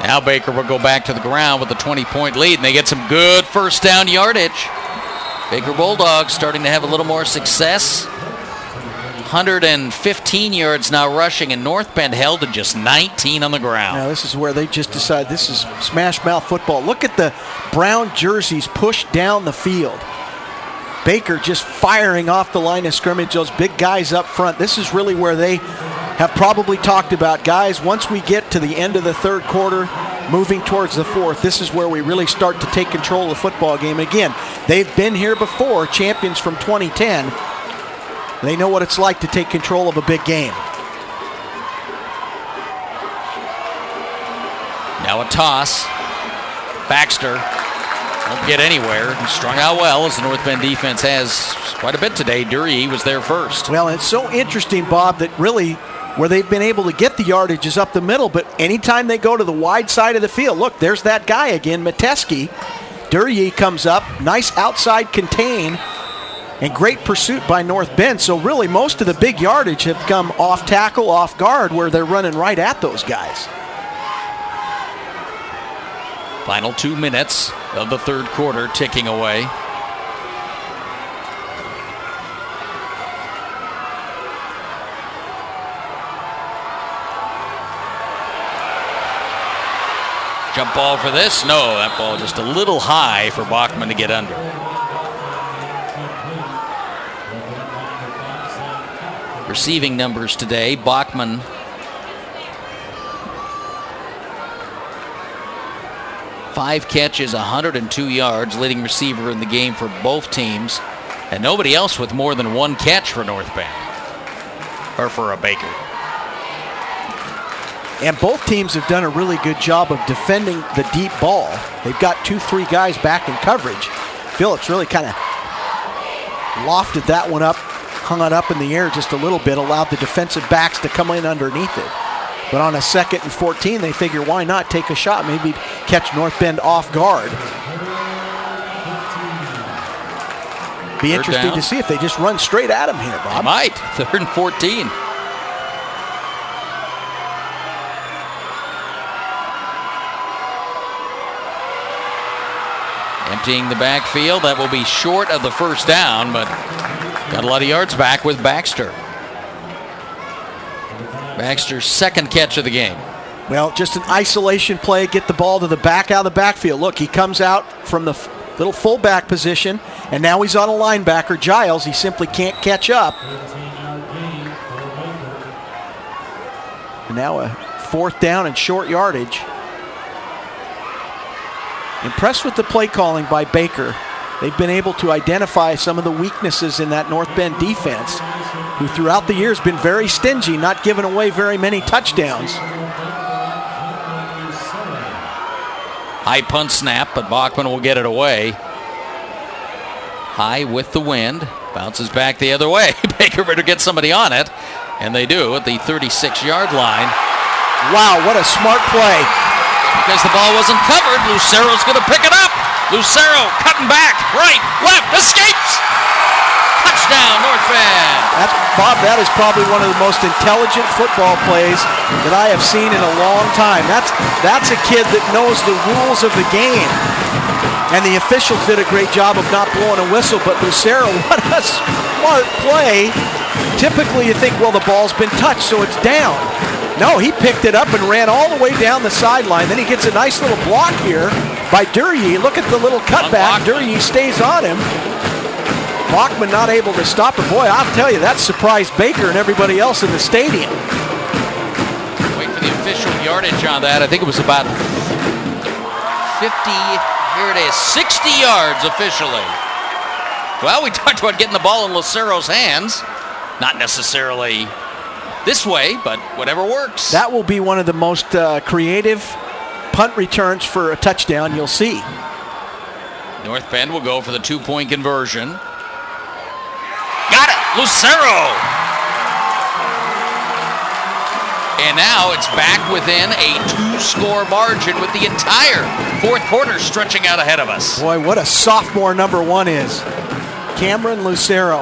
Now Baker will go back to the ground with a 20-point lead, and they get some good first down yardage. Baker Bulldogs starting to have a little more success. 115 yards now rushing, and North Bend held to just 19 on the ground. Now this is where they just decide this is smash mouth football. Look at the brown jerseys pushed down the field. Baker just firing off the line of scrimmage, those big guys up front. This is really where they have probably talked about, guys, once we get to the end of the third quarter, moving towards the fourth, this is where we really start to take control of the football game. Again, they've been here before, champions from 2010. They know what it's like to take control of a big game. Now a toss. Baxter won't get anywhere. He strung out well, as the North Bend defense has quite a bit today. Duryea was there first. Well, it's so interesting, Bob, that really where they've been able to get the yardage is up the middle, but anytime they go to the wide side of the field, look, there's that guy again, Metesky. Duryea comes up, nice outside contain, and great pursuit by North Bend. So really most of the big yardage have come off tackle, off guard, where they're running right at those guys. Final 2 minutes of the third quarter ticking away. Jump ball for this? No, that ball just a little high for Bachman to get under. Receiving numbers today, Bachman five catches, 102 yards, leading receiver in the game for both teams, and nobody else with more than one catch for North Bend, or for a Baker. And both teams have done a really good job of defending the deep ball. They've got 2-3 guys back in coverage. Phillips really kind of lofted that one up, hung it up in the air just a little bit, allowed the defensive backs to come in underneath it. But on a 2nd and 14, they figure, why not take a shot, maybe catch North Bend off guard. Be interesting to see if they just run straight at him here, Bob. They might. 3rd and 14. Emptying the backfield. That will be short of the first down, but got a lot of yards back with Baxter. Baxter's 2nd catch of the game. Well, just an isolation play, get the ball to the back out of the backfield. Look, he comes out from the little fullback position, and now he's on a linebacker, Giles. He simply can't catch up. And now a 4th down and short yardage. Impressed with the play calling by Baker. They've been able to identify some of the weaknesses in that North Bend defense, who throughout the years been very stingy, not giving away very many touchdowns. High punt snap, but Bachman will get it away. High with the wind, bounces back the other way. Baker better get somebody on it, and they do at the 36-yard line. Wow, what a smart play. Because the ball wasn't covered, Lucero's going to pick it up. Lucero cutting back, right, left, escapes. Touchdown, North Bend. Bob, that is probably one of the most intelligent football plays that I have seen in a long time. That's a kid that knows the rules of the game. And the officials did a great job of not blowing a whistle, but Lucero, what a smart play. Typically you think, well, the ball's been touched, so it's down. No, he picked it up and ran all the way down the sideline. Then he gets a nice little block here by Duryea. Look at the little cutback. Duryea stays on him. Bachman not able to stop it. Boy, I'll tell you, that surprised Baker and everybody else in the stadium. Wait for the official yardage on that. I think it was about 50. Here it is, 60 yards officially. Well, we talked about getting the ball in Lucero's hands. Not necessarily this way, but whatever works. That will be one of the most creative punt returns for a touchdown you'll see. North Bend will go for the 2-point conversion. Got it, Lucero! And now it's back within a 2-score margin with the entire 4th quarter stretching out ahead of us. Boy, what a sophomore number 1 is. Cameron Lucero.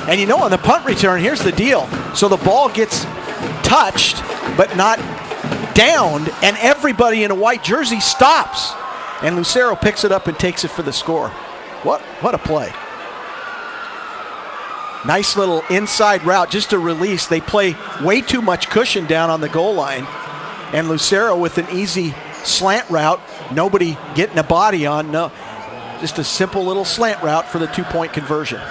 And you know, on the punt return, here's the deal. So the ball gets touched, but not downed, and everybody in a white jersey stops. And Lucero picks it up and takes it for the score. What a play. Nice little inside route, just a release. They play way too much cushion down on the goal line. And Lucero with an easy slant route, nobody getting a body on. No, just a simple little slant route for the 2-point conversion.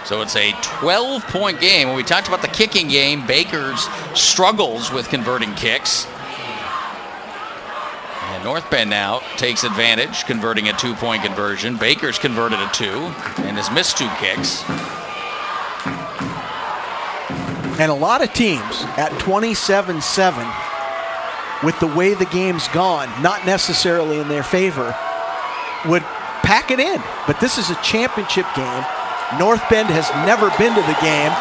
So it's a 12-point game. When we talked about the kicking game, Baker's struggles with converting kicks. And North Bend now takes advantage, converting a 2-point conversion. Baker's converted a 2 and has missed 2 kicks. And a lot of teams at 27-7, with the way the game's gone, not necessarily in their favor, would pack it in. But this is a championship game. North Bend has never been to the game.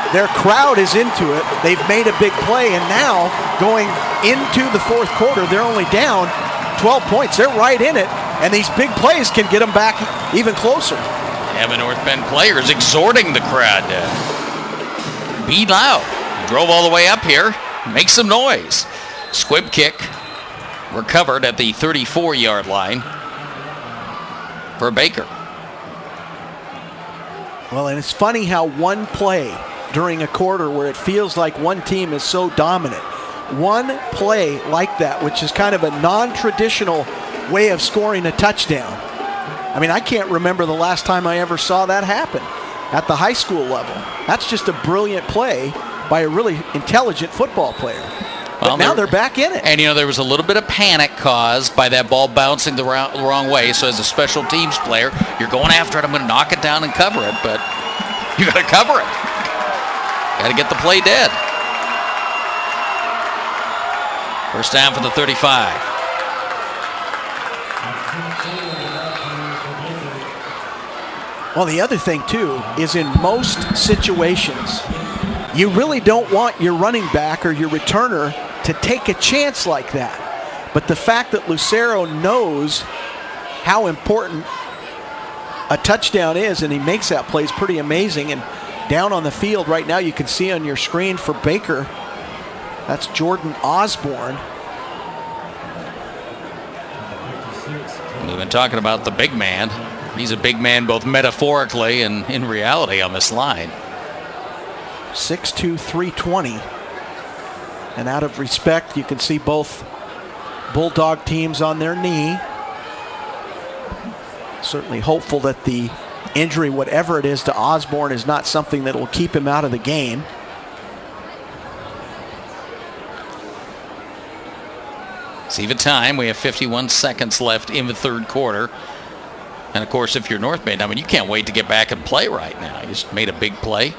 Their crowd is into it. They've made a big play, and now going into the 4th quarter, they're only down 12 points. They're right in it, and these big plays can get them back even closer. Having North Bend players exhorting the crowd to be loud. Drove all the way up here. Make some noise. Squib kick recovered at the 34-yard line for Baker. Well, and it's funny how one play during a quarter where it feels like one team is so dominant, one play like that, which is kind of a non-traditional way of scoring a touchdown. I mean, I can't remember the last time I ever saw that happen at the high school level. That's just a brilliant play by a really intelligent football player. But Well, now they're back in it. And, there was a little bit of panic caused by that ball bouncing the wrong way. So as a special teams player, you're going after it. I'm going to knock it down and cover it. But you got to cover it. Got to get the play dead. First down for the 35. Well, the other thing, too, is in most situations, you really don't want your running back or your returner to take a chance like that. But the fact that Lucero knows how important a touchdown is, and he makes that play, is pretty amazing. And down on the field right now, you can see on your screen for Baker, that's Jordan Osborne. We've been talking about the big man. He's a big man both metaphorically and in reality on this line. 6'2", 320. And out of respect, you can see both Bulldog teams on their knee. Certainly hopeful that the injury, whatever it is, to Osborne is not something that will keep him out of the game. It's even time. We have 51 seconds left in the third quarter. And, of course, if you're North Bend, you can't wait to get back and play right now. You just made a big play.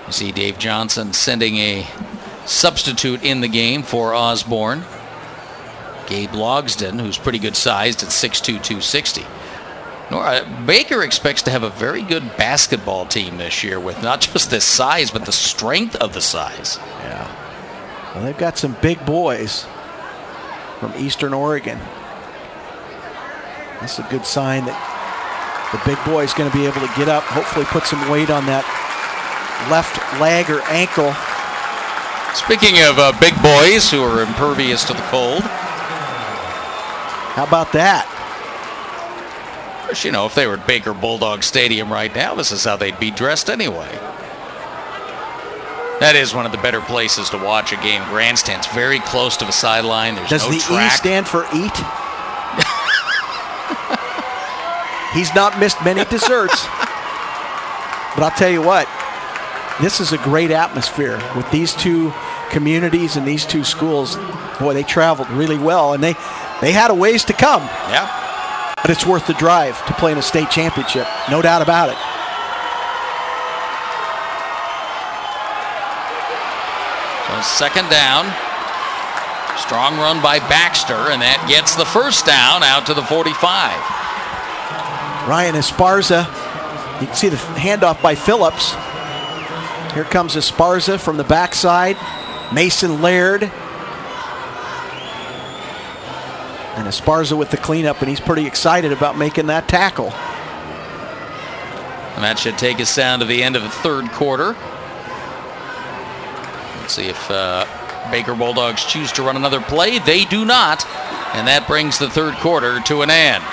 You see Dave Johnson sending a substitute in the game for Osborne. Gabe Logsdon, who's pretty good sized at 6'2", 260. Baker expects to have a very good basketball team this year with not just the size, but the strength of the size. Yeah. Well, they've got some big boys from Eastern Oregon. That's a good sign that the big boy is going to be able to get up, hopefully put some weight on that left leg or ankle. Speaking of big boys who are impervious to the cold. How about that? Of course, if they were at Baker Bulldog Stadium right now, this is how they'd be dressed anyway. That is one of the better places to watch a game. Grandstand's very close to the sideline. There's Does no the track. E stand for eat? He's not missed many desserts. But I'll tell you what, this is a great atmosphere with these two communities and these two schools. Boy, they traveled really well, and they had a ways to come. Yeah. But it's worth the drive to play in a state championship, no doubt about it. So second down. Strong run by Baxter, and that gets the first down out to the 45. Ryan Esparza, you can see the handoff by Phillips. Here comes Esparza from the backside. Mason Laird. And Esparza with the cleanup, and he's pretty excited about making that tackle. And that should take us down to the end of the third quarter. Let's see if Baker Bulldogs choose to run another play. They do not. And that brings the third quarter to an end.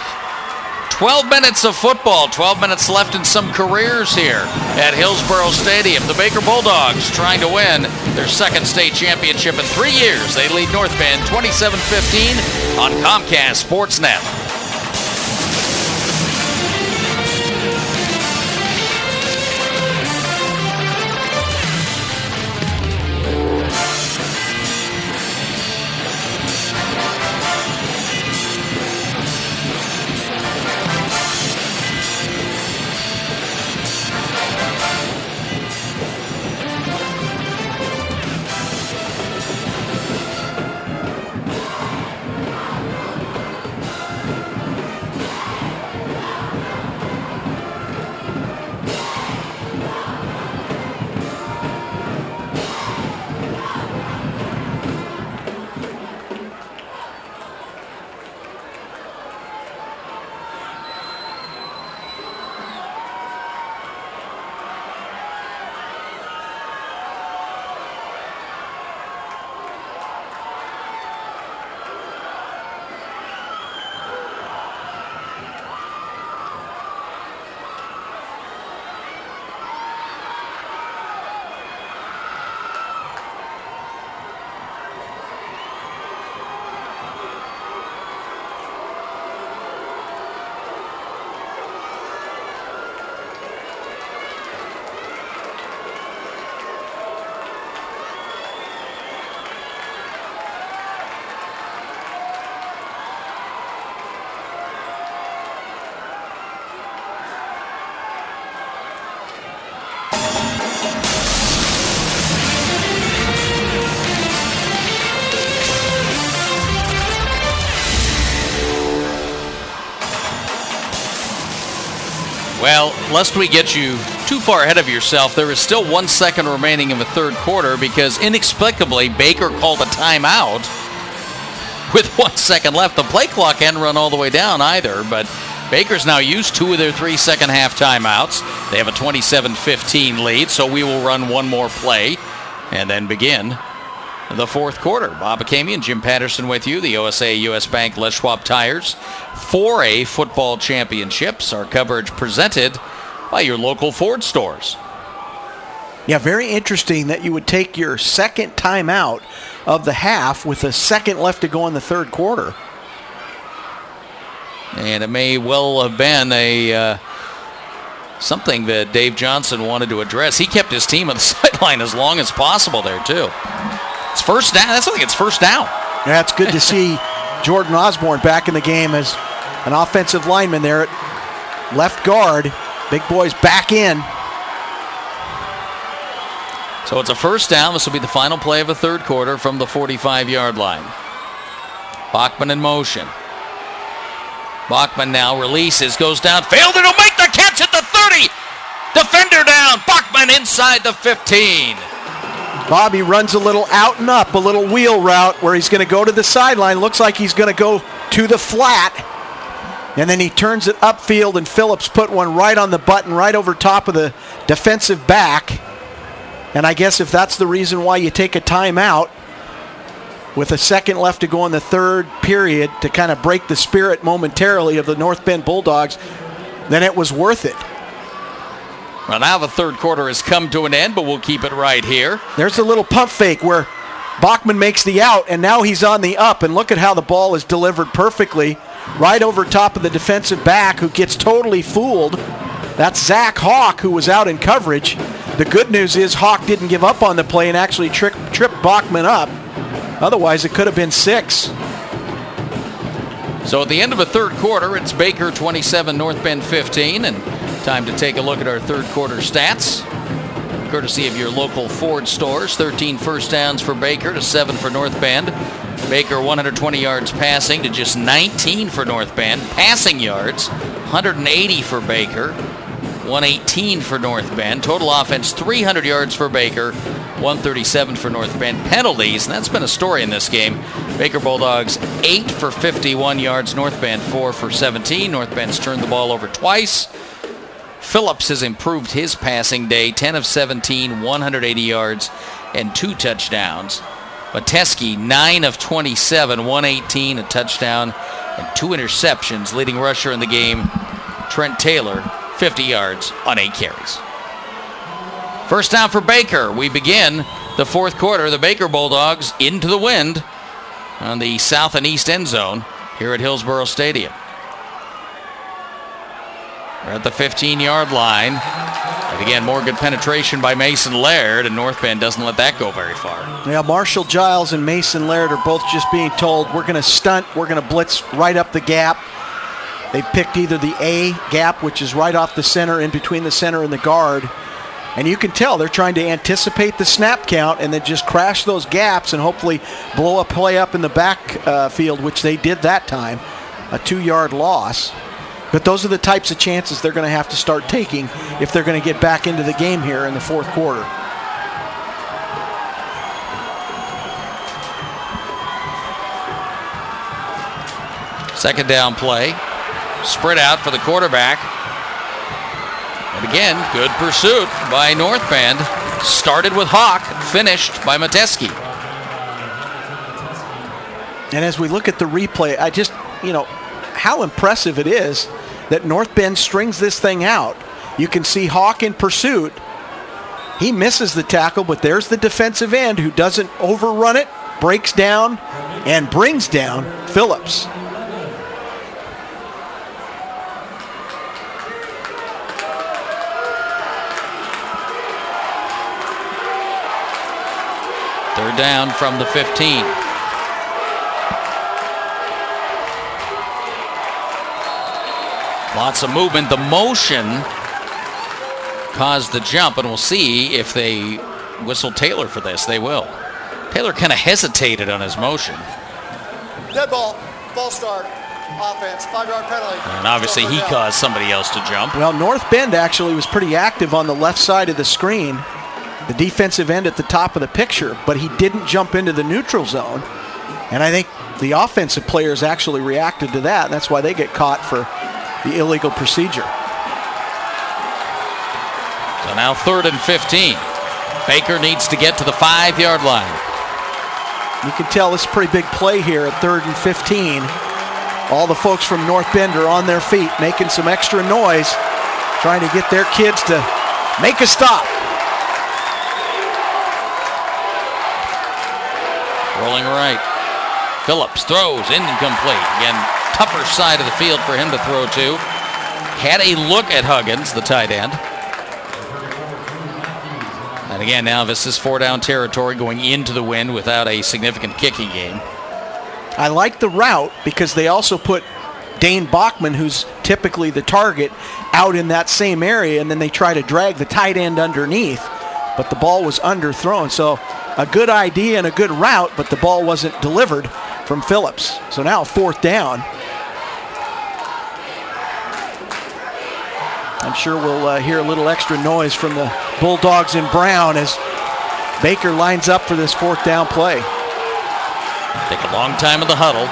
12 minutes of football, 12 minutes left in some careers here at Hillsboro Stadium. The Baker Bulldogs trying to win their second state championship in 3 years. They lead North Bend 27-15 on Comcast Sportsnet. Well, lest we get you too far ahead of yourself, there is still 1 second remaining in the third quarter because inexplicably Baker called a timeout with 1 second left. The play clock hadn't run all the way down either, but Baker's now used 2 of their 3 second half timeouts. They have a 27-15 lead, so we will run one more play and then begin the fourth quarter. Bob Akamian, Jim Patterson with you. The OSAA US Bank Les Schwab Tires 4A football championships. Our coverage presented by your local Ford stores. Yeah, very interesting that you would take your second timeout of the half with a second left to go in the third quarter. And it may well have been a something that Dave Johnson wanted to address. He kept his team on the sideline as long as possible there, too. It's first down. I think it's first down. Yeah, it's good to see Jordan Osborne back in the game as an offensive lineman there at left guard. Big boys back in. So it's a first down. This will be the final play of the third quarter from the 45-yard line. Bachman in motion. Bachman now releases, goes downfield, and he'll make the catch at the 30. Defender down. Bachman inside the 15. Bobby runs a little out and up, a little wheel route where he's going to go to the sideline. Looks like he's going to go to the flat. And then he turns it upfield, and Phillips put one right on the button, right over top of the defensive back. And I guess if that's the reason why you take a timeout with a second left to go in the third period to kind of break the spirit momentarily of the North Bend Bulldogs, then it was worth it. Well, now the third quarter has come to an end, but we'll keep it right here. There's a little pump fake where Bachman makes the out, and now he's on the up, and look at how the ball is delivered perfectly right over top of the defensive back who gets totally fooled. That's Zach Hawk, who was out in coverage. The good news is Hawk didn't give up on the play and actually tripped Bachman up. Otherwise, it could have been 6. So at the end of the third quarter, it's Baker 27, North Bend 15, and time to take a look at our third quarter stats. Courtesy of your local Ford stores, 13 first downs for Baker to 7 for North Bend. Baker 120 yards passing to just 19 for North Bend. Passing yards, 180 for Baker, 118 for North Bend. Total offense, 300 yards for Baker, 137 for North Bend. Penalties, and that's been a story in this game. Baker Bulldogs 8 for 51 yards. North Bend 4 for 17. North Bend's turned the ball over twice. Phillips has improved his passing day, 10 of 17, 180 yards, and 2 touchdowns. Mateski, 9 of 27, 118, a touchdown, and 2 interceptions. Leading rusher in the game, Trent Taylor, 50 yards on 8 carries. First down for Baker. We begin the fourth quarter. The Baker Bulldogs into the wind on the south and east end zone here at Hillsboro Stadium. We're at the 15-yard line. And again, more good penetration by Mason Laird, and North Bend doesn't let that go very far. Yeah, Marshall Giles and Mason Laird are both just being told, we're going to stunt, we're going to blitz right up the gap. They picked either the A gap, which is right off the center, in between the center and the guard. And you can tell they're trying to anticipate the snap count and then just crash those gaps and hopefully blow a play up in the back field, which they did that time, a 2-yard loss. But those are the types of chances they're going to have to start taking if they're going to get back into the game here in the fourth quarter. Second down play. Spread out for the quarterback. And again, good pursuit by North Bend. Started with Hawk, finished by Mateski. And as we look at the replay, I just, how impressive it is that North Bend strings this thing out. You can see Hawk in pursuit. He misses the tackle, but there's the defensive end who doesn't overrun it, breaks down, and brings down Phillips. Third down from the 15. Lots of movement. The motion caused the jump, and we'll see if they whistle Taylor for this. They will. Taylor kind of hesitated on his motion. Dead ball. Ball start. offense. 5-yard penalty. And obviously he Down. caused somebody else to jump. Well, North Bend actually was pretty active on the left side of the screen, the defensive end at the top of the picture, but he didn't jump into the neutral zone. And I think the offensive players actually reacted to that. That's why they get caught for the illegal procedure. So now 3rd and 15. Baker needs to get to the 5-yard line. You can tell this is a pretty big play here at 3rd and 15. All the folks from North Bend are on their feet, making some extra noise, trying to get their kids to make a stop. Rolling right. Phillips throws, incomplete. Again, tougher side of the field for him to throw to. Had a look at Huggins, the tight end. And again, now this is 4-down territory going into the wind without a significant kicking game. I like the route because they also put Dane Bachman, who's typically the target, out in that same area, and then they try to drag the tight end underneath, but the ball was underthrown. So a good idea and a good route, but the ball wasn't delivered from Phillips. So now 4th down. I'm sure we'll hear a little extra noise from the Bulldogs in brown as Baker lines up for this 4th down play. Take a long time in the huddle.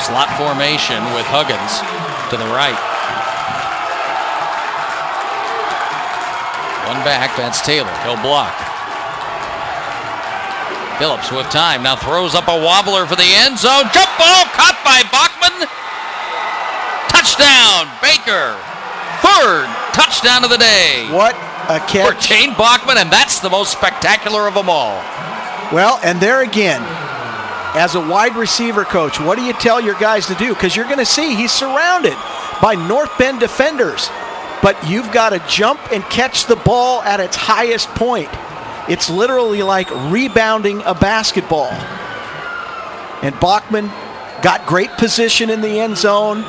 Slot formation with Huggins to the right. One back, that's Taylor. He'll block. Phillips with time, now throws up a wobbler for the end zone. Jump ball caught by Bachman. Touchdown, Baker. 3rd touchdown of the day. What a For catch. Dane Bachman, and that's the most spectacular of them all. Well, and there again, as a wide receiver coach, what do you tell your guys to do? Because you're going to see he's surrounded by North Bend defenders, but you've got to jump and catch the ball at its highest point. It's literally like rebounding a basketball. And Bachman got great position in the end zone,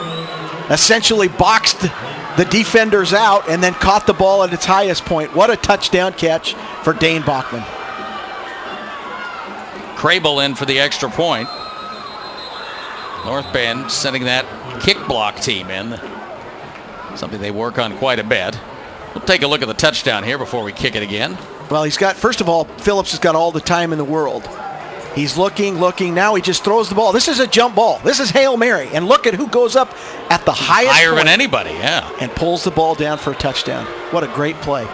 essentially boxed the defenders out, and then caught the ball at its highest point. What a touchdown catch for Dane Bachman. Crable in for the extra point. North Bend sending that kick block team in. Something they work on quite a bit. We'll take a look at the touchdown here before we kick it again. Well, he's got, first of all, Phillips has got all the time in the world. He's looking. Now he just throws the ball. This is a jump ball. This is Hail Mary. And look at who goes up at the highest Higher point than anybody, yeah. and pulls the ball down for a touchdown. What a great play.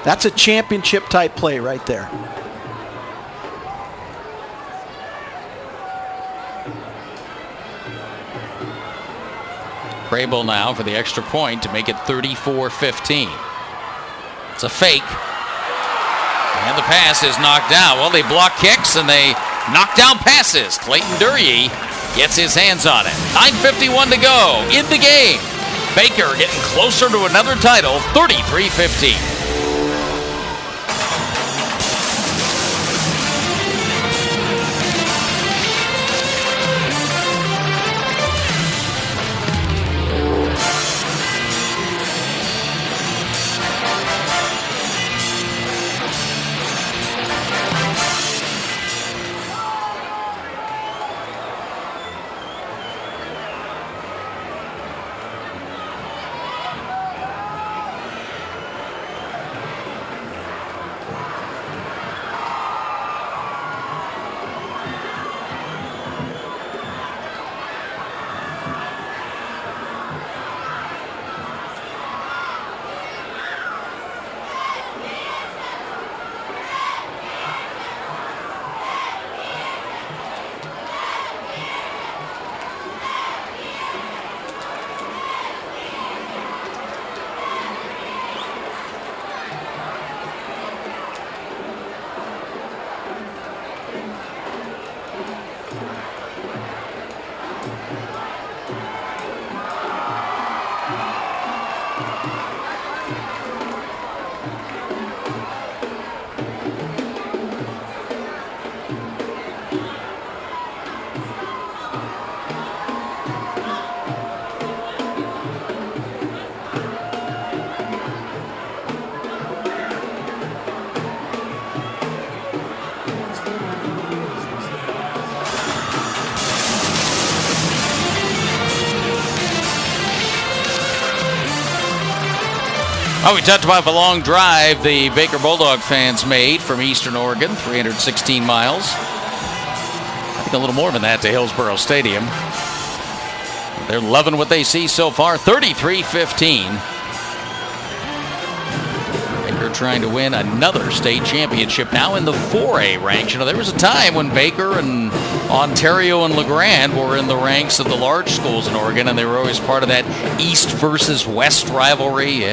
That's a championship type play right there. Crable now for the extra point to make it 34-15. It's a fake. And the pass is knocked down. Well, they block kicks and they knock down passes. Clayton Duryea gets his hands on it. 9:51 to go in the game. Baker getting closer to another title, 33-15. Oh, we talked about the long drive the Baker Bulldog fans made from Eastern Oregon, 316 miles. I think a little more than that to Hillsboro Stadium. They're loving what they see so far, 33-15. Baker trying to win another state championship now in the 4A ranks. You know, there was a time when Baker and Ontario and LeGrand were in the ranks of the large schools in Oregon, and they were always part of that East versus West rivalry.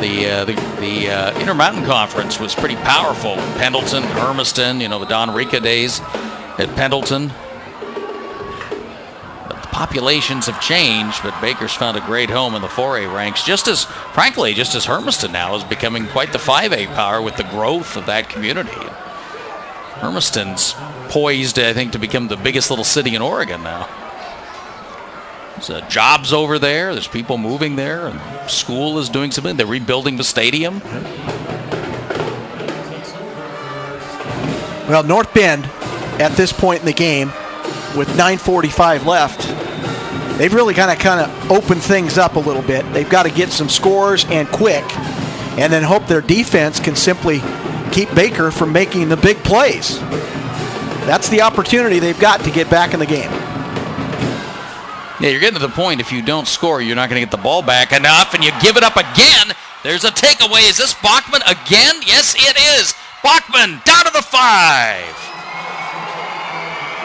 The Intermountain Conference was pretty powerful. Pendleton, Hermiston, the Don Rica days at Pendleton. But the populations have changed, but Baker's found a great home in the 4A ranks, just as Hermiston now is becoming quite the 5A power with the growth of that community. Hermiston's poised, I think, to become the biggest little city in Oregon now. There's jobs over there. There's people moving there, and school is doing something. They're rebuilding the stadium. Well, North Bend, at this point in the game, with 9:45 left, they've really kind of opened things up a little bit. They've got to get some scores and quick, and then hope their defense can simply keep Baker from making the big plays. That's the opportunity they've got to get back in the game. Yeah, you're getting to the point, if you don't score, you're not going to get the ball back enough, and you give it up again. There's a takeaway. Is this Bachman again? Yes, it is. Bachman down to the 5.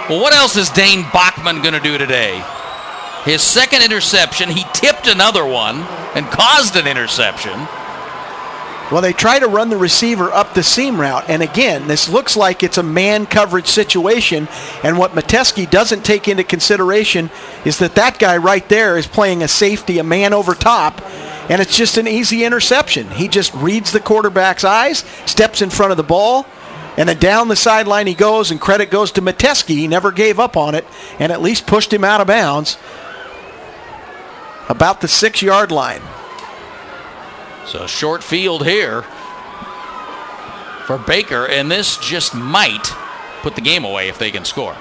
Well, what else is Dane Bachman going to do today? His second interception, he tipped another one and caused an interception. Well, they try to run the receiver up the seam route, and again, this looks like it's a man coverage situation, and what Metesky doesn't take into consideration is that guy right there is playing a safety, a man over top, and it's just an easy interception. He just reads the quarterback's eyes, steps in front of the ball, and then down the sideline he goes, and credit goes to Metesky. He never gave up on it, and at least pushed him out of bounds about the 6-yard line. So short field here for Baker, and this just might put the game away if they can score.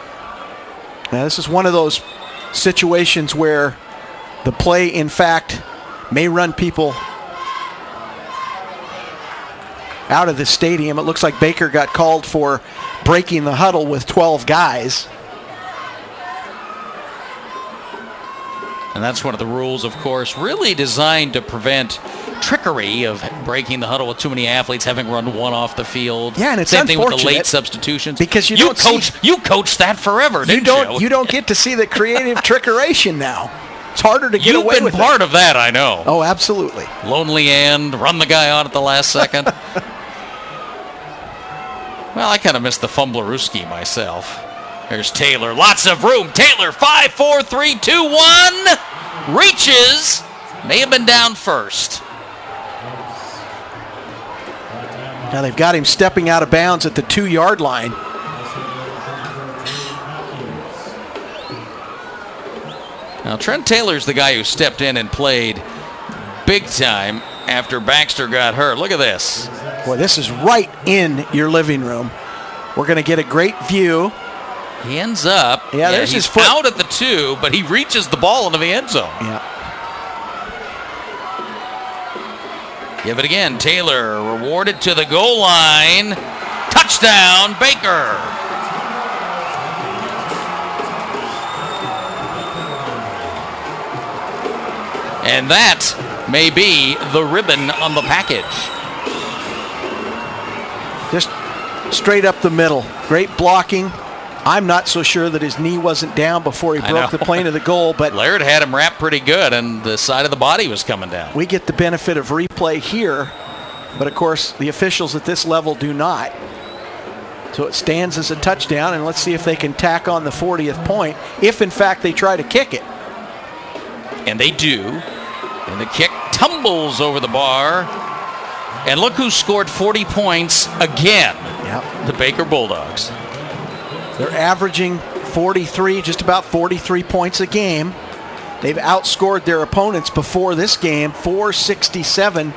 Now, this is one of those situations where the play, in fact, may run people out of the stadium. It looks like Baker got called for breaking the huddle with 12 guys. And that's one of the rules, of course, really designed to prevent trickery of breaking the huddle with too many athletes having run one off the field. Yeah, and it's same thing with the unfortunate late substitutions. because you coached that forever, didn't you? You don't get to see the creative trickeration now. It's harder to get away with. You've been part of that, I know. Oh, absolutely. Lonely end, run the guy on at the last second. Well, I kind of missed the fumblerooski myself. There's Taylor, lots of room. Taylor, 5, 4, 3, 2, 1. Reaches. May have been down first. Now they've got him stepping out of bounds at the 2-yard line. Now, Trent Taylor's the guy who stepped in and played big time after Baxter got hurt. Look at this. Boy, this is right in your living room. We're going to get a great view. He ends up, there's he's his foot out at the 2, but he reaches the ball into the end zone. Yeah. Give it again. Taylor rewarded to the goal line. Touchdown, Baker. And that may be the ribbon on the package. Just straight up the middle. Great blocking. I'm not so sure that his knee wasn't down before he broke the plane of the goal, but Laird had him wrapped pretty good, and the side of the body was coming down. we get the benefit of replay here, but of course the officials at this level do not. So it stands as a touchdown, and let's see if they can tack on the 40th point, if in fact they try to kick it. And they do. And the kick tumbles over the bar. And look who scored 40 points again. Yep. The Baker Bulldogs. They're averaging 43, just about 43 points a game. They've outscored their opponents before this game, 467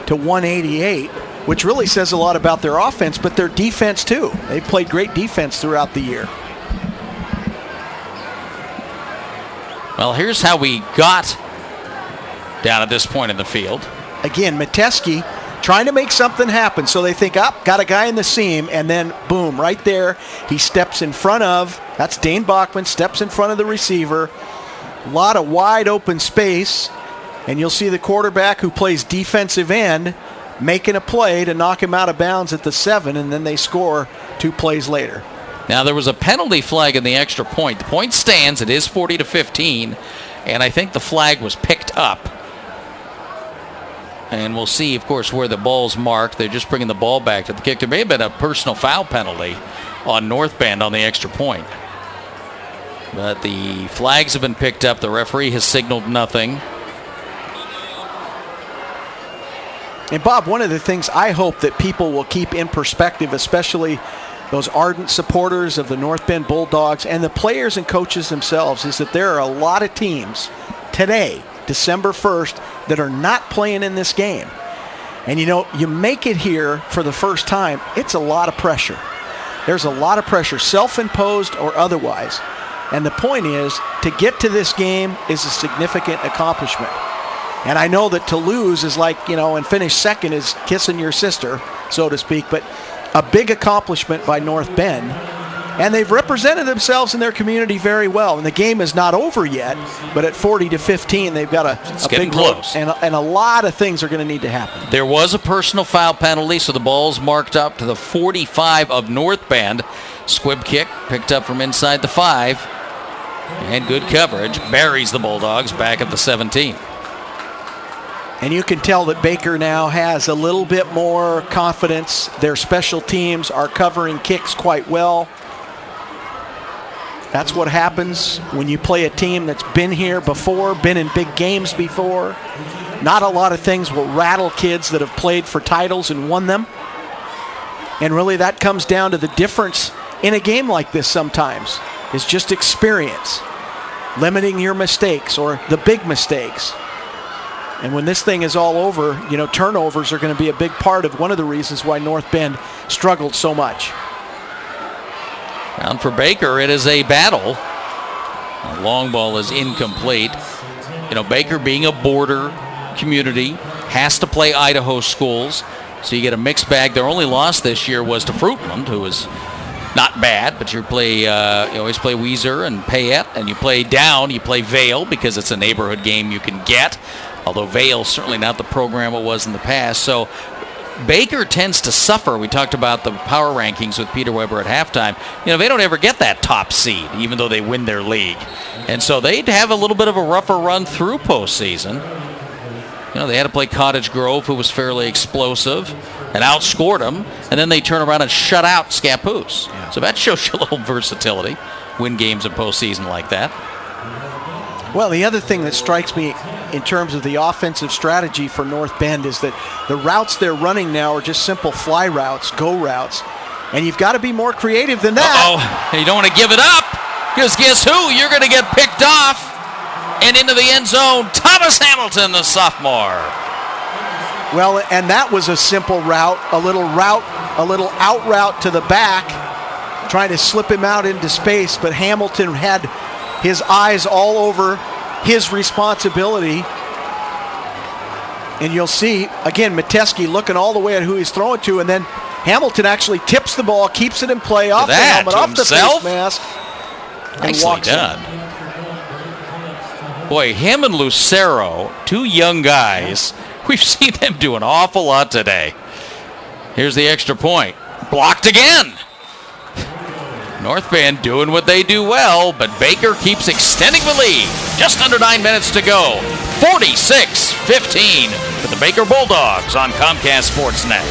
to 188, which really says a lot about their offense, but their defense too. They've played great defense throughout the year. Well, here's how we got down at this point in the field. again, Metesky trying to make something happen. So they think, got a guy in the seam, and then boom, right there, he steps in front of, that's Dane Bachman, steps in front of the receiver. A lot of wide open space, and you'll see the quarterback who plays defensive end making a play to knock him out of bounds at the 7, and then they score 2 plays later. Now, there was a penalty flag in the extra point. The point stands. It is 40-15, and I think the flag was picked up. And we'll see, of course, where the ball's marked. They're just bringing the ball back to the kick. There may have been a personal foul penalty on North Bend on the extra point. But the flags have been picked up. The referee has signaled nothing. And Bob, one of the things I hope that people will keep in perspective, especially those ardent supporters of the North Bend Bulldogs and the players and coaches themselves, is that there are a lot of teams today, December 1st, that are not playing in this game. And you make it here for the first time, it's a lot of pressure. There's a lot of pressure, self-imposed or otherwise. And the point is, to get to this game is a significant accomplishment. And I know that to lose is like, and finish second is kissing your sister, so to speak, but a big accomplishment by North Bend. And they've represented themselves in their community very well. And the game is not over yet, but at 40-15, they've got a big close. And a lot of things are going to need to happen. There was a personal foul penalty, so the ball's marked up to the 45 of North Bend. Squib kick picked up from inside the 5. And good coverage. Buries the Bulldogs back at the 17. And you can tell that Baker now has a little bit more confidence. Their special teams are covering kicks quite well. That's what happens when you play a team that's been here before, been in big games before. Not a lot of things will rattle kids that have played for titles and won them. And really that comes down to the difference in a game like this sometimes, is just experience. Limiting your mistakes or the big mistakes. And when this thing is all over, turnovers are going to be a big part of one of the reasons why North Bend struggled so much. And for Baker, it is a battle. The long ball is incomplete. Baker being a border community has to play Idaho schools, so you get a mixed bag. Their only loss this year was to Fruitland, who was not bad, but you always play Weiser and Payette, and you play down, you play Vale because it's a neighborhood game you can get. Although Vale's certainly not the program it was in the past. So Baker tends to suffer. We talked about the power rankings with Peter Weber at halftime. They don't ever get that top seed, even though they win their league. And so they'd have a little bit of a rougher run through postseason. They had to play Cottage Grove, who was fairly explosive, and outscored them. And then they turn around and shut out Scappoose. Yeah. So that shows you a little versatility. Win games in postseason like that. Well, the other thing that strikes me in terms of the offensive strategy for North Bend is that the routes they're running now are just simple fly routes, go routes, and you've got to be more creative than that. Uh-oh, you don't want to give it up, because guess who? You're going to get picked off and into the end zone. Thomas Hamilton, the sophomore. Well, and that was a simple route, a little out route to the back, trying to slip him out into space, but Hamilton had his eyes all over his responsibility. And you'll see, again, Metesky looking all the way at who he's throwing to, and then Hamilton actually tips the ball, keeps it in play, off the helmet, off the face mask, and walks done. Boy, him and Lucero, 2 young guys, we've seen them do an awful lot today. Here's the extra point. Blocked again. North Bend doing what they do well, but Baker keeps extending the lead. Just under 9 minutes to go. 46-15 for the Baker Bulldogs on Comcast Sportsnet.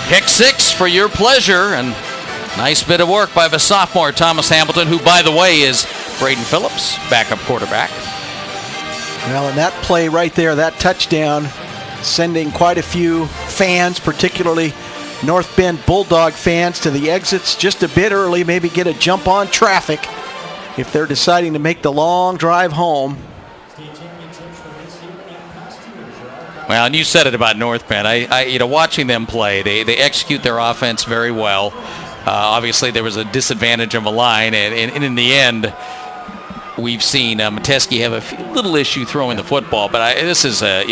Pick 6 for your pleasure, and nice bit of work by the sophomore Thomas Hamilton, who, by the way, is Braden Phillips, backup quarterback. Well, and that play right there, that touchdown, sending quite a few fans, particularly North Bend Bulldog fans, to the exits just a bit early, maybe get a jump on traffic if they're deciding to make the long drive home. Well, and you said it about North Bend. I watching them play, they execute their offense very well. Obviously, there was a disadvantage of a line, and in the end, we've seen Metesky have a little issue throwing the football. But this is a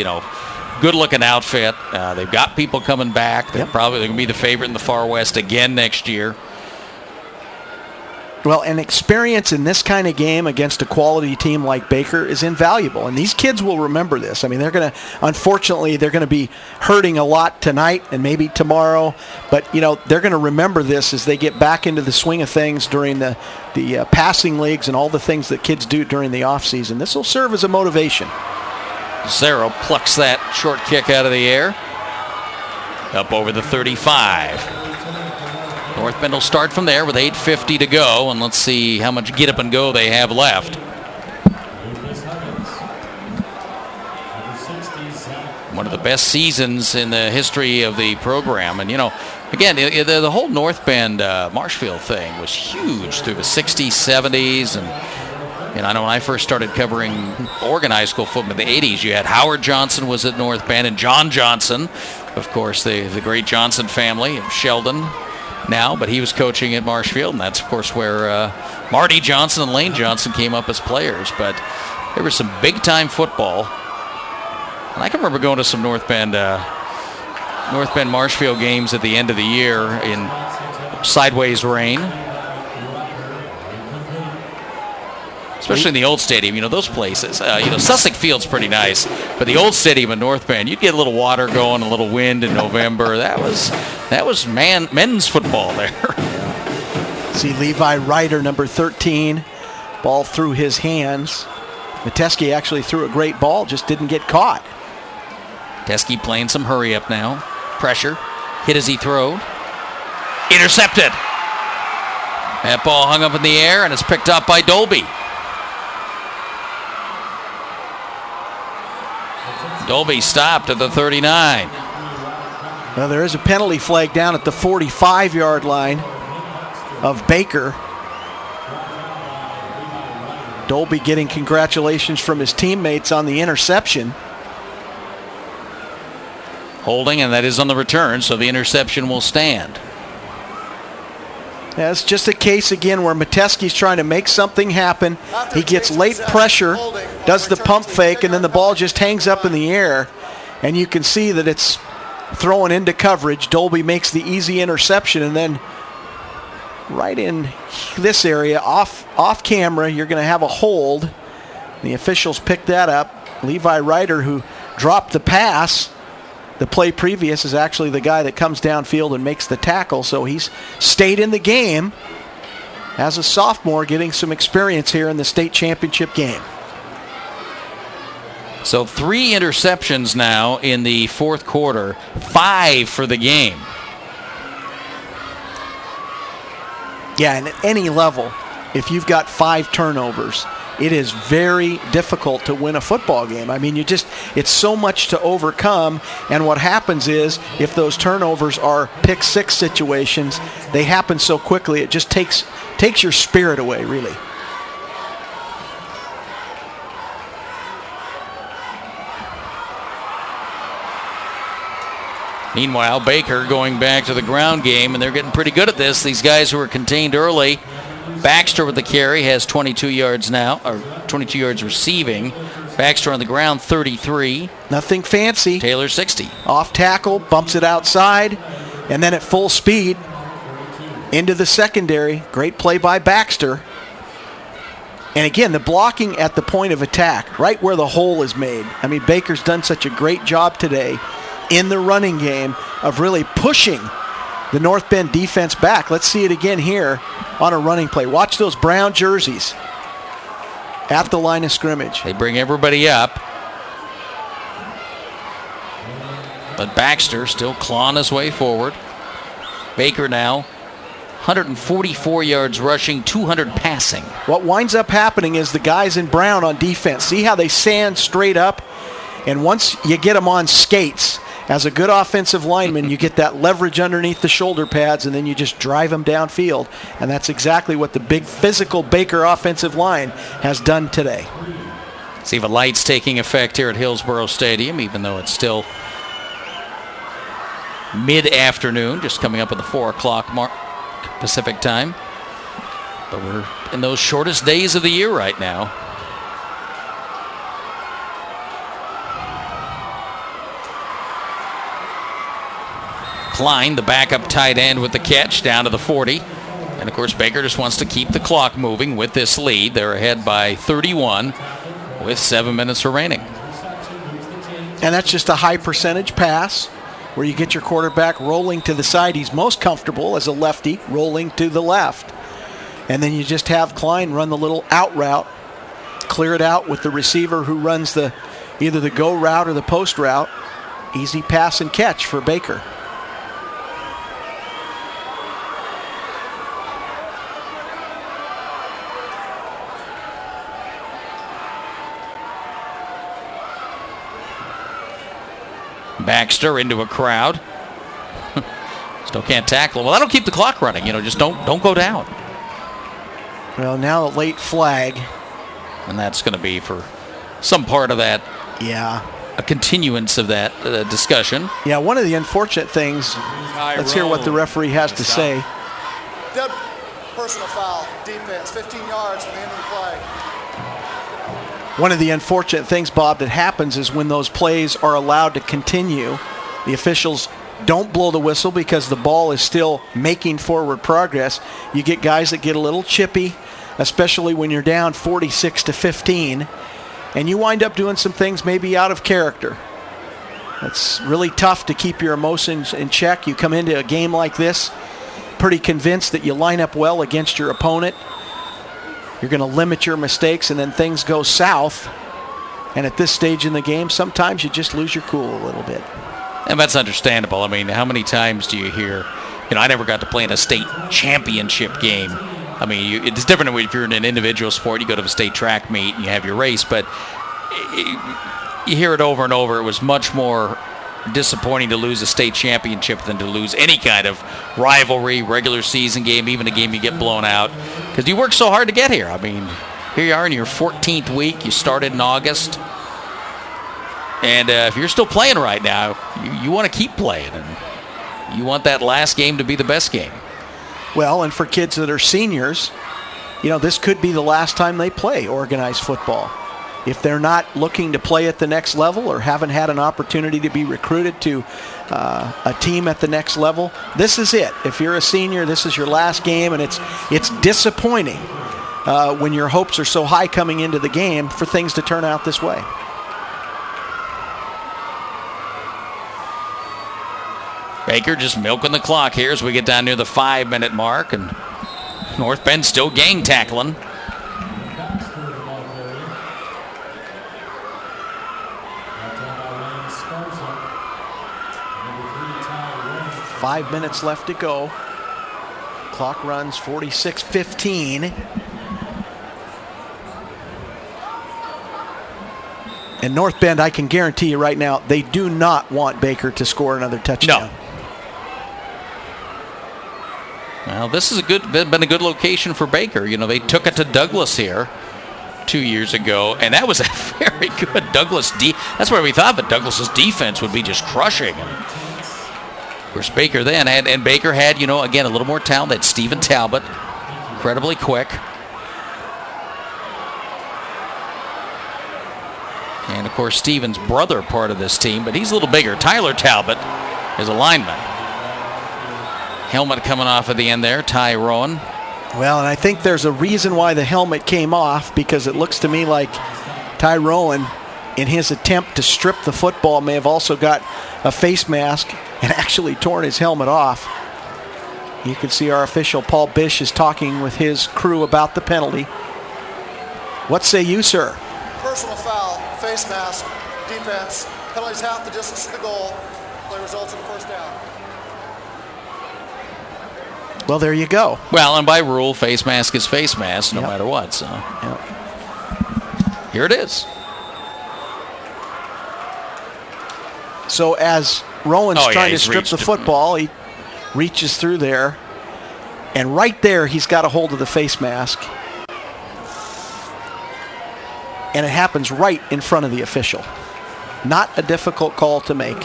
good-looking outfit. They've got people coming back. They're probably going to be the favorite in the Far West again next year. Well, and experience in this kind of game against a quality team like Baker is invaluable, and these kids will remember this. I mean, unfortunately, they're going to be hurting a lot tonight and maybe tomorrow, but they're going to remember this as they get back into the swing of things during the passing leagues and all the things that kids do during the off season. This will serve as a motivation. Zero plucks that short kick out of the air, up over the 35. North Bend will start from there with 8:50 to go, and let's see how much get up and go they have left. One of the best seasons in the history of the program. And, again, the whole North Bend Marshfield thing was huge through the 60s, 70s, and I know when I first started covering Oregon high school football in the 80s, you had Howard Johnson was at North Bend, and John Johnson, of course, the great Johnson family of Sheldon now, but he was coaching at Marshfield, and that's, of course, where Marty Johnson and Lane Johnson came up as players. But there was some big-time football, and I can remember going to some North Bend Marshfield games at the end of the year in sideways rain, especially in the old stadium. Those places. Sussex Field's pretty nice, but the old stadium in North Bend, you'd get a little water going, a little wind in November. That was men's football there. See Levi Ryder, number 13, ball through his hands. Metesky actually threw a great ball, just didn't get caught. Metesky playing some hurry up now. Pressure. Hit as he throwed. Intercepted. That ball hung up in the air, and it's picked up by Dolby. Dolby stopped at the 39. Well, there is a penalty flag down at the 45-yard line of Baker. Dolby getting congratulations from his teammates on the interception. Holding, and that is on the return, so the interception will stand. Yeah, it's just a case again where Metesky's trying to make something happen. He gets late pressure, does the pump fake, and then the ball just hangs up in the air. And you can see that it's thrown into coverage. Dolby makes the easy interception, and then right in this area, off camera, you're going to have a hold. The officials picked that up. Levi Ryder, who dropped the pass the play previous, is actually the guy that comes downfield and makes the tackle, so he's stayed in the game as a sophomore, getting some experience here in the state championship game. So 3 interceptions now in the fourth quarter, 5 for the game. Yeah, and at any level, if you've got 5 turnovers, it is very difficult to win a football game. I mean, it's so much to overcome, and what happens is, if those turnovers are pick-six situations, they happen so quickly, it just takes your spirit away, really. Meanwhile, Baker going back to the ground game, and they're getting pretty good at this. These guys who were contained early. Baxter with the carry has 22 yards now, or 22 yards receiving. Baxter on the ground, 33. Nothing fancy. Taylor, 60. Off tackle, bumps it outside, and then at full speed into the secondary. Great play by Baxter. And again, the blocking at the point of attack, right where the hole is made. I mean, Baker's done such a great job today in the running game of really pushing the North Bend defense back. Let's see it again here on a running play. Watch those brown jerseys at the line of scrimmage. They bring everybody up. But Baxter still clawing his way forward. Baker now, 144 yards rushing, 200 passing. What winds up happening is the guys in brown on defense, see how they stand straight up? And once you get them on skates, as a good offensive lineman, you get that leverage underneath the shoulder pads, and then you just drive them downfield. And that's exactly what the big physical Baker offensive line has done today. See the lights taking effect here at Hillsboro Stadium, even though it's still mid-afternoon, just coming up at the 4 o'clock mark Pacific time. But we're in those shortest days of the year right now. Klein, the backup tight end, with the catch down to the 40. And, of course, Baker just wants to keep the clock moving with this lead. They're ahead by 31 with 7 minutes remaining. And that's just a high percentage pass where you get your quarterback rolling to the side. He's most comfortable as a lefty, rolling to the left. And then you just have Klein run the little out route, clear it out with the receiver who runs either the go route or the post route. Easy pass and catch for Baker. Baxter into a crowd. Still can't tackle. Well, that'll keep the clock running. Just don't go down. Well, now a late flag. And that's going to be for some part of that. Yeah. A continuance of that discussion. Yeah, one of the unfortunate things, let's hear what the referee has to say. Dead personal foul, defense, 15 yards from the end of the play. One of the unfortunate things, Bob, that happens is when those plays are allowed to continue, the officials don't blow the whistle because the ball is still making forward progress. You get guys that get a little chippy, especially when you're down 46-15, and you wind up doing some things maybe out of character. It's really tough to keep your emotions in check. You come into a game like this pretty convinced that you line up well against your opponent. You're going to limit your mistakes, and then things go south. And at this stage in the game, sometimes you just lose your cool a little bit. And that's understandable. I mean, how many times do you hear, I never got to play in a state championship game. I mean, it's different if you're in an individual sport. You go to a state track meet and you have your race, but you hear it over and over. It was much more disappointing to lose a state championship than to lose any kind of rivalry, regular season game, even a game you get blown out, because you worked so hard to get here. I mean, here you are in your 14th week. You started in August, and if you're still playing right now, you want to keep playing, and you want that last game to be the best game. Well, and for kids that are seniors, this could be the last time they play organized football. If they're not looking to play at the next level or haven't had an opportunity to be recruited to a team at the next level, this is it. If you're a senior, this is your last game, and it's disappointing when your hopes are so high coming into the game for things to turn out this way. Baker just milking the clock here as we get down near the 5-minute mark, and North Bend still gang tackling. 5 minutes left to go. Clock runs 46-15. And North Bend, I can guarantee you right now, they do not want Baker to score another touchdown. No. Well, this is been a good location for Baker. They took it to Douglas here 2 years ago, and that was a very good Douglas That's where we thought that Douglas's defense would be just crushing. Of course, Baker then and Baker had, again, a little more talent. They had Stephen Talbot, incredibly quick. And, of course, Stephen's brother part of this team, but he's a little bigger. Tyler Talbot is a lineman. Helmet coming off at the end there, Ty Rowan. Well, and I think there's a reason why the helmet came off, because it looks to me like Ty Rowan, in his attempt to strip the football, may have also got a face mask and actually torn his helmet off. You can see our official, Paul Bish, is talking with his crew about the penalty. What say you, sir? Personal foul, face mask, defense, penalties half the distance to the goal. Play results in the first down. Well, there you go. Well, and by rule, face mask is face mask no Yep. matter what. So Yep. here it is. So as Rowan's Oh, yeah, trying to he's strip the reached it. football, he reaches through there. And right there, he's got a hold of the face mask. And it happens right in front of the official. Not a difficult call to make.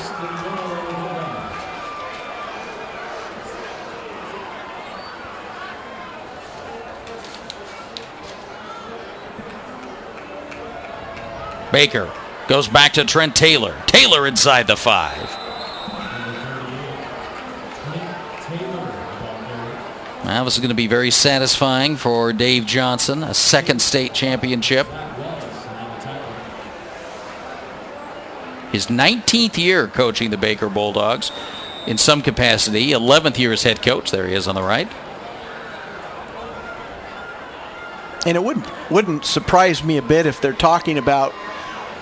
Baker goes back to Trent Taylor. Taylor inside the 5. Well, this is going to be very satisfying for Dave Johnson, a second state championship. His 19th year coaching the Baker Bulldogs in some capacity, 11th year as head coach. There he is on the right. And it wouldn't surprise me a bit if they're talking about,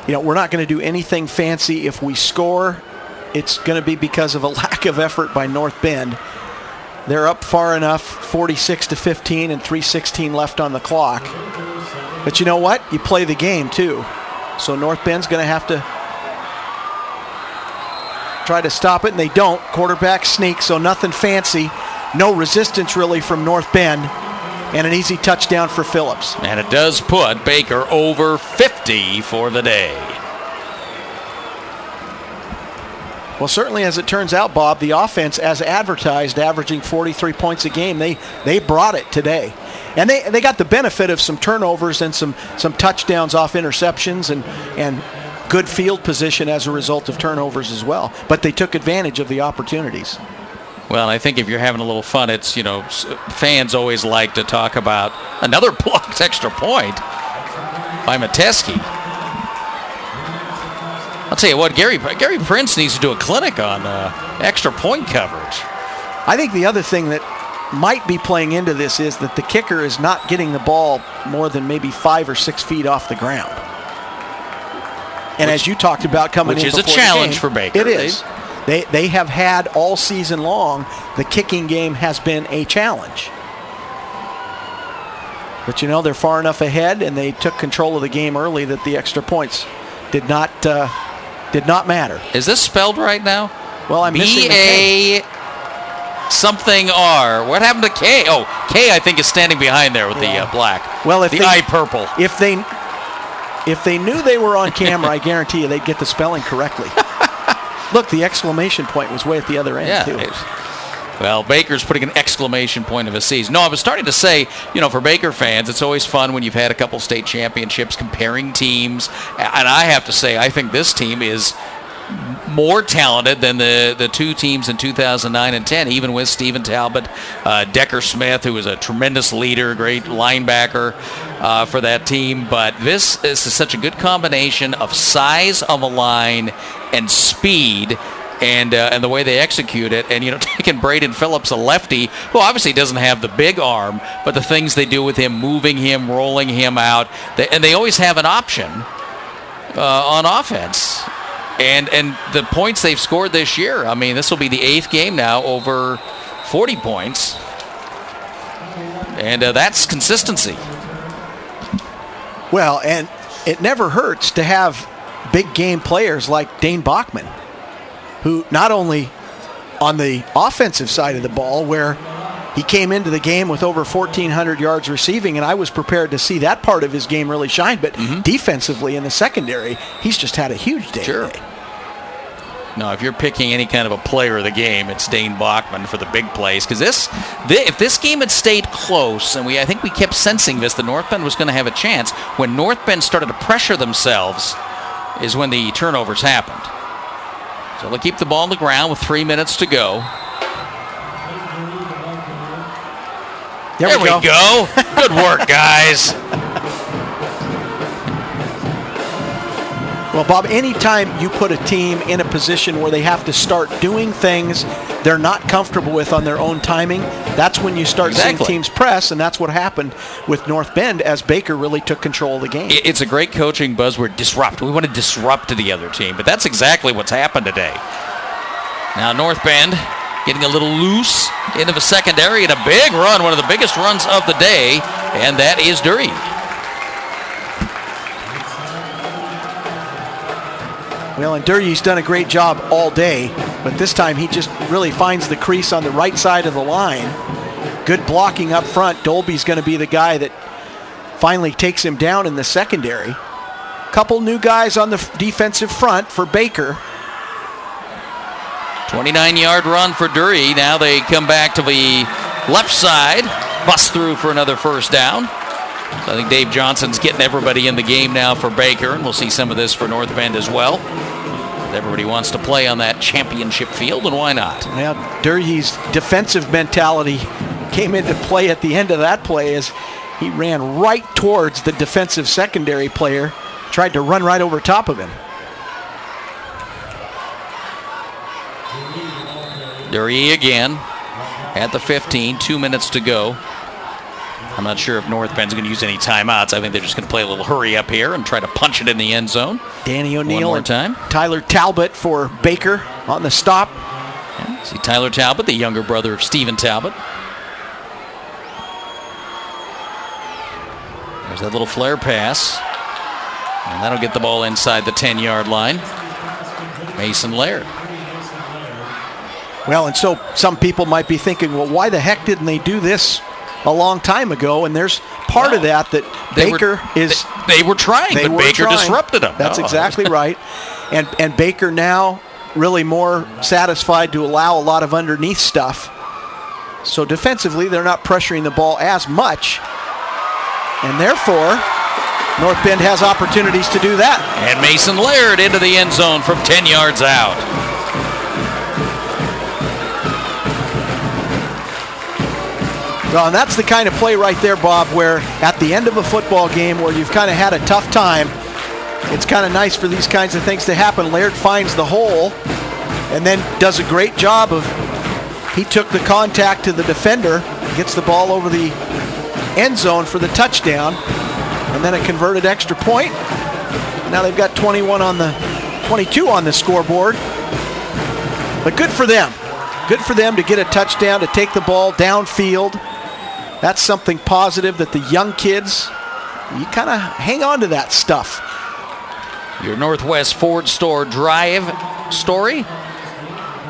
we're not going to do anything fancy. If we score, it's going to be because of a lack of effort by North Bend. They're up far enough, 46-15 and 3:16 left on the clock. But you know what? You play the game too. So North Bend's going to have to try to stop it, and they don't. Quarterback sneak, so nothing fancy. No resistance really from North Bend. And an easy touchdown for Phillips. And it does put Baker over 50 for the day. Well, certainly as it turns out, Bob, the offense, as advertised, averaging 43 points a game, they brought it today. And they got the benefit of some turnovers and some touchdowns off interceptions and good field position as a result of turnovers as well. But they took advantage of the opportunities. Well, I think if you're having a little fun, it's, fans always like to talk about another blocked extra point by Metesky. I'll tell you what, Gary Prince needs to do a clinic on extra point coverage. I think the other thing that might be playing into this is that the kicker is not getting the ball more than maybe 5 or 6 feet off the ground. And as you talked about coming in which is a before challenge the game, for Baker. It is. They have had all season long, the kicking game has been a challenge. But they're far enough ahead, and they took control of the game early that the extra points did not matter. Is this spelled right now? Well, I'm missing the K. B-A something R. What happened to K? Oh, K I think is standing behind there with the black. Well, if the they, eye purple. If they knew they were on camera, I guarantee you they'd get the spelling correctly. Look, the exclamation point was way at the other end, too. Well, Baker's putting an exclamation point of a season. No, I was starting to say, for Baker fans, it's always fun when you've had a couple state championships comparing teams. And I have to say, I think this team is more talented than the two teams in 2009 and 10, even with Stephen Talbot, Decker Smith, who was a tremendous leader, great linebacker for that team. But this is such a good combination of size of a line and speed and the way they execute it. And, taking Braden Phillips, a lefty, who obviously doesn't have the big arm, but the things they do with him, moving him, rolling him out, and they always have an option on offense. And the points they've scored this year, I mean, this will be the 8th game now over 40 points. And that's consistency. Well, and it never hurts to have big game players like Dane Bachman, who not only on the offensive side of the ball, where he came into the game with over 1,400 yards receiving, and I was prepared to see that part of his game really shine, but defensively in the secondary, he's just had a huge day today. No, if you're picking any kind of a player of the game, it's Dane Bachman for the big plays. Because if this game had stayed close, and I think we kept sensing this, that North Bend was going to have a chance. When North Bend started to pressure themselves is when the turnovers happened. So they'll keep the ball on the ground with 3 minutes to go. There we go. Good work, guys. Well, Bob, anytime you put a team in a position where they have to start doing things they're not comfortable with on their own timing, that's when you start seeing teams press, and that's what happened with North Bend as Baker really took control of the game. It's a great coaching buzzword, disrupt. We want to disrupt the other team, but that's exactly what's happened today. Now North Bend getting a little loose into the secondary, and a big run, one of the biggest runs of the day, and that is Dury. Well, and Dury's done a great job all day, but this time he just really finds the crease on the right side of the line. Good blocking up front. Dolby's going to be the guy that finally takes him down in the secondary. Couple new guys on the defensive front for Baker. 29-yard run for Dury. Now they come back to the left side, bust through for another first down. So I think Dave Johnson's getting everybody in the game now for Baker, and we'll see some of this for North Bend as well. Everybody wants to play on that championship field, and why not? Now, Dury's defensive mentality came into play at the end of that play as he ran right towards the defensive secondary player, tried to run right over top of him. Dury again at the 15, 2 minutes to go. I'm not sure if North Bend's going to use any timeouts. I think they're just going to play a little hurry up here and try to punch it in the end zone. Danny O'Neill one more and time. Tyler Talbot for Baker on the stop. Yeah, see Tyler Talbot, the younger brother of Stephen Talbot. There's that little flare pass. And that'll get the ball inside the 10-yard line. Mason Laird. Well, and so some people might be thinking, well, why the heck didn't they do this a long time ago? And there's part of that Baker is... They were trying, but Baker disrupted them. That's exactly right. And Baker now really more satisfied to allow a lot of underneath stuff. So defensively, they're not pressuring the ball as much. And therefore, North Bend has opportunities to do that. And Mason Laird into the end zone from 10 yards out. Well, and that's the kind of play right there, Bob, where at the end of a football game where you've kind of had a tough time, it's kind of nice for these kinds of things to happen. Laird finds the hole and then does a great job of, he took the contact to the defender, gets the ball over the end zone for the touchdown, and then a converted extra point. Now they've got 22 on the scoreboard. But good for them. Good for them to get a touchdown, to take the ball downfield. That's something positive that the young kids, you kind of hang on to that stuff. Your Northwest Ford Store drive story.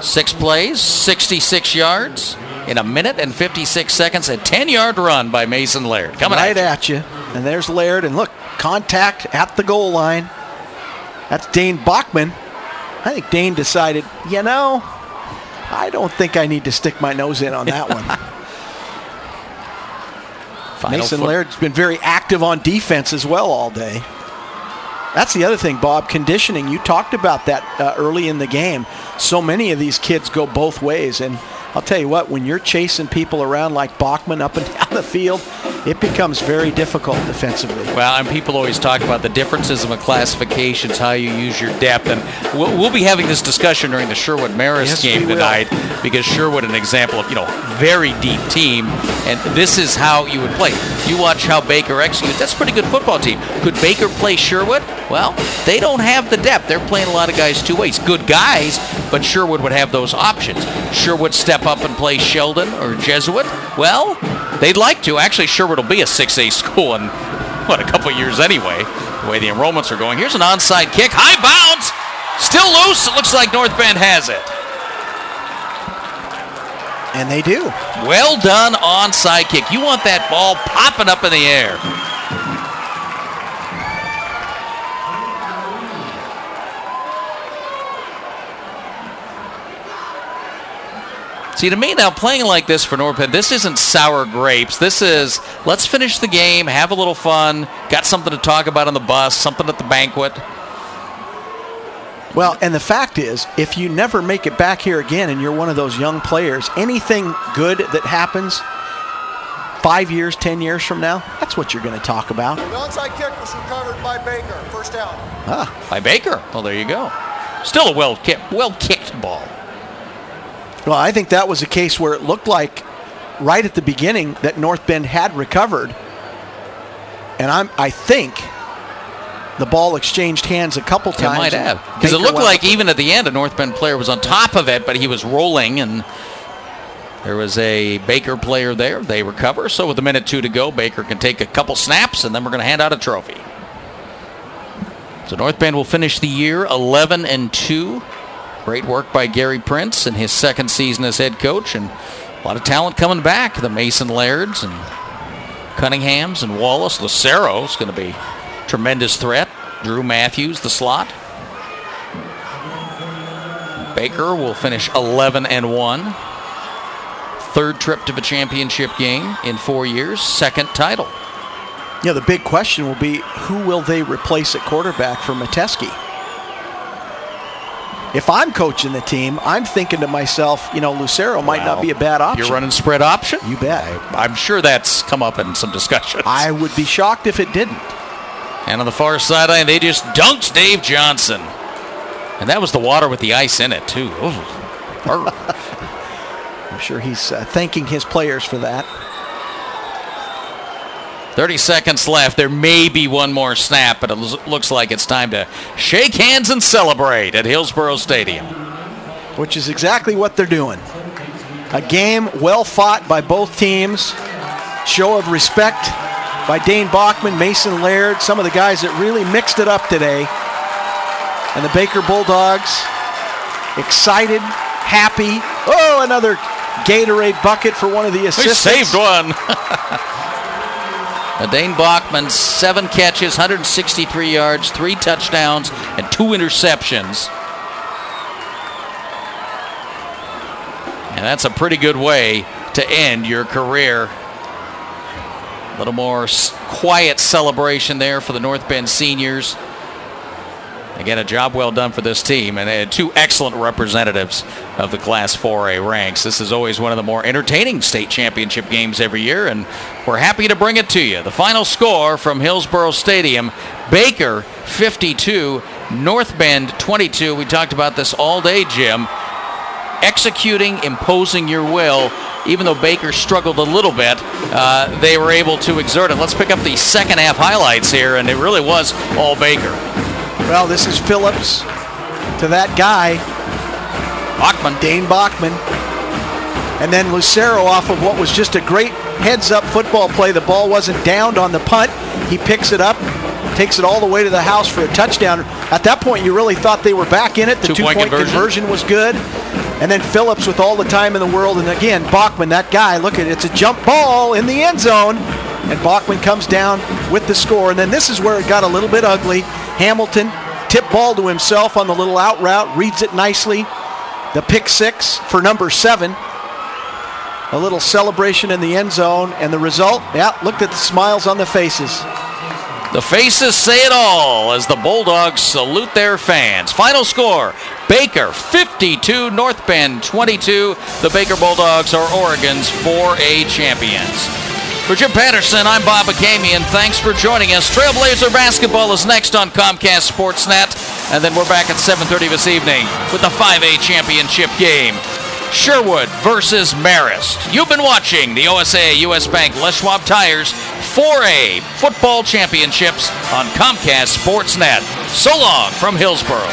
6 plays, 66 yards in a minute and 56 seconds. A 10-yard run by Mason Laird. Coming right at you. And there's Laird. And look, contact at the goal line. That's Dane Bachman. I think Dane decided, I don't think I need to stick my nose in on that one. Mason Laird's been very active on defense as well all day. That's the other thing, Bob, conditioning. You talked about that early in the game. So many of these kids go both ways. And I'll tell you what, when you're chasing people around like Bachman up and down the field, it becomes very difficult defensively. Well, and people always talk about the differences in the classifications, how you use your depth. And we'll be having this discussion during the Sherwood-Marist game tonight, because Sherwood, an example of, very deep team, and this is how you would play. You watch how Baker executes. That's a pretty good football team. Could Baker play Sherwood? Well, they don't have the depth. They're playing a lot of guys two ways. Good guys, but Sherwood would have those options. Sherwood step up and play Sheldon or Jesuit? Well, they'd like to. Actually, Sherwood will be a 6A school in, a couple of years anyway, the way the enrollments are going. Here's an onside kick. High bounce. Still loose. It looks like North Bend has it. And they do. Well done onside kick. You want that ball popping up in the air. See, to me now, playing like this for North Bend, this isn't sour grapes. This is, let's finish the game, have a little fun, got something to talk about on the bus, something at the banquet. Well, and the fact is, if you never make it back here again and you're one of those young players, anything good that happens 5 years, 10 years from now, that's what you're going to talk about. The onside kick was recovered by Baker. First down. By Baker. Well, there you go. Still a well-kicked ball. Well, I think that was a case where it looked like right at the beginning that North Bend had recovered. And I think the ball exchanged hands a couple times. It might have. Because it looked like even at the end, a North Bend player was on top of it, but he was rolling, and There was a Baker player there. They recover. So with a minute 2 to go, Baker can take a couple snaps, and then we're going to hand out a trophy. So North Bend will finish the year 11-2. Great work by Gary Prince in his second season as head coach, and a lot of talent coming back. The Mason Lairds and Cunninghams and Wallace. Lucero is going to be a tremendous threat. Drew Matthews, the slot. Baker will finish 11-1. Third trip to the championship game in 4 years. Second title. Yeah, the big question will be, who will they replace at quarterback for Metesky? If I'm coaching the team, I'm thinking to myself, Lucero might not be a bad option. You're running spread option? You bet. I'm sure that's come up in some discussions. I would be shocked if it didn't. And on the far sideline, they just dunked Dave Johnson. And that was the water with the ice in it, too. I'm sure he's thanking his players for that. 30 seconds left. There may be one more snap, but it looks like it's time to shake hands and celebrate at Hillsboro Stadium. Which is exactly what they're doing. A game well fought by both teams. Show of respect by Dane Bachman, Mason Laird, some of the guys that really mixed it up today. And the Baker Bulldogs, excited, happy. Oh, another Gatorade bucket for one of the assistants. We saved one. Dane Bachman, 7 catches, 163 yards, 3 touchdowns, and 2 interceptions. And that's a pretty good way to end your career. A little more quiet celebration there for the North Bend seniors. Again, a job well done for this team, and they had 2 excellent representatives of the Class 4A ranks. This is always one of the more entertaining state championship games every year, and we're happy to bring it to you. The final score from Hillsboro Stadium, Baker 52, North Bend 22. We talked about this all day, Jim. Executing, imposing your will. Even though Baker struggled a little bit, they were able to exert it. Let's pick up the second half highlights here, and it really was all Baker. Well, this is Phillips to that guy, Bachman. Dane Bachman. And then Lucero off of what was just a great heads-up football play. The ball wasn't downed on the punt. He picks it up, takes it all the way to the house for a touchdown. At that point, you really thought they were back in it. The two-point conversion was good. And then Phillips with all the time in the world. And again, Bachman, that guy, look at it. It's a jump ball in the end zone. And Bachman comes down with the score. And then this is where it got a little bit ugly. Hamilton, tip ball to himself on the little out route, reads it nicely. The pick 6 for number 7. A little celebration in the end zone. And the result, look at the smiles on the faces. The faces say it all as the Bulldogs salute their fans. Final score, Baker 52, North Bend 22. The Baker Bulldogs are Oregon's 4A champions. For Jim Patterson, I'm Bob Akamian. Thanks for joining us. Trailblazer basketball is next on Comcast Sportsnet, and then we're back at 7:30 this evening with the 5A championship game. Sherwood versus Marist. You've been watching the OSAA US Bank Les Schwab Tires 4A football championships on Comcast Sportsnet. So long from Hillsboro.